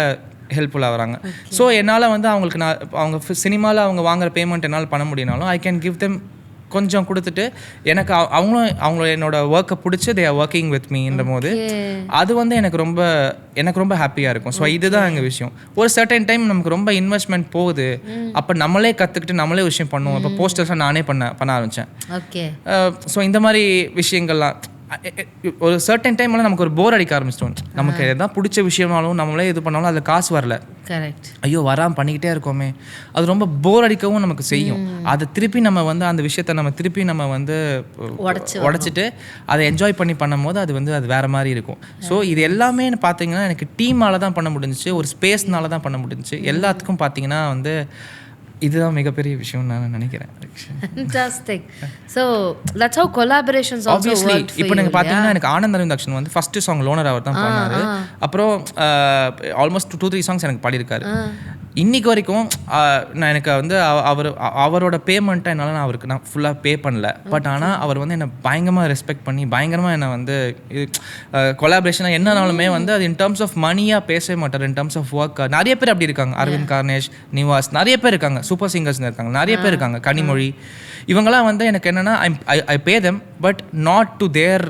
ஹெல்ப்ஃபுல்லாக வராங்க. ஸோ என்னால் வந்து அவங்களுக்கு அவங்க சினிமாவில் அவங்க வாங்குகிற பேமெண்ட் என்னால் பண்ண முடியினாலும் ஐ கேன் கிவ் தெம் கொஞ்சம் கொடுத்துட்டு, எனக்கு அவங்கள என்னோட ஒர்க்கை பிடிச்சி தே ஆர் ஒர்க்கிங் வித் மீன்ற போது அது வந்து எனக்கு ரொம்ப ஹாப்பியாக இருக்கும். ஸோ இதுதான் எங்கள் விஷயம். ஒரு சர்டைன் டைம் நமக்கு ரொம்ப இன்வெஸ்ட்மெண்ட் போகுது, அப்போ நம்மளே கற்றுக்கிட்டு நம்மளே விஷயம் பண்ணுவோம். இப்போ போஸ்டர்ஸாக நானே பண்ண ஆரம்பித்தேன். ஓகே. ஸோ இந்த மாதிரி விஷயங்கள்லாம் ஒரு சர்டன் டைம்ல நமக்கு ஒரு போர் அடிக்க ஆரம்பிச்சிட்டோம். நமக்கு எதாவது பிடிச்ச விஷயம்னாலும் நம்மளே இது பண்ணாலும் அதில் காசு வரல, கரெக்ட், ஐயோ வராமல் பண்ணிக்கிட்டே இருக்கோமே, அது ரொம்ப போர் அடிக்கவும் நமக்கு செய்யும். அதை திருப்பி நம்ம வந்து அந்த விஷயத்த நம்ம திருப்பி நம்ம வந்து உடச்சிட்டு அதை என்ஜாய் பண்ணி பண்ணும் போது அது வேறு மாதிரி இருக்கும். ஸோ இது எல்லாமே பார்த்தீங்கன்னா எனக்கு டீமால தான் பண்ண முடிஞ்சிச்சு, ஒரு ஸ்பேஸ்னால தான் பண்ண முடிஞ்சிச்சு. எல்லாத்துக்கும் பார்த்தீங்கன்னா வந்து இதுதான் மிகப்பெரிய விஷயம் நான் நினைக்கிறேன். Fantastic. So that's how collaborations also worked for you. இப்போ நீங்க பாத்தீங்கன்னா எனக்கு ஆனந்த் அரவிந்தாக்ஷன் வந்து ஃபர்ஸ்ட் சாங் லோனர் அவர் தான் பண்ணாரு. அப்புறம் ஆல்மோஸ்ட் 2-3 சாங்ஸ் எனக்கு பாடியிருக்காரு. இன்னைக்கு வரைக்கும் நான் எனக்கு வந்து அவரோட பேமெண்ட்டை என்னால் நான் ஃபுல்லாக பே பண்ணல. பட் ஆனால் அவர் வந்து என்னை பயங்கரமாக ரெஸ்பெக்ட் பண்ணி பயங்கரமாக என்னை வந்து கொலாபரேஷனாக என்னன்னாலுமே வந்து அது இன் டர்ம்ஸ் ஆஃப் மணியாக பேசவே மாட்டார், இன் டர்ம்ஸ் ஆஃப் ஒர்க். நிறைய பேர் அப்படி இருக்காங்க, அரவிந்த் கார்னேஷ், நிவாஸ், நிறைய பேர் இருக்காங்க, சூப்பர் சிங்கர்ஸ்னு இருக்காங்க, நிறைய பேர் இருக்காங்க, கனிமொழி, இவங்கெல்லாம் வந்து எனக்கு என்னென்னா I pay them but not to their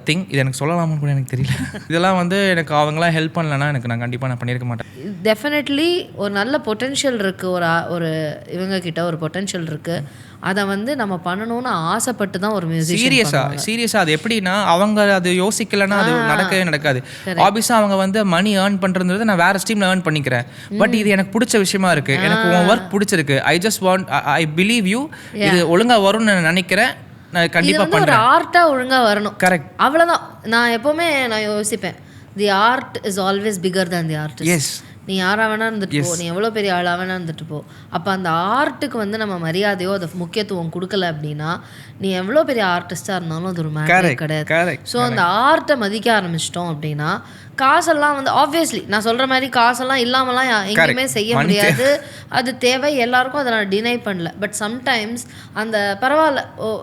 thing. இது எனக்கு சொல்லலாமான்னு கூட எனக்கு தெரியல. இதெல்லாம் வந்து எனக்கு அவங்களாம் ஹெல்ப் பண்ணலன்னா நான் கண்டிப்பாக நான் பண்ணியிருக்க மாட்டேன். டெஃபினெட்லி ஒரு நல்ல பொட்டென்ஷியல் இருக்குது, ஒரு இவங்க கிட்ட ஒரு பொட்டென்ஷியல் இருக்குது, அதை வந்து நம்ம பண்ணணும்னு ஆசைப்பட்டு தான் ஒரு மியூசிக் சீரியஸாக அது எப்படின்னா அவங்க அது யோசிக்கலைன்னா அது நடக்காது. ஆப்வியஸாக அவங்க வந்து மணி ஏர்ன் பண்ணுறது நான் வேறு ஸ்ட்ரீமில் ஏர்ன் பண்ணிக்கிறேன். பட் இது எனக்கு பிடிச்ச விஷயமா இருக்குது, எனக்கு உன் ஒர்க் பிடிச்சிருக்கு, ஐ பிலீவ் யூ, இது ஒழுங்காக வரும்னு நான் நினைக்கிறேன், ஒரு ஆர்ட்டா ஒழுங்கா வரணும். கரெக்ட், அவ்வளவுதான். நான் எப்பவுமே யோசிப்பேன், the art is always bigger than the artist. நீ யாரா வேணா இருந்துட்டு போ, நீ எவ்வளோ பெரிய ஆளா வேணா இருந்துட்டு போ, அப்போ அந்த ஆர்ட்டுக்கு வந்து நம்ம மரியாதையோ அதை முக்கியத்துவம் கொடுக்கல அப்படின்னா நீ எவ்வளோ பெரிய ஆர்டிஸ்டாக இருந்தாலும் அது ஒரு மேட்டரே கிடையாது. ஸோ அந்த ஆர்ட்டை மதிக்க ஆரம்பிச்சிட்டோம் அப்படின்னா காசெல்லாம் வந்து ஆப்வியஸ்லி நான் சொல்கிற மாதிரி காசெல்லாம் இல்லாமலாம் எங்கேயுமே செய்ய முடியாது, அது தேவை எல்லாருக்கும், அதை நான் டினை பண்ணல. பட் சம்டைம்ஸ் அந்த பரவாயில்ல,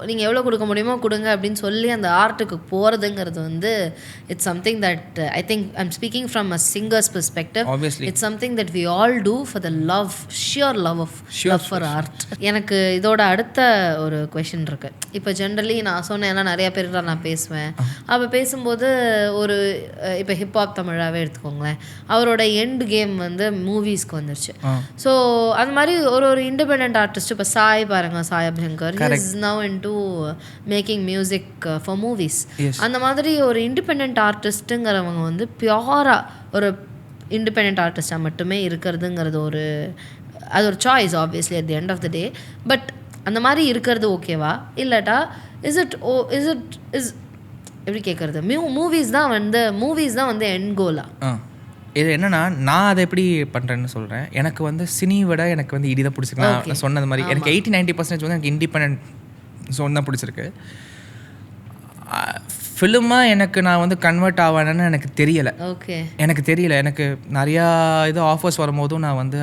நீங்கள் எவ்வளோ கொடுக்க முடியுமோ கொடுங்க அப்படின்னு சொல்லி அந்த ஆர்ட்டுக்கு போகிறதுங்கிறது வந்து it's something that I think I'm speaking from a singer's perspective. It's something that we all do for the love, sheer love for art. எனக்கு இதோட அடுத்த ஒரு கொஷின் இருக்கு. இப்போ ஜென்ரலி நான் சொன்னேன், ஏன்னா நிறைய பேர்கிட்ட நான் பேசுவேன், அப்போ பேசும்போது ஒரு இப்போ ஹிப்ஹாப் தமிழாவே எடுத்துக்கோங்களேன், அவரோட எண்ட் கேம் வந்து மூவிஸ்க்கு வந்துருச்சு. ஸோ அது மாதிரி ஒரு இண்டிபெண்ட் ஆர்டிஸ்ட், இப்போ சாய் பாருங்க, Sai Abhyankar is now into making music for movies. அந்த மாதிரி ஒரு இண்டிபெண்ட் ஆர்டிஸ்ட்டுங்கிறவங்க வந்து பியூரா ஒரு இண்டிபெண்ட் ஆர்டிஸ்டாக மட்டுமே இருக்கிறதுங்கிறது அது ஒரு choice obviously at the end of the day. But அந்த மாதிரி இருக்கிறது ஓகேவா இல்லாட்டா இஸ் எப்படி கேட்குறது மூவிஸ் தான் வந்து எண்ட் கோலா? இது என்னன்னா நான் அதை எப்படி பண்ணுறேன்னு சொல்கிறேன். எனக்கு வந்து சினி விட எனக்கு வந்து இடி தான் பிடிச்சிருக்கு. நான் சொன்னது மாதிரி எனக்கு 80-90% வந்து எனக்கு இண்டிபெண்டன்ட் ஜோன் தான் பிடிச்சிருக்கு. ஃபிலிமாக எனக்கு நான் வந்து கன்வெர்ட் ஆவேன்னு எனக்கு தெரியலை. எனக்கு நிறையா இது ஆஃபர்ஸ் வரும்போதும் நான் வந்து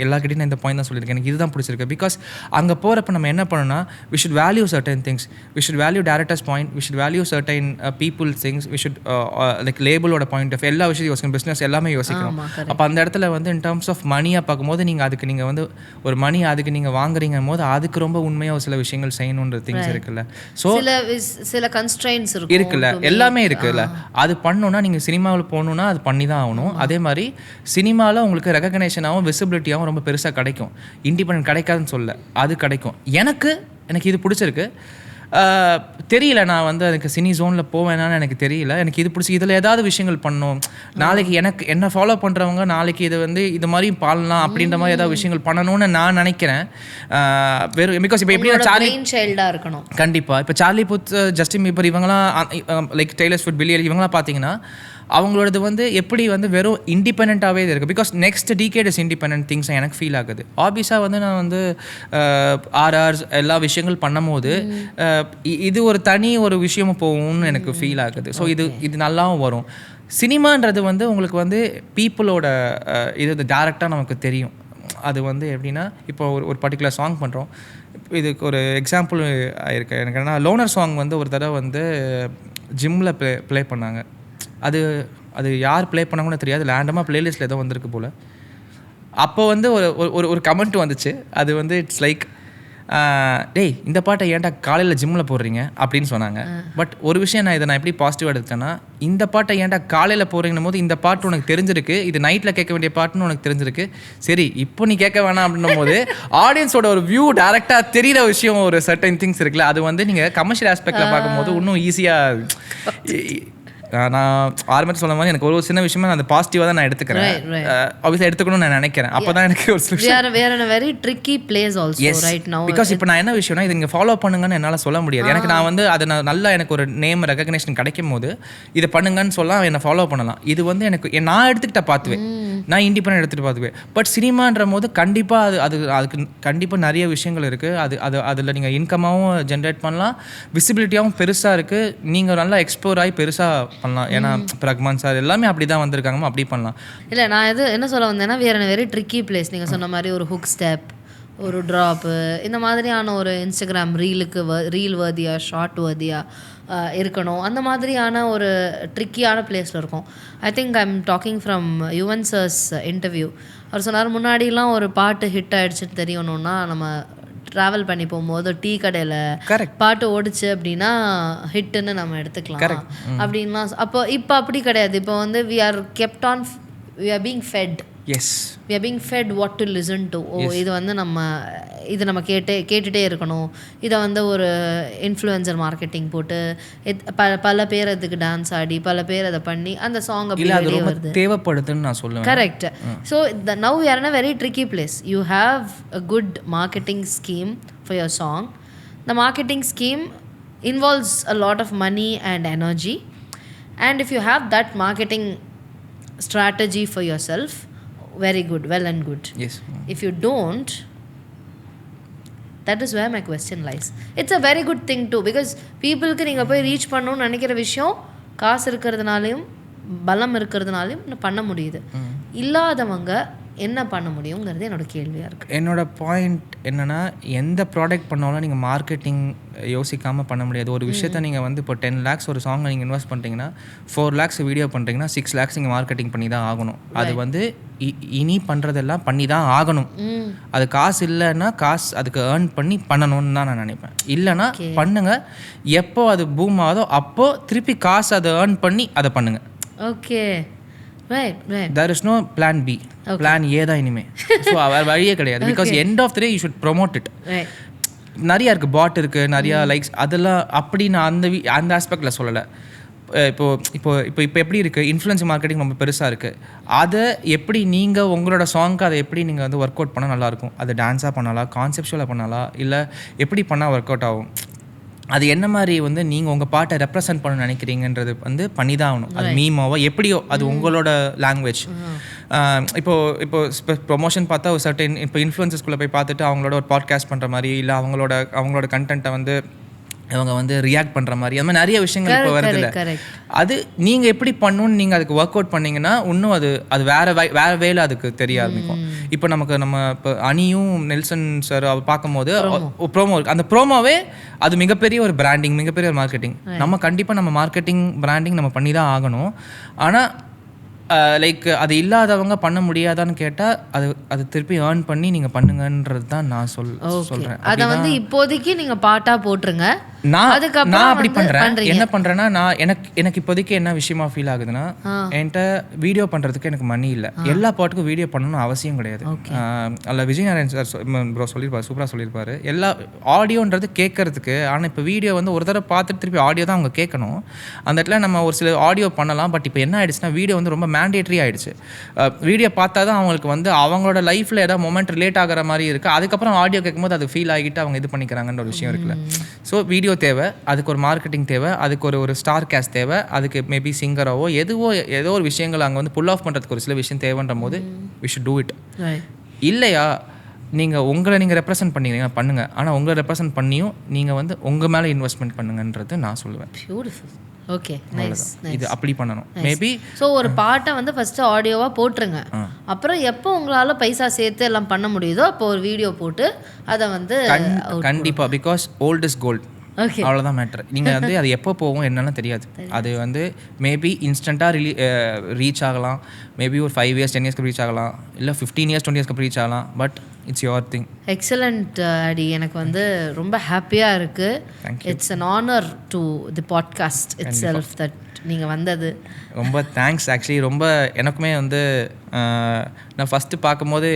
எல்லாருக்கிட்டையும் நான் இந்த பாயிண்ட் தான் சொல்லியிருக்கேன். எனக்கு இதுதான் பிடிச்சிருக்கு. பிகாஸ் அங்கே போகிறப்ப நம்ம என்ன பண்ணணும்னா we should value certain things. We should value directors point. We should value certain people things. We should like லேபிளோட பாயிண்ட் ஆஃப் எல்லா விஷயத்தையும் யோசிக்கணும். பிஸ்னஸ் எல்லாமே யோசிக்கணும். அப்போ அந்த இடத்துல வந்து இன் டர்ம்ஸ் ஆஃப் மணியாக பார்க்கும்போது நீங்கள் வந்து ஒரு மணி அதுக்கு நீங்கள் வாங்குறீங்க போது அதுக்கு ரொம்ப உண்மையாக சில விஷயங்கள் செய்யணுன்ற திங்ஸ் இருக்குல்ல. ஸோ சில கன்ஸ்ட்ரெயின்ட்ஸ் இருக்குல்ல, எல்லாமே இருக்குல்ல. அது பண்ணணும்னா நீங்கள் சினிமாவில் போகணுன்னா அது பண்ணி தான் ஆகணும். அதே மாதிரி சினிமாவில் உங்களுக்கு ரெகக்னேஷனாகவும் விசிபிலிட்டியாகவும் ரொம்ப பெருசாக கிடைக்கும். இண்டிபெண்டன்ட் கிடைக்காதுன்னு சொல்ல, அது கிடைக்கும். எனக்கு இது பிடிச்சிருக்கு. தெரியல, நான் வந்து எனக்கு சினி ஜோனில் போவேனான்னு எனக்கு தெரியல. எனக்கு இது பிடிச்சி இதில் ஏதாவது விஷயங்கள் பண்ணணும். நாளைக்கு எனக்கு என்ன ஃபாலோ பண்ணுறவங்க நாளைக்கு இதை வந்து இது மாதிரி பாடலாம் அப்படின்ற மாதிரி ஏதாவது விஷயங்கள் பண்ணணும்னு நான் நினைக்கிறேன். வெறும் பிகாஸ் இப்போ எப்படி சைல்டாக இருக்கணும். கண்டிப்பாக இப்போ சார்லி புத், ஜஸ்டின் பீபர் இவங்களாம் லைக் டெய்லர் ஸ்விஃப்ட், பில்லி எலிஷ் இவங்களாம் பார்த்தீங்கன்னா அவங்களோடது வந்து எப்படி வந்து வெறும் இண்டிபெண்ட்டாகவே இருக்குது. Because next decade is independent things எனக்கு ஃபீல் ஆகுது. ஆப்வியஸாக வந்து நான் வந்து ஆர்ஆர்ஸ் எல்லா விஷயங்கள் பண்ணும்போது இது ஒரு தனி ஒரு விஷயமும் போகும்னு எனக்கு ஃபீல் ஆகுது. ஸோ இது நல்லாவும் வரும். சினிமான்றது வந்து உங்களுக்கு வந்து பீப்புளோட இது டேரெக்டாக நமக்கு தெரியும். அது வந்து எப்படின்னா இப்போ ஒரு பர்டிகுலர் சாங் பண்ணுறோம். இதுக்கு ஒரு எக்ஸாம்பிள் ஆயிருக்கு எனக்கு. என்னன்னா லோனர் சாங் வந்து ஒரு தடவை வந்து ஜிம்மில் ப்ளே பண்ணாங்க. அது யார் ப்ளே பண்ணாங்கன்னு தெரியாது. ரேண்டமாக ப்ளேலிஸ்ட்டில் ஏதோ வந்திருக்கு போல். அப்போ வந்து ஒரு கமெண்ட் வந்துச்சு. அது வந்து இட்ஸ் லைக் டேய் இந்த பாட்டை ஏன்டா காலையில் ஜிம்மில் போடுறீங்க அப்படின்னு சொன்னாங்க. பட் ஒரு விஷயம் நான் எப்படி பாசிட்டிவாக எடுத்தேன்னா, இந்த பாட்டை ஏன்டா காலையில் போடுறீங்கன்னும் போது இந்த பாட்டு உனக்கு தெரிஞ்சிருக்கு, இது நைட்டில் கேட்க வேண்டிய பாட்டுன்னு உனக்கு தெரிஞ்சிருக்கு. சரி இப்போ நீ கேட்க வேணாம் அப்படின்னும் போது ஆடியன்ஸோட ஒரு வியூ டேரெக்டாக தெரிகிற விஷயம் ஒரு சர்டன் திங்ஸ் இருக்குல்ல. அது வந்து நீங்கள் கமர்ஷியல் ஆஸ்பெக்டில் பார்க்கும்போது இன்னும் ஈஸியாக நான் ஆரம்பத்தில் சொன்ன மாதிரி எனக்கு ஒரு சின்ன விஷயமா நான் அந்த பாசிட்டிவாக தான் நான் எடுத்துக்கிறேன். ஆப்வியஸாக எடுத்துக்கணும்னு நான் நினைக்கிறேன். அப்போ தான் எனக்கு ஒரு very tricky place also right now. Because இப்போ நான் என்ன விஷயம்னா இது நீங்கள் ஃபாலோ பண்ணுங்கன்னு என்னால் சொல்ல முடியாது. எனக்கு நான் வந்து அதை நான் நல்லா எனக்கு ஒரு நேம் ரெகக்னேஷன் கிடைக்கும் போது இதை பண்ணுங்கன்னு சொல்லலாம், என்னை ஃபாலோ பண்ணலாம். இது வந்து எனக்கு நான் எடுத்துக்கிட்ட பார்த்துவேன், நான் இண்டிபெண்டன்ட் எடுத்துகிட்டு பார்த்துவேன். பட் சினிமான்ற போது கண்டிப்பாக அதுக்கு கண்டிப்பாக நிறைய விஷயங்கள் இருக்குது. அதில் நீங்கள் இன்கமாகவும் ஜென்ரேட் பண்ணலாம், விசிபிலிட்டியாகவும் பெருசாக இருக்குது. நீங்கள் நல்லா எக்ஸ்ப்ளோர் ஆகி பெருசாக பண்ணலாம். ஏன்னா ரஹ்மான் சார் எல்லாமே அப்படி தான் வந்திருக்காங்க, அப்படி பண்ணலாம். இல்லை நான் என்ன சொல்ல வந்தேன்னா வெரி ட்ரிக்கி பிளேஸ். நீங்கள் சொன்ன மாதிரி ஒரு ஹுக் ஸ்டெப், ஒரு ட்ராப்பு, இந்த மாதிரியான ஒரு இன்ஸ்டாகிராம் ரீல் வர்தியாக ஷார்ட் வர்தியாக இருக்கணும். அந்த மாதிரியான ஒரு ட்ரிக்கியான பிளேஸில் இருக்கும். I think I'm talking from Yuvan sir's interview. அவர் சொன்னார், முன்னாடிலாம் ஒரு பாட்டு ஹிட் ஆகிடுச்சுன்னு தெரியணும்னா நம்ம ட்ராவல் பண்ணி போகும்போது டீ கடையில் பாட்டு ஓடிச்சு அப்படின்னா ஹிட்டுன்னு நம்ம எடுத்துக்கலாம் அப்படின்லாம். இப்போ அப்படி கிடையாது. இப்போ வந்து we are being fed. Yes, we are being fed what to listen to. இது வந்து இது நம்ம கேட்டுகிட்டே இருக்கணும். இதை வந்து ஒரு இன்ஃப்ளூயன்சர் மார்க்கெட்டிங் போட்டு பல பேர் அதுக்கு டான்ஸ் ஆடி பல பேர் அதை பண்ணி அந்த சாங் அப்படி வெளியே வருது, தேவைப்படுதுன்னு நான் சொல்லுவேன். Correct. So now we are in a very tricky place. You have a good marketing scheme for your song. The marketing scheme involves a lot of money and energy, and if you have that marketing strategy for yourself, very good, well and good. Yes. If you don't, that is where my question lies. It's a very good thing too, because people-க்கு நீங்க போய் reach பண்ணணும்னு நினைக்கிற விஷயம் காசு இருக்கிறதுனாலையும் பலம் இருக்கிறதுனாலையும் பண்ண முடியுது. இல்லாதவங்க என்ன பண்ண முடியுங்கிறது என்னோட கேள்வியாக இருக்குது. என்னோட பாயிண்ட் என்னென்னா, எந்த ப்ராடக்ட் பண்ணாலும் நீங்கள் மார்க்கெட்டிங் யோசிக்காமல் பண்ண முடியாது. ஒரு விஷயத்தை நீங்கள் வந்து இப்போ 10 lakhs ஒரு சாங்கை நீங்கள் இன்வெஸ்ட் பண்ணிட்டீங்கன்னா 4 lakhs வீடியோ பண்ணுறீங்கன்னா 6 lakhs நீங்கள் மார்க்கெட்டிங் பண்ணி தான் ஆகணும். அது வந்து இனி பண்ணுறதெல்லாம் பண்ணி தான் ஆகணும். அது காசு இல்லைன்னா காசு அதுக்கு ஏர்ன் பண்ணி பண்ணணும்னு தான் நான் நினைப்பேன். இல்லைன்னா பண்ணுங்கள், எப்போ அது பூம் ஆகுதோ அப்போது திருப்பி காசு அதை ஏர்ன் பண்ணி அதை பண்ணுங்கள். Okay, right. There is no plan B. Plan A தான் இனிமே. ஸோ வேறு வழியே கிடையாது. Because end of the day you should promote it. நிறையா இருக்குது, பாட் இருக்குது, நிறையா லைக்ஸ், அதெல்லாம் அப்படி நான் அந்த ஆஸ்பெக்டில் சொல்லலை. இப்போ இப்போ இப்போ இப்போ எப்படி இருக்குது, இன்ஃப்ளூயன்ஸ் மார்க்கெட்டிங் ரொம்ப பெருசாக இருக்குது. அதை எப்படி நீங்கள் உங்களோட சாங்க்கு அதை எப்படி நீங்கள் வந்து ஒர்க் அவுட் பண்ணால் நல்லாயிருக்கும்? அது டான்ஸாக பண்ணலாம், கான்செப்ஷுவலாக பண்ணலாம், இல்லை எப்படி பண்ணால் ஒர்க் அவுட் ஆகும்? அது என்ன மாதிரி வந்து நீங்கள் உங்கள் பாட்டை ரெப்ரசன்ட் பண்ண நினைக்கிறீங்கன்றது வந்து பண்ணி தான் ஆகணும். அது மீமாவோ எப்படியோ அது உங்களோட லாங்குவேஜ். இப்போ ப்ரொமோஷன் பார்த்தா ஒரு சர்டன் இப்போ இன்ஃப்ளூயன்சஸ்குள்ளே போய் பார்த்துட்டு அவங்களோட ஒரு பாட்காஸ்ட் பண்ணுற மாதிரி, இல்லை அவங்களோட கண்டென்ட்டை வந்து இவங்க வந்து ரியாக்ட் பண்ணுற மாதிரி, அந்த மாதிரி நிறைய விஷயங்கள் இப்போ வருதில்ல. அது நீங்கள் எப்படி பண்ணணும்னு நீங்கள் அதுக்கு ஒர்க் அவுட் பண்ணிங்கன்னா இன்னும் அது வேறு வேலை அதுக்கு தெரிய ஆரம்பிக்கும். இப்போ நம்ம இப்போ அனியும் நெல்சன் சார் பார்க்கும்போது ப்ரோமோ இருக்குது. அந்த ப்ரோமோவே அது மிகப்பெரிய ஒரு பிராண்டிங், மிகப்பெரிய ஒரு மார்க்கெட்டிங். நம்ம கண்டிப்பாக நம்ம மார்க்கெட்டிங் பிராண்டிங் நம்ம பண்ணி தான் ஆகணும். ஆனால் லைக் அது இல்லாதவங்க பண்ண முடியாதான்னு கேட்டால் அது திருப்பி ஏர்ன் பண்ணி நீங்கள் பண்ணுங்கன்றது தான் நான் சொல்கிறேன். அதை வந்து இப்போதைக்கு நீங்கள் பாட்டாக போட்டுருங்க. நான் அப்படி பண்ணுறேன். என்ன பண்ணுறேன்னா, எனக்கு இப்போதைக்கு என்ன விஷயமா ஃபீல் ஆகுதுன்னா, என்கிட்ட வீடியோ பண்ணுறதுக்கு எனக்கு மணி இல்லை. எல்லா பாட்டுக்கும் வீடியோ பண்ணணும்னு அவசியம் கிடையாது. அதில் விஜய் நாராயண் சார் ப்ரோ சொல்லியிருப்பார், சூப்பராக சொல்லியிருப்பார். எல்லா ஆடியோன்றது கேட்கறதுக்கு. ஆனால் இப்போ வீடியோ வந்து ஒரு தடவை பார்த்துட்டு திருப்பி ஆடியோ தான் அவங்க கேட்கணும். அந்த இடத்துல நம்ம ஒரு சில ஆடியோ பண்ணலாம். பட் இப்போ என்ன ஆயிடுச்சுன்னா, வீடியோ வந்து ரொம்ப மேண்டேட்ரி ஆகிடுச்சு. வீடியோ பார்த்தா தான் அவங்களுக்கு வந்து அவங்களோட லைஃப்பில் ஏதாவது மொமெண்ட் ரிலேட் ஆகிற மாதிரி இருக்குது. அதுக்கப்புறம் ஆடியோ கேட்கும்போது அது ஃபீல் ஆகிட்டு அவங்க இது பண்ணிக்கிறாங்கன்ற ஒரு விஷயம் இருக்குல்ல. ஸோ வீடியோ தேவை, அதுக்கு ஒரு மார்க்கெட்டிங் தேவை, அதுக்கு ஒரு ஸ்டார் கேஸ்ட் தேவை, அதுக்கு மேபி சிங்கராவோ ஏதோ ஒரு விஷயங்கள் அங்கே வந்து புல் ஆஃப் பண்ணுறதுக்கு ஒரு சில விஷயம் தேவைன்ற போது வி ஷுட் டூ இட். இல்லையா நீங்கள் ரெப்ரசென்ட் பண்ணிங்கன்னா பண்ணுங்கள். ஆனால் உங்களை ரெப்ரசென்ட் பண்ணியும் நீங்கள் வந்து உங்கள் மேலே இன்வெஸ்ட்மெண்ட் பண்ணுங்கன்றது நான் சொல்லுவேன். பியூட்டிஃபுல். Okay, nice. இது அப்படி பண்ணணும். மேபி ஸோ ஒரு பாட்டை வந்து ஃபஸ்ட்டு ஆடியோவாக போட்டுருங்க. அப்புறம் எப்போ உங்களால் பைசா சேர்த்து எல்லாம் பண்ண முடியுதோ அப்போ ஒரு வீடியோ போட்டு அதை வந்து கண்டிப்பாக, பிகாஸ் ஓல்ட் இஸ் கோல்ட். அவ்வளோதான் மேட்ரு. நீங்கள் வந்து அது எப்போ போகும் என்னெல்லாம் தெரியாது. அது வந்து மேபி இன்ஸ்டண்ட்டாக ரீச் ஆகலாம். மேபி ஒரு 5 years 10 years ரீச் ஆகலாம், இல்லை 15 years 20 years ரீச் ஆகலாம். But it's your thing. Excellent அடி. எனக்கு வந்து ரொம்ப ஹாப்பியாக இருக்குது. It's an honour to the podcast it self that நீங்கள் வந்தது. ரொம்ப தேங்க்ஸ். ஆக்சுவலி ரொம்ப எனக்குமே வந்து நான் ஃபஸ்ட்டு பார்க்கும்போது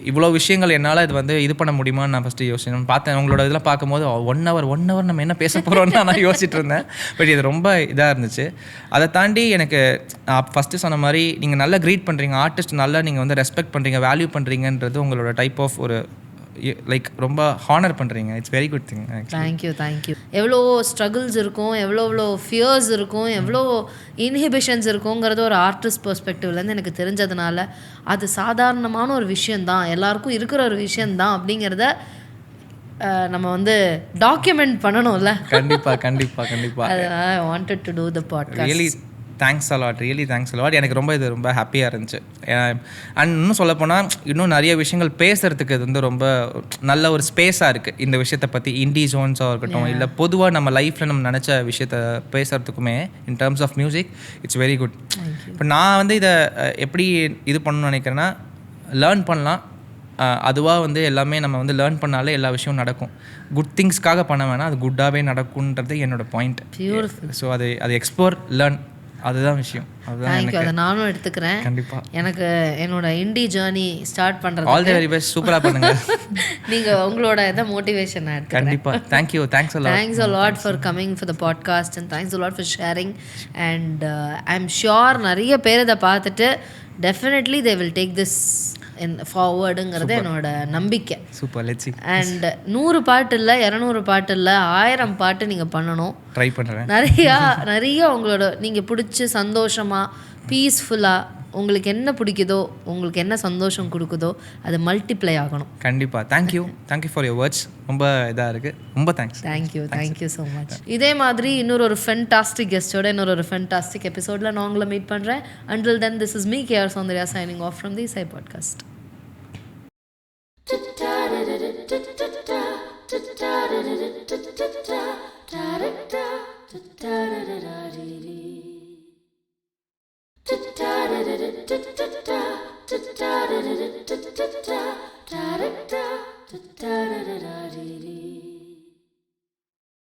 இவ்வளோ விஷயங்கள் என்னால் இது பண்ண முடியுமான்னு நான் ஃபஸ்ட்டு யோசிச்சேன். பார்த்தேன் உங்களோட இதெல்லாம் பார்க்கும்போது 1 hour நம்ம என்ன பேச போகிறோம்னு நான் யோசிச்சுட்டு இருந்தேன். பட் இது ரொம்ப இதாக இருந்துச்சு. அதை தாண்டி எனக்கு ஃபஸ்ட்டு சொன்ன மாதிரி நீங்கள் நல்லா க்ரீட் பண்ணுறீங்க, ஆர்டிஸ்ட் நல்லா நீங்கள் வந்து ரெஸ்பெக்ட் பண்ணுறீங்க, வேல்யூ பண்ணுறீங்கன்றது உங்களோட டைப் ஆஃப் ஒரு லைக் ரொம்ப ஹானர் பண்ணுறீங்க. It's very good thing. Thank you. எவ்வளோ ஸ்ட்ரகிள்ஸ் இருக்கும், எவ்வளோ ஃபியர்ஸ் இருக்கும், எவ்வளோ இன்ஹிபிஷன்ஸ் இருக்குங்கிறது ஒரு ஆர்டிஸ்ட் பெர்ஸ்பெக்டிவ்லேருந்து எனக்கு தெரிஞ்சதுனால அது சாதாரணமான ஒரு விஷயந்தான், எல்லாருக்கும் இருக்கிற ஒரு விஷயந்தான் அப்படிங்கிறத நம்ம வந்து டாக்குமெண்ட் பண்ணணும்ல. கண்டிப்பாக. I wanted to do the podcast. Thanks a lot, really thanks a lot. எனக்கு ரொம்ப ஹாப்பியாக இருந்துச்சு. அண்ட் இன்னும் சொல்லப்போனால் இன்னும் நிறைய விஷயங்கள் பேசுகிறதுக்கு இது வந்து ரொம்ப நல்ல ஒரு ஸ்பேஸாக இருக்குது. இந்த விஷயத்தை பற்றி இண்டி ஜோன்ஸாக இருக்கட்டும், இல்லை பொதுவாக நம்ம லைஃப்பில் நம்ம நினச்ச விஷயத்த பேசுகிறதுக்குமே in terms of music it's very good. இப்போ நான் வந்து இதை எப்படி இது பண்ணணும்னு நினைக்கிறேன்னா, லேர்ன் பண்ணலாம். அதுவாக வந்து எல்லாமே நம்ம வந்து லேர்ன் பண்ணாலே எல்லா விஷயமும் நடக்கும். குட் திங்ஸ்க்காக பண்ண வேணாம், அது குட்டாகவே நடக்கும்ன்றது என்னோட பாயிண்ட். ஸோ அது எக்ஸ்ப்ளோர், லேர்ன், அதுதான் விஷயம். தேங்க்யூ. அதை நானும் எடுத்துக்கிறேன். கண்டிப்பாக. எனக்கு என்னோட இண்டி ஜேர்னி ஸ்டார்ட் பண்ணுறது ஆல் தி வெரி பெஸ்ட். சூப்பராக பண்ணுங்க. நீங்கள் உங்களோட இதை மோட்டிவேஷன் கண்டிப்பாக. Thank you. Thanks a lot for coming for the podcast and thanks a lot for sharing and I'm sure நிறைய பேர் இதை பார்த்துட்டு definitely they will take this ஃபார்வர்டுங்கிறது என்னோட நம்பிக்கை. Super, let's see. அண்ட் 100 பாட்டு இல்லை, 200 பாட்டு இல்லை, 1000 பாட்டு நீங்கள் பண்ணணும். ட்ரை பண்ணுறேன். நிறைய உங்களோட நீங்கள் பிடிச்சி சந்தோஷமாக பீஸ்ஃபுல்லாக உங்களுக்கு என்ன பிடிக்குதோ, உங்களுக்கு என்ன சந்தோஷம் கொடுக்குதோ அது மல்டிப்ளை ஆகணும். கண்டிப்பாக. Thank you for your words. ரொம்ப இதாக இருக்குது. ரொம்ப தேங்க்யூ ஸோ மச். இதே மாதிரி இன்னொரு ஃபென்டாஸ்டிக் கெஸ்டோட இன்னொரு ஃபென்டாஸ்டிக் எபிசோடில் நான் உங்களை மீட் பண்ணுறேன். Until then this is me KR Soundarya signing off from the Isai Podcast. Da da da da da da da da da da da da da da da da.